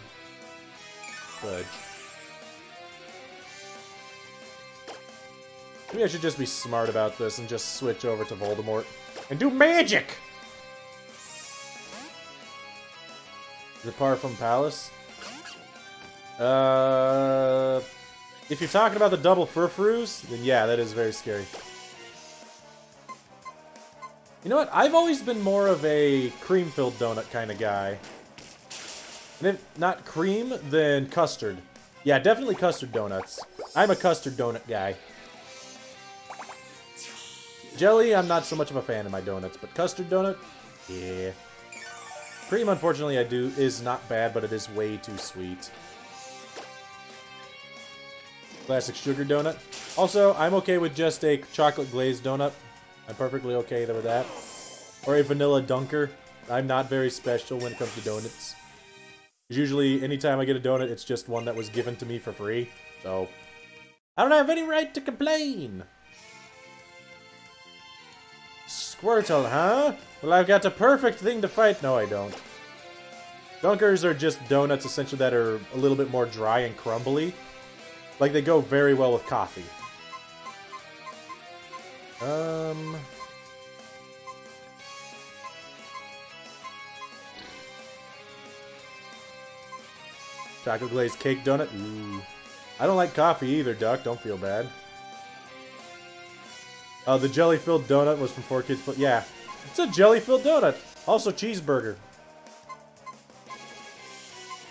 Fudge. Maybe I should just be smart about this and just switch over to Voldemort. And do magic! Is it far from Palace? If you're talking about the double Furfurus, then yeah, that is very scary. You know what? I've always been more of a cream-filled donut kind of guy. And if not cream, then custard. Yeah, definitely custard donuts. I'm a custard donut guy. Jelly, I'm not so much of a fan of my donuts, but custard donut? Yeah. Cream, unfortunately, is not bad, but it is way too sweet. Classic sugar donut. Also, I'm okay with just a chocolate glazed donut. I'm perfectly okay with that. Or a vanilla dunker. I'm not very special when it comes to donuts. Usually, anytime I get a donut, it's just one that was given to me for free. So, I don't have any right to complain. Squirtle, huh? Well, I've got the perfect thing to fight. No, I don't. Dunkers are just donuts, essentially, that are a little bit more dry and crumbly. Like, they go very well with coffee. Chocolate glazed cake donut? Ooh. I don't like coffee either, Duck. Don't feel bad. The jelly-filled donut was from 4Kids, but yeah. It's a jelly-filled donut. Also cheeseburger.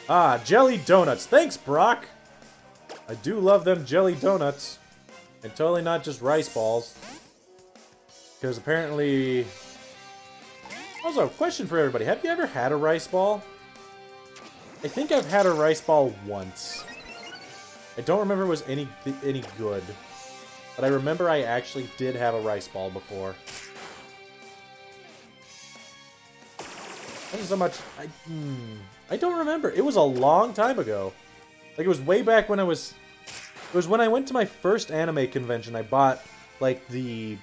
Ah, jelly donuts. Thanks, Brock. I do love them jelly donuts. And totally not just rice balls. Because apparently... Also, question for everybody. Have you ever had a rice ball? I think I've had a rice ball once. I don't remember it was any good. But I remember I actually did have a rice ball before. That is so much... I don't remember. It was a long time ago. Like, it was way back when I was... It was when I went to my first anime convention. I bought, like, the...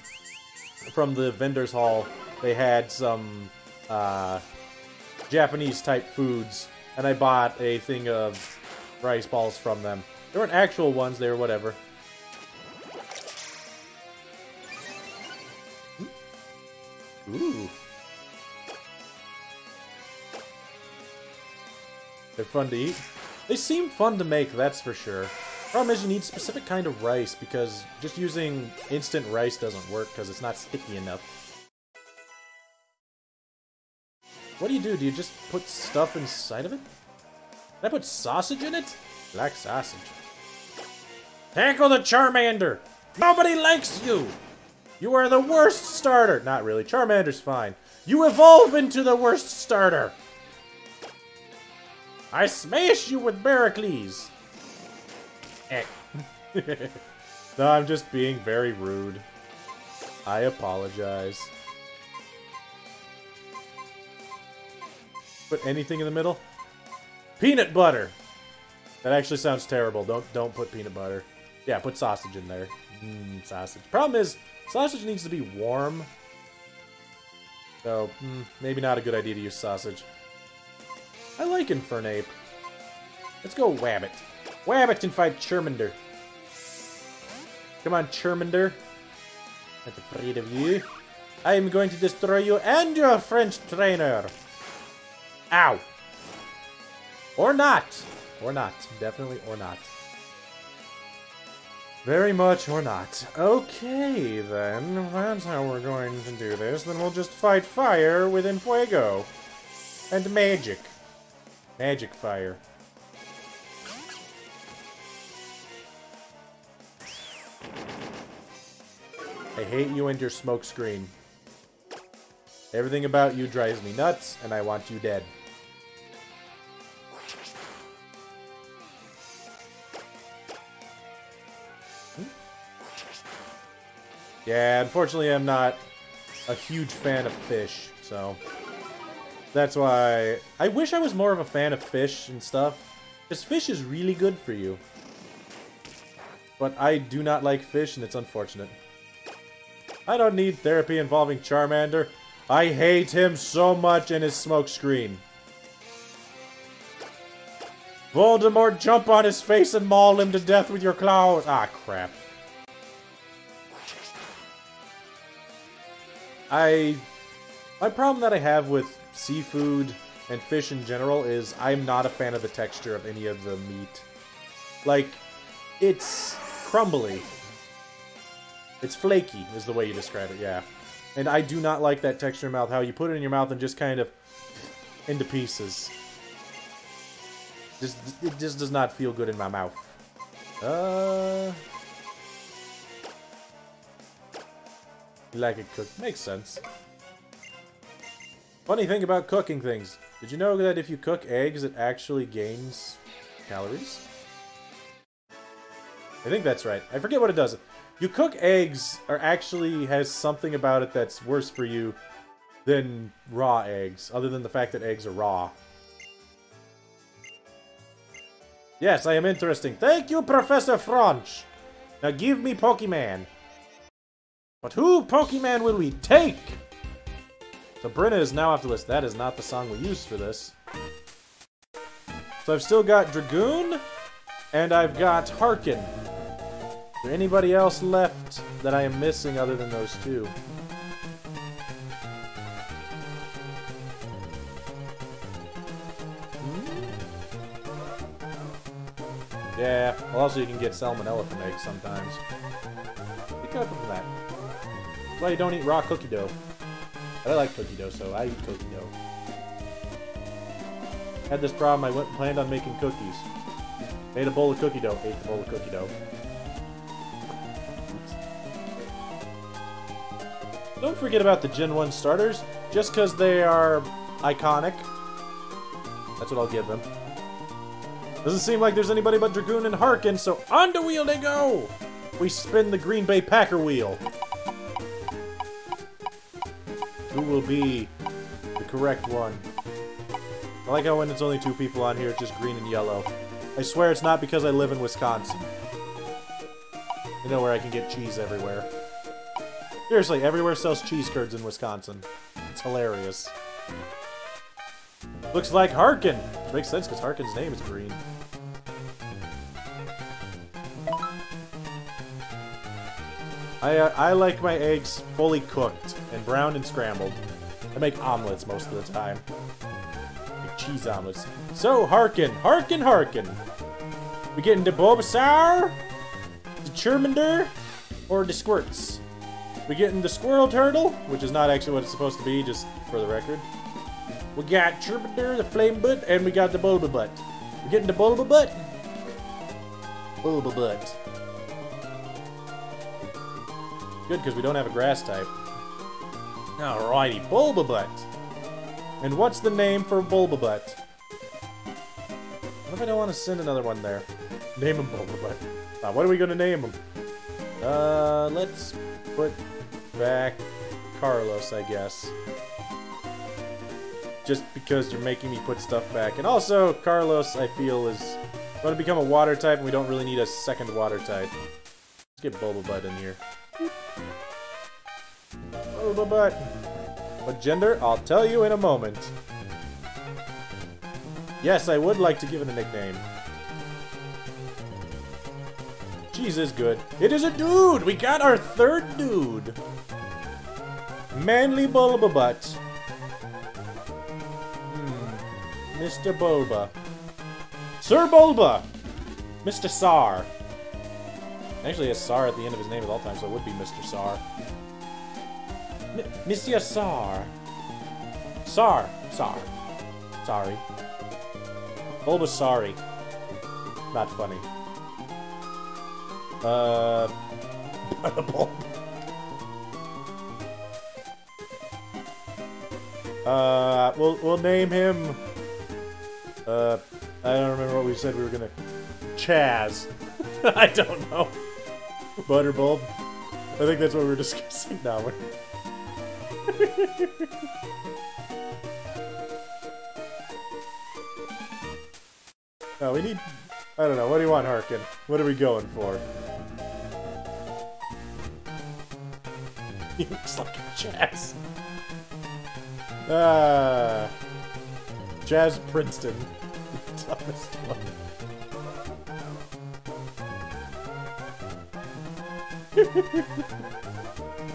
From the vendor's hall, they had some, Japanese-type foods. And I bought a thing of rice balls from them. They weren't actual ones, they were whatever. Ooh. They're fun to eat. They seem fun to make, that's for sure. Problem is you need a specific kind of rice, because just using instant rice doesn't work, because it's not sticky enough. What do? Do you just put stuff inside of it? Did I put sausage in it? I like sausage. Tackle the Charmander! Nobody likes you! You are the worst starter! Not really. Charmander's fine. You evolve into the worst starter! I smash you with Barracles! Eh. No, I'm just being very rude. I apologize. Put anything in the middle? Peanut butter! That actually sounds terrible. Don't put peanut butter. Yeah, put sausage in there. Sausage. Problem is, sausage needs to be warm. So, maybe not a good idea to use sausage. I like Infernape. Let's go Wabbit. Wabbit can fight Charmander. Come on, Charmander. I'm not afraid of you. I am going to destroy you and your French trainer. Ow. Or not. Or not. Definitely or not. Very much or not. Okay, then. If that's how we're going to do this, then we'll just fight fire with Infuego. And magic. Magic fire. I hate you and your smoke screen. Everything about you drives me nuts, and I want you dead. Yeah, unfortunately I'm not a huge fan of fish, so... That's why... I wish I was more of a fan of fish and stuff. Because fish is really good for you. But I do not like fish, and it's unfortunate. I don't need therapy involving Charmander. I hate him so much and his smoke screen. Voldemort, jump on his face and maul him to death with your claws. Ah, crap. My problem that I have with seafood and fish in general is I'm not a fan of the texture of any of the meat. Like, it's crumbly. It's flaky, is the way you describe it, yeah. And I do not like that texture in mouth, how you put it in your mouth and just kind of into pieces. It just does not feel good in my mouth. You like it cooked. Makes sense. Funny thing about cooking things. Did you know that if you cook eggs, it actually gains calories? I think that's right. I forget what it does. You cook eggs actually has something about it that's worse for you than raw eggs, other than the fact that eggs are raw. Yes, I am interesting. Thank you, Professor French. Now give me Pokemon. But who Pokemon will we take? So Brenna is now off the list. That is not the song we used for this. So I've still got Dragoon, and I've got Harkin. Is there anybody else left that I am missing other than those two? Yeah, well also you can get salmonella from eggs sometimes. Be careful from that. That's why you don't eat raw cookie dough. But I like cookie dough, so I eat cookie dough. Had this problem, I planned on making cookies. Made a bowl of cookie dough, ate the bowl of cookie dough. Oops. Don't forget about the Gen 1 starters, just because they are iconic. That's what I'll give them. Doesn't seem like there's anybody but Dragoon and Harkin, so on the wheel they go! We spin the Green Bay Packer wheel. Who will be the correct one? I like how when it's only two people on here, it's just green and yellow. I swear it's not because I live in Wisconsin. You know where I can get cheese everywhere. Seriously, everywhere sells cheese curds in Wisconsin. It's hilarious. Looks like Harkin! Which makes sense because Harkin's name is green. I like my eggs fully cooked and browned and scrambled. I make omelets most of the time. Like cheese omelets. So, Harkin! Harkin, Harkin! We getting the Bulbasaur? The Charmander? Or the Squirts? We getting the Squirrel Turtle? Which is not actually what it's supposed to be, just for the record. We got Troubadour, the Flame Butt, and we got the Bulba Butt. We're getting the Bulba Butt? Bulba Butt. Good, because we don't have a grass type. Alrighty, Bulba Butt. And what's the name for Bulba Butt? What if I don't want to send another one there? Name him Bulba Butt. What are we going to name him? Let's put back Carlos, I guess. Just because you're making me put stuff back. And also, Carlos, I feel, is going to become a water type, and we don't really need a second water type. Let's get Bulba Butt in here. Bulba Butt. What gender? I'll tell you in a moment. Yes, I would like to give it a nickname. Cheese is good. It is a dude! We got our third dude! Manly Bulba Butt. Mr. Bulba. Sir Bulba! Mr. Sar. Actually, he has Sar at the end of his name at all times, so it would be Mr. Sar. Monsieur Sar. Sar. Sorry. Bulbasauri. Not funny. We'll name him. I don't remember what we said we were gonna. Chaz. I don't know. Butterbulb. I think that's what we were discussing now. No, we need... I don't know. What do you want, Harkin? What are we going for? He looks like a Chaz. Chaz Princeton. Toughest one.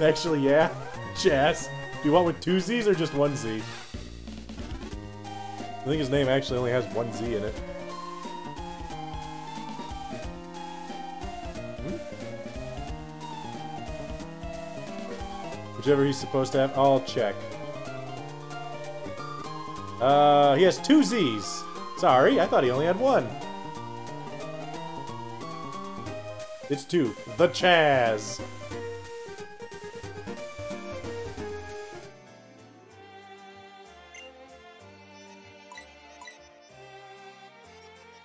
Actually, yeah. Chaz. Do you want with 2 Z's or just 1 Z? I think his name actually only has 1 Z in it. Whichever he's supposed to have, I'll check. He has 2 Z's. Sorry, I thought he only had 1. It's 2. The Chaz.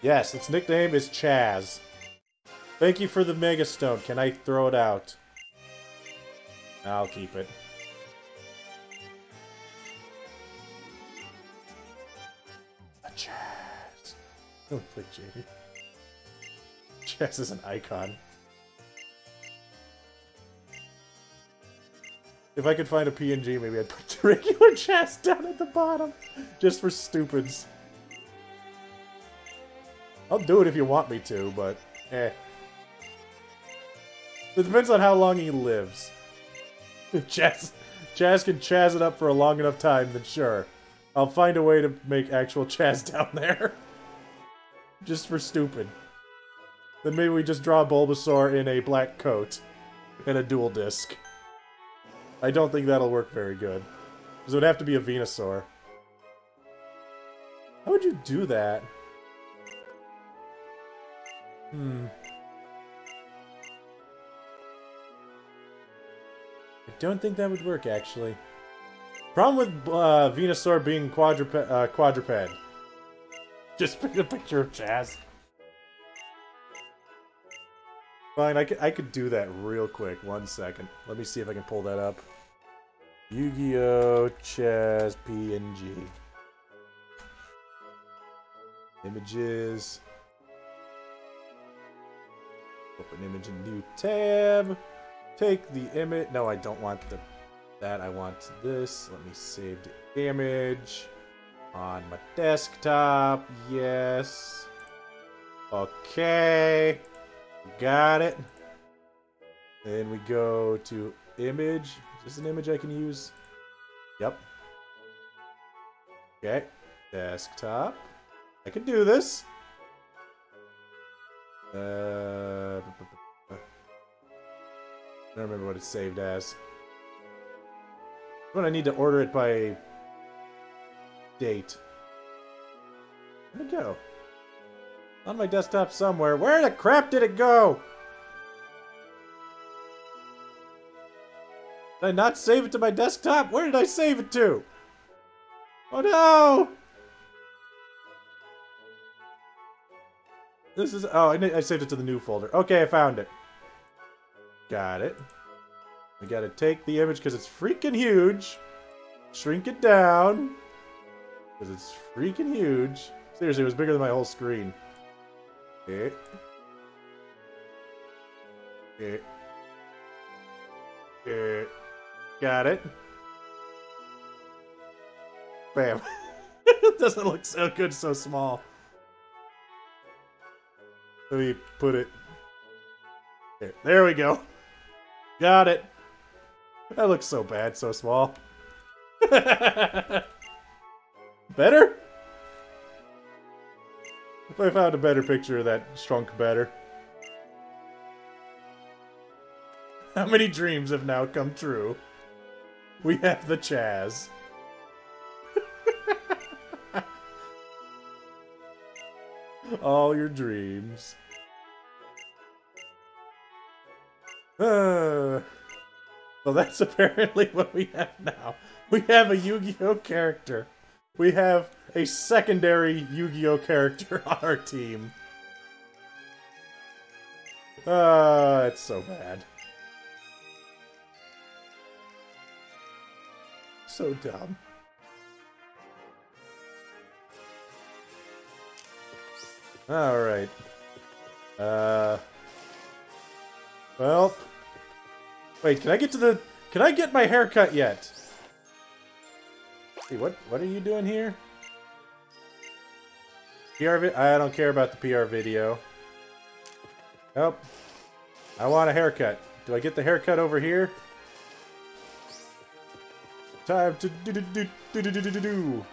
Yes, its nickname is Chaz. Thank you for the Mega Stone. Can I throw it out? I'll keep it. A Chaz. Don't play Jamie. Chaz is an icon. If I could find a PNG, maybe I'd put the regular Chaz down at the bottom. Just for stupids. I'll do it if you want me to, but eh. It depends on how long he lives. If Chaz can Chaz it up for a long enough time, then sure. I'll find a way to make actual Chaz down there. Just for stupid. Then maybe we just draw Bulbasaur in a black coat. And a dual disc. I don't think that'll work very good. Because it would have to be a Venusaur. How would you do that? I don't think that would work, actually. Problem with Venusaur being quadruped. Just pick a picture of Chaz. Fine, I could do that real quick. 1 second. Let me see if I can pull that up. Yu-Gi-Oh! Chaz PNG. Images. Open image in new tab. Take the image. No, I don't want that. I want this. Let me save the image on my desktop. Yes. Okay. Got it. Then we go to image. Is this an image I can use? Yep. Okay. Desktop. I can do this. I don't remember what it's saved as. But I need to order it by Update. Where'd it go? On my desktop somewhere. Where the crap did it go? Did I not save it to my desktop? Where did I save it to? Oh no! This is... Oh, I saved it to the new folder. Okay, I found it. Got it. We gotta take the image because it's freaking huge. Shrink it down. Because it's freaking huge. Seriously, it was bigger than my whole screen. Okay. Okay. Okay. Got it. Bam. It doesn't look so good so small. Let me put it... There we go. Got it. That looks so bad, so small. Better? If I found a better picture of that shrunk better. How many dreams have now come true? We have the Chaz. All your dreams. Well, that's apparently what we have now. We have a Yu-Gi-Oh! Character. We have a secondary Yu-Gi-Oh! Character on our team. It's so bad. So dumb. Alright. Well... Wait, can I get to the... Can I get my haircut yet? See, what are you doing here? I don't care about the PR video. Nope. I want a haircut. Do I get the haircut over here? Time to do.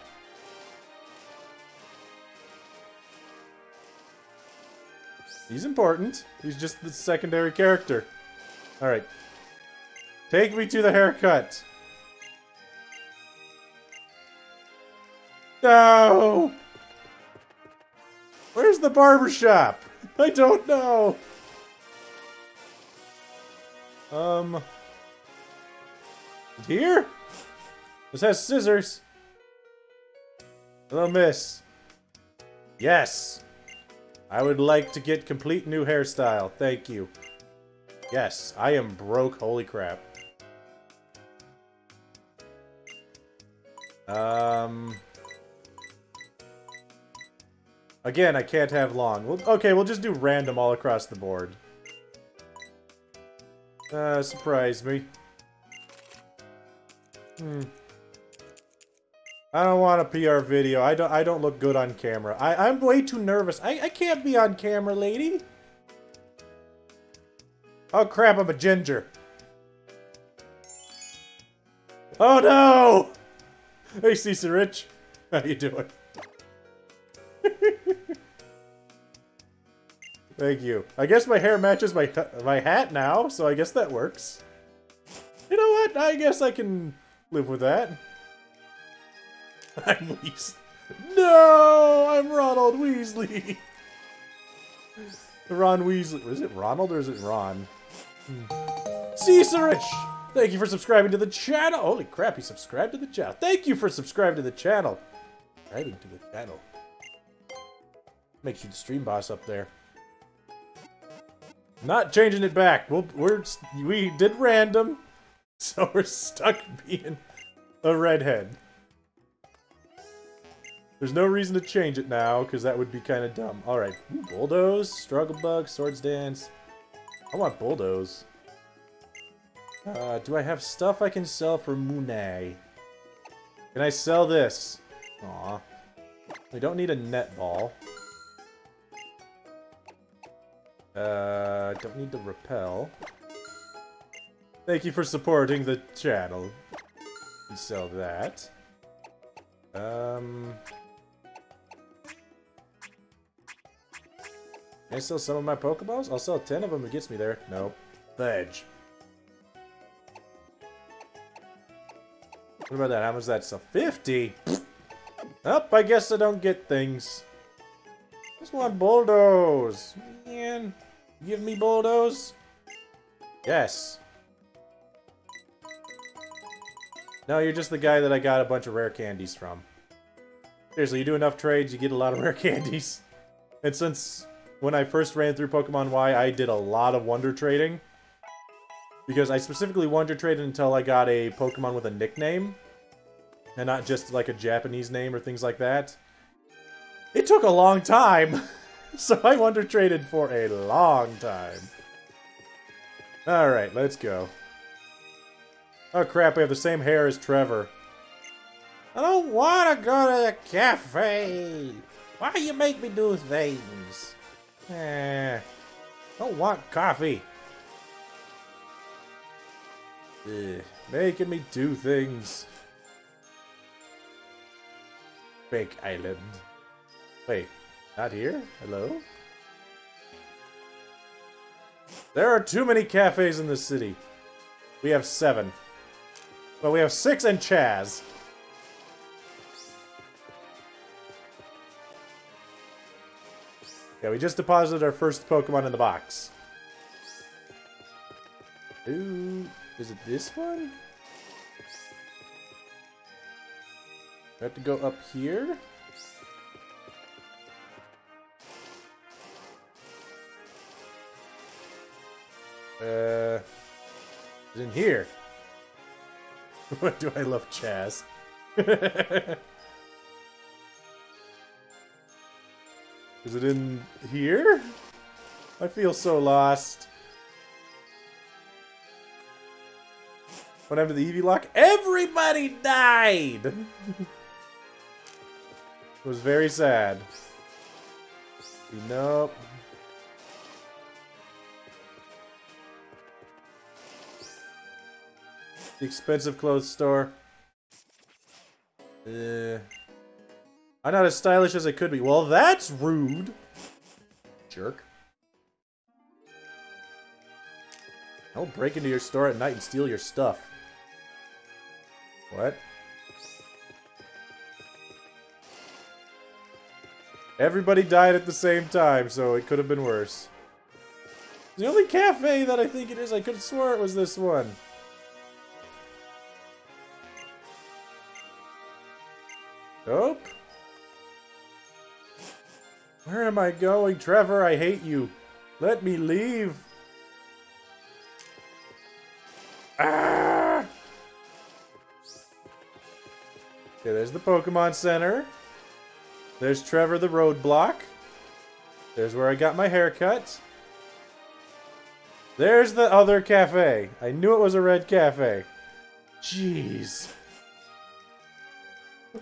He's important. He's just the secondary character. Alright. Take me to the haircut. No! Where's the barbershop? I don't know. Here? This has scissors. Hello, miss. Yes. I would like to get complete new hairstyle. Thank you. Yes, I am broke. Holy crap. Again, I can't have long. Okay, we'll just do random all across the board. Surprise me. I don't want a PR video. I don't look good on camera. I'm way too nervous. I can't be on camera, lady. Oh crap, I'm a ginger. Oh no! Hey, Cesar Rich. How you doing? Thank you. I guess my hair matches my hat now, so I guess that works. You know what? I guess I can live with that. I'm Weasley. No! I'm Ronald Weasley! Ron Weasley. Is it Ronald or is it Ron? Cesarich! Thank you for subscribing to the channel! Holy crap, he subscribed to the channel. Thank you for subscribing to the channel. Subscribing to the channel. Makes you the stream boss up there. Not changing it back. We did random, so we're stuck being a redhead. There's no reason to change it now, because that would be kind of dumb. Alright. Bulldoze, Struggle Bug, Swords Dance. I want Bulldoze. Do I have stuff I can sell for Moonay? Can I sell this? Aw. We don't need a netball. Don't need to repel. Thank you for supporting the channel. We sell that. Can I sell some of my Pokeballs? I'll sell 10 of them. It gets me there. Nope. Fudge. What about that? How much is that? So 50? Oh, I guess I don't get things. Just want bulldoze. Man, give me bulldoze. Yes. No, you're just the guy that I got a bunch of rare candies from. Seriously, you do enough trades, you get a lot of rare candies. And since when I first ran through Pokemon Y, I did a lot of wonder trading. Because I specifically wonder traded until I got a Pokemon with a nickname. And not just like a Japanese name or things like that. It took a long time. So I wonder traded for a long time. Alright, let's go. Oh crap, we have the same hair as Trevor. I don't want to go to the cafe. Why do you make me do things? Don't want coffee. Making me do things. Fake Island. Wait, not here? Hello? There are too many cafes in this city. We have 7. Well, we have 6 and Chaz. Yeah, we just deposited our first Pokemon in the box. Ooh, is it this one? I have to go up here? It's in here. What do I love Chaz? Is it in here? I feel so lost. What happened to the Eevee-Lock? Everybody died! It was very sad. Nope. The expensive clothes store. I'm not as stylish as I could be. Well, that's rude. Jerk. I'll break into your store at night and steal your stuff. What? Everybody died at the same time, so it could have been worse. The only cafe that I think it is, I could have swore it was this one. Nope. Where am I going? Trevor, I hate you. Let me leave. Ah! Okay, there's the Pokemon Center. There's Trevor the roadblock. There's where I got my haircut. There's the other cafe. I knew it was a red cafe. Jeez.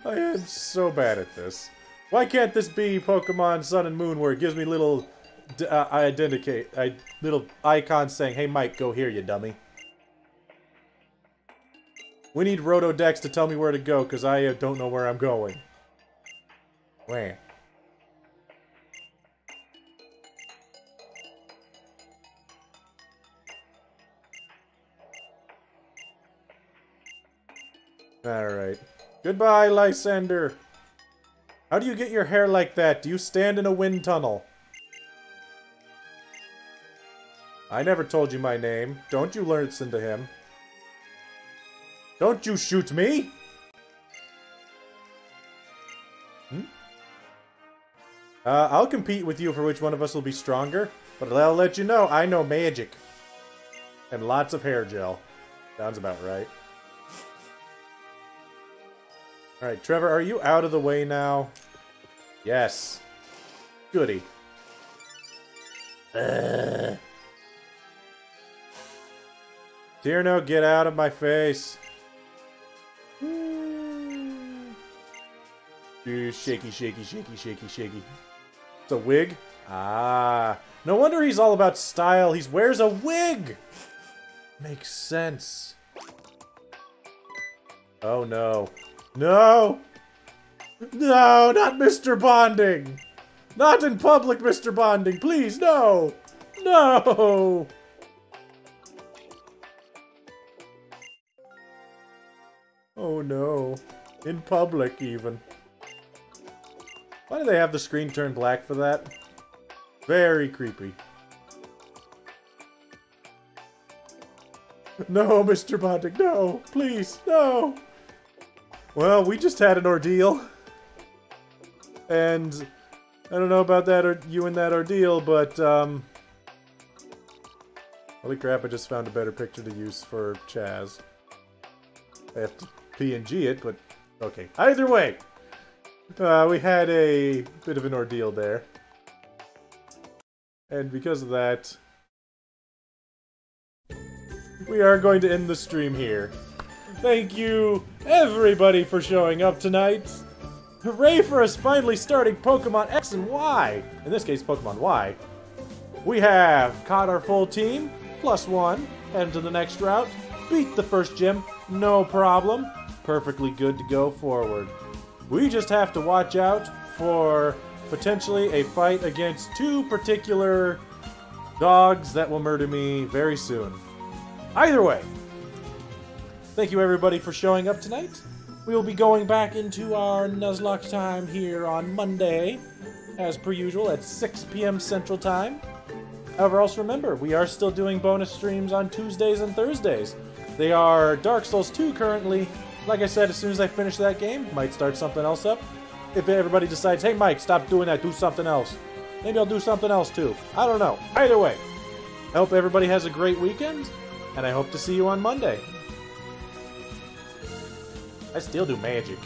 I am so bad at this. Why can't this be Pokemon Sun and Moon where it gives me little little icons saying, "Hey Mike, go here, you dummy." We need Rotodex to tell me where to go because I don't know where I'm going. Where? Alright. Goodbye, Lysander. How do you get your hair like that? Do you stand in a wind tunnel? I never told you my name. Don't you listen to him. Don't you shoot me! I'll compete with you for which one of us will be stronger, but I'll let you know I know magic. And lots of hair gel. Sounds about right. Alright, Trevor, are you out of the way now? Yes. Goody. Tierno, get out of my face. Shaky, shaky, shaky, shaky, shaky. It's a wig? Ah. No wonder he's all about style. He wears a wig! Makes sense. Oh no. No! No, not Mr. Bonding! Not in public, Mr. Bonding! Please, no! No! Oh no. In public, even. Why do they have the screen turn black for that? Very creepy. No, Mr. Bondic, no! Please, no! Well, we just had an ordeal. And I don't know about that or you and that ordeal, but holy crap, I just found a better picture to use for Chaz. I have to PNG it, but okay. Either way, we had a bit of an ordeal there. And because of that, we are going to end the stream here. Thank you, everybody, for showing up tonight. Hooray for us finally starting Pokemon X and Y! In this case, Pokemon Y. We have caught our full team, +1, head into the next route, beat the first gym, no problem, perfectly good to go forward. We just have to watch out for potentially a fight against 2 particular dogs that will murder me very soon. Either way, thank you everybody for showing up tonight. We will be going back into our Nuzlocke time here on Monday, as per usual, at 6 p.m. Central Time. However, also remember, we are still doing bonus streams on Tuesdays and Thursdays. They are Dark Souls 2 currently. Like I said, as soon as I finish that game, might start something else up. If everybody decides, hey Mike, stop doing that, do something else. Maybe I'll do something else too. I don't know. Either way, I hope everybody has a great weekend, and I hope to see you on Monday. I still do magic.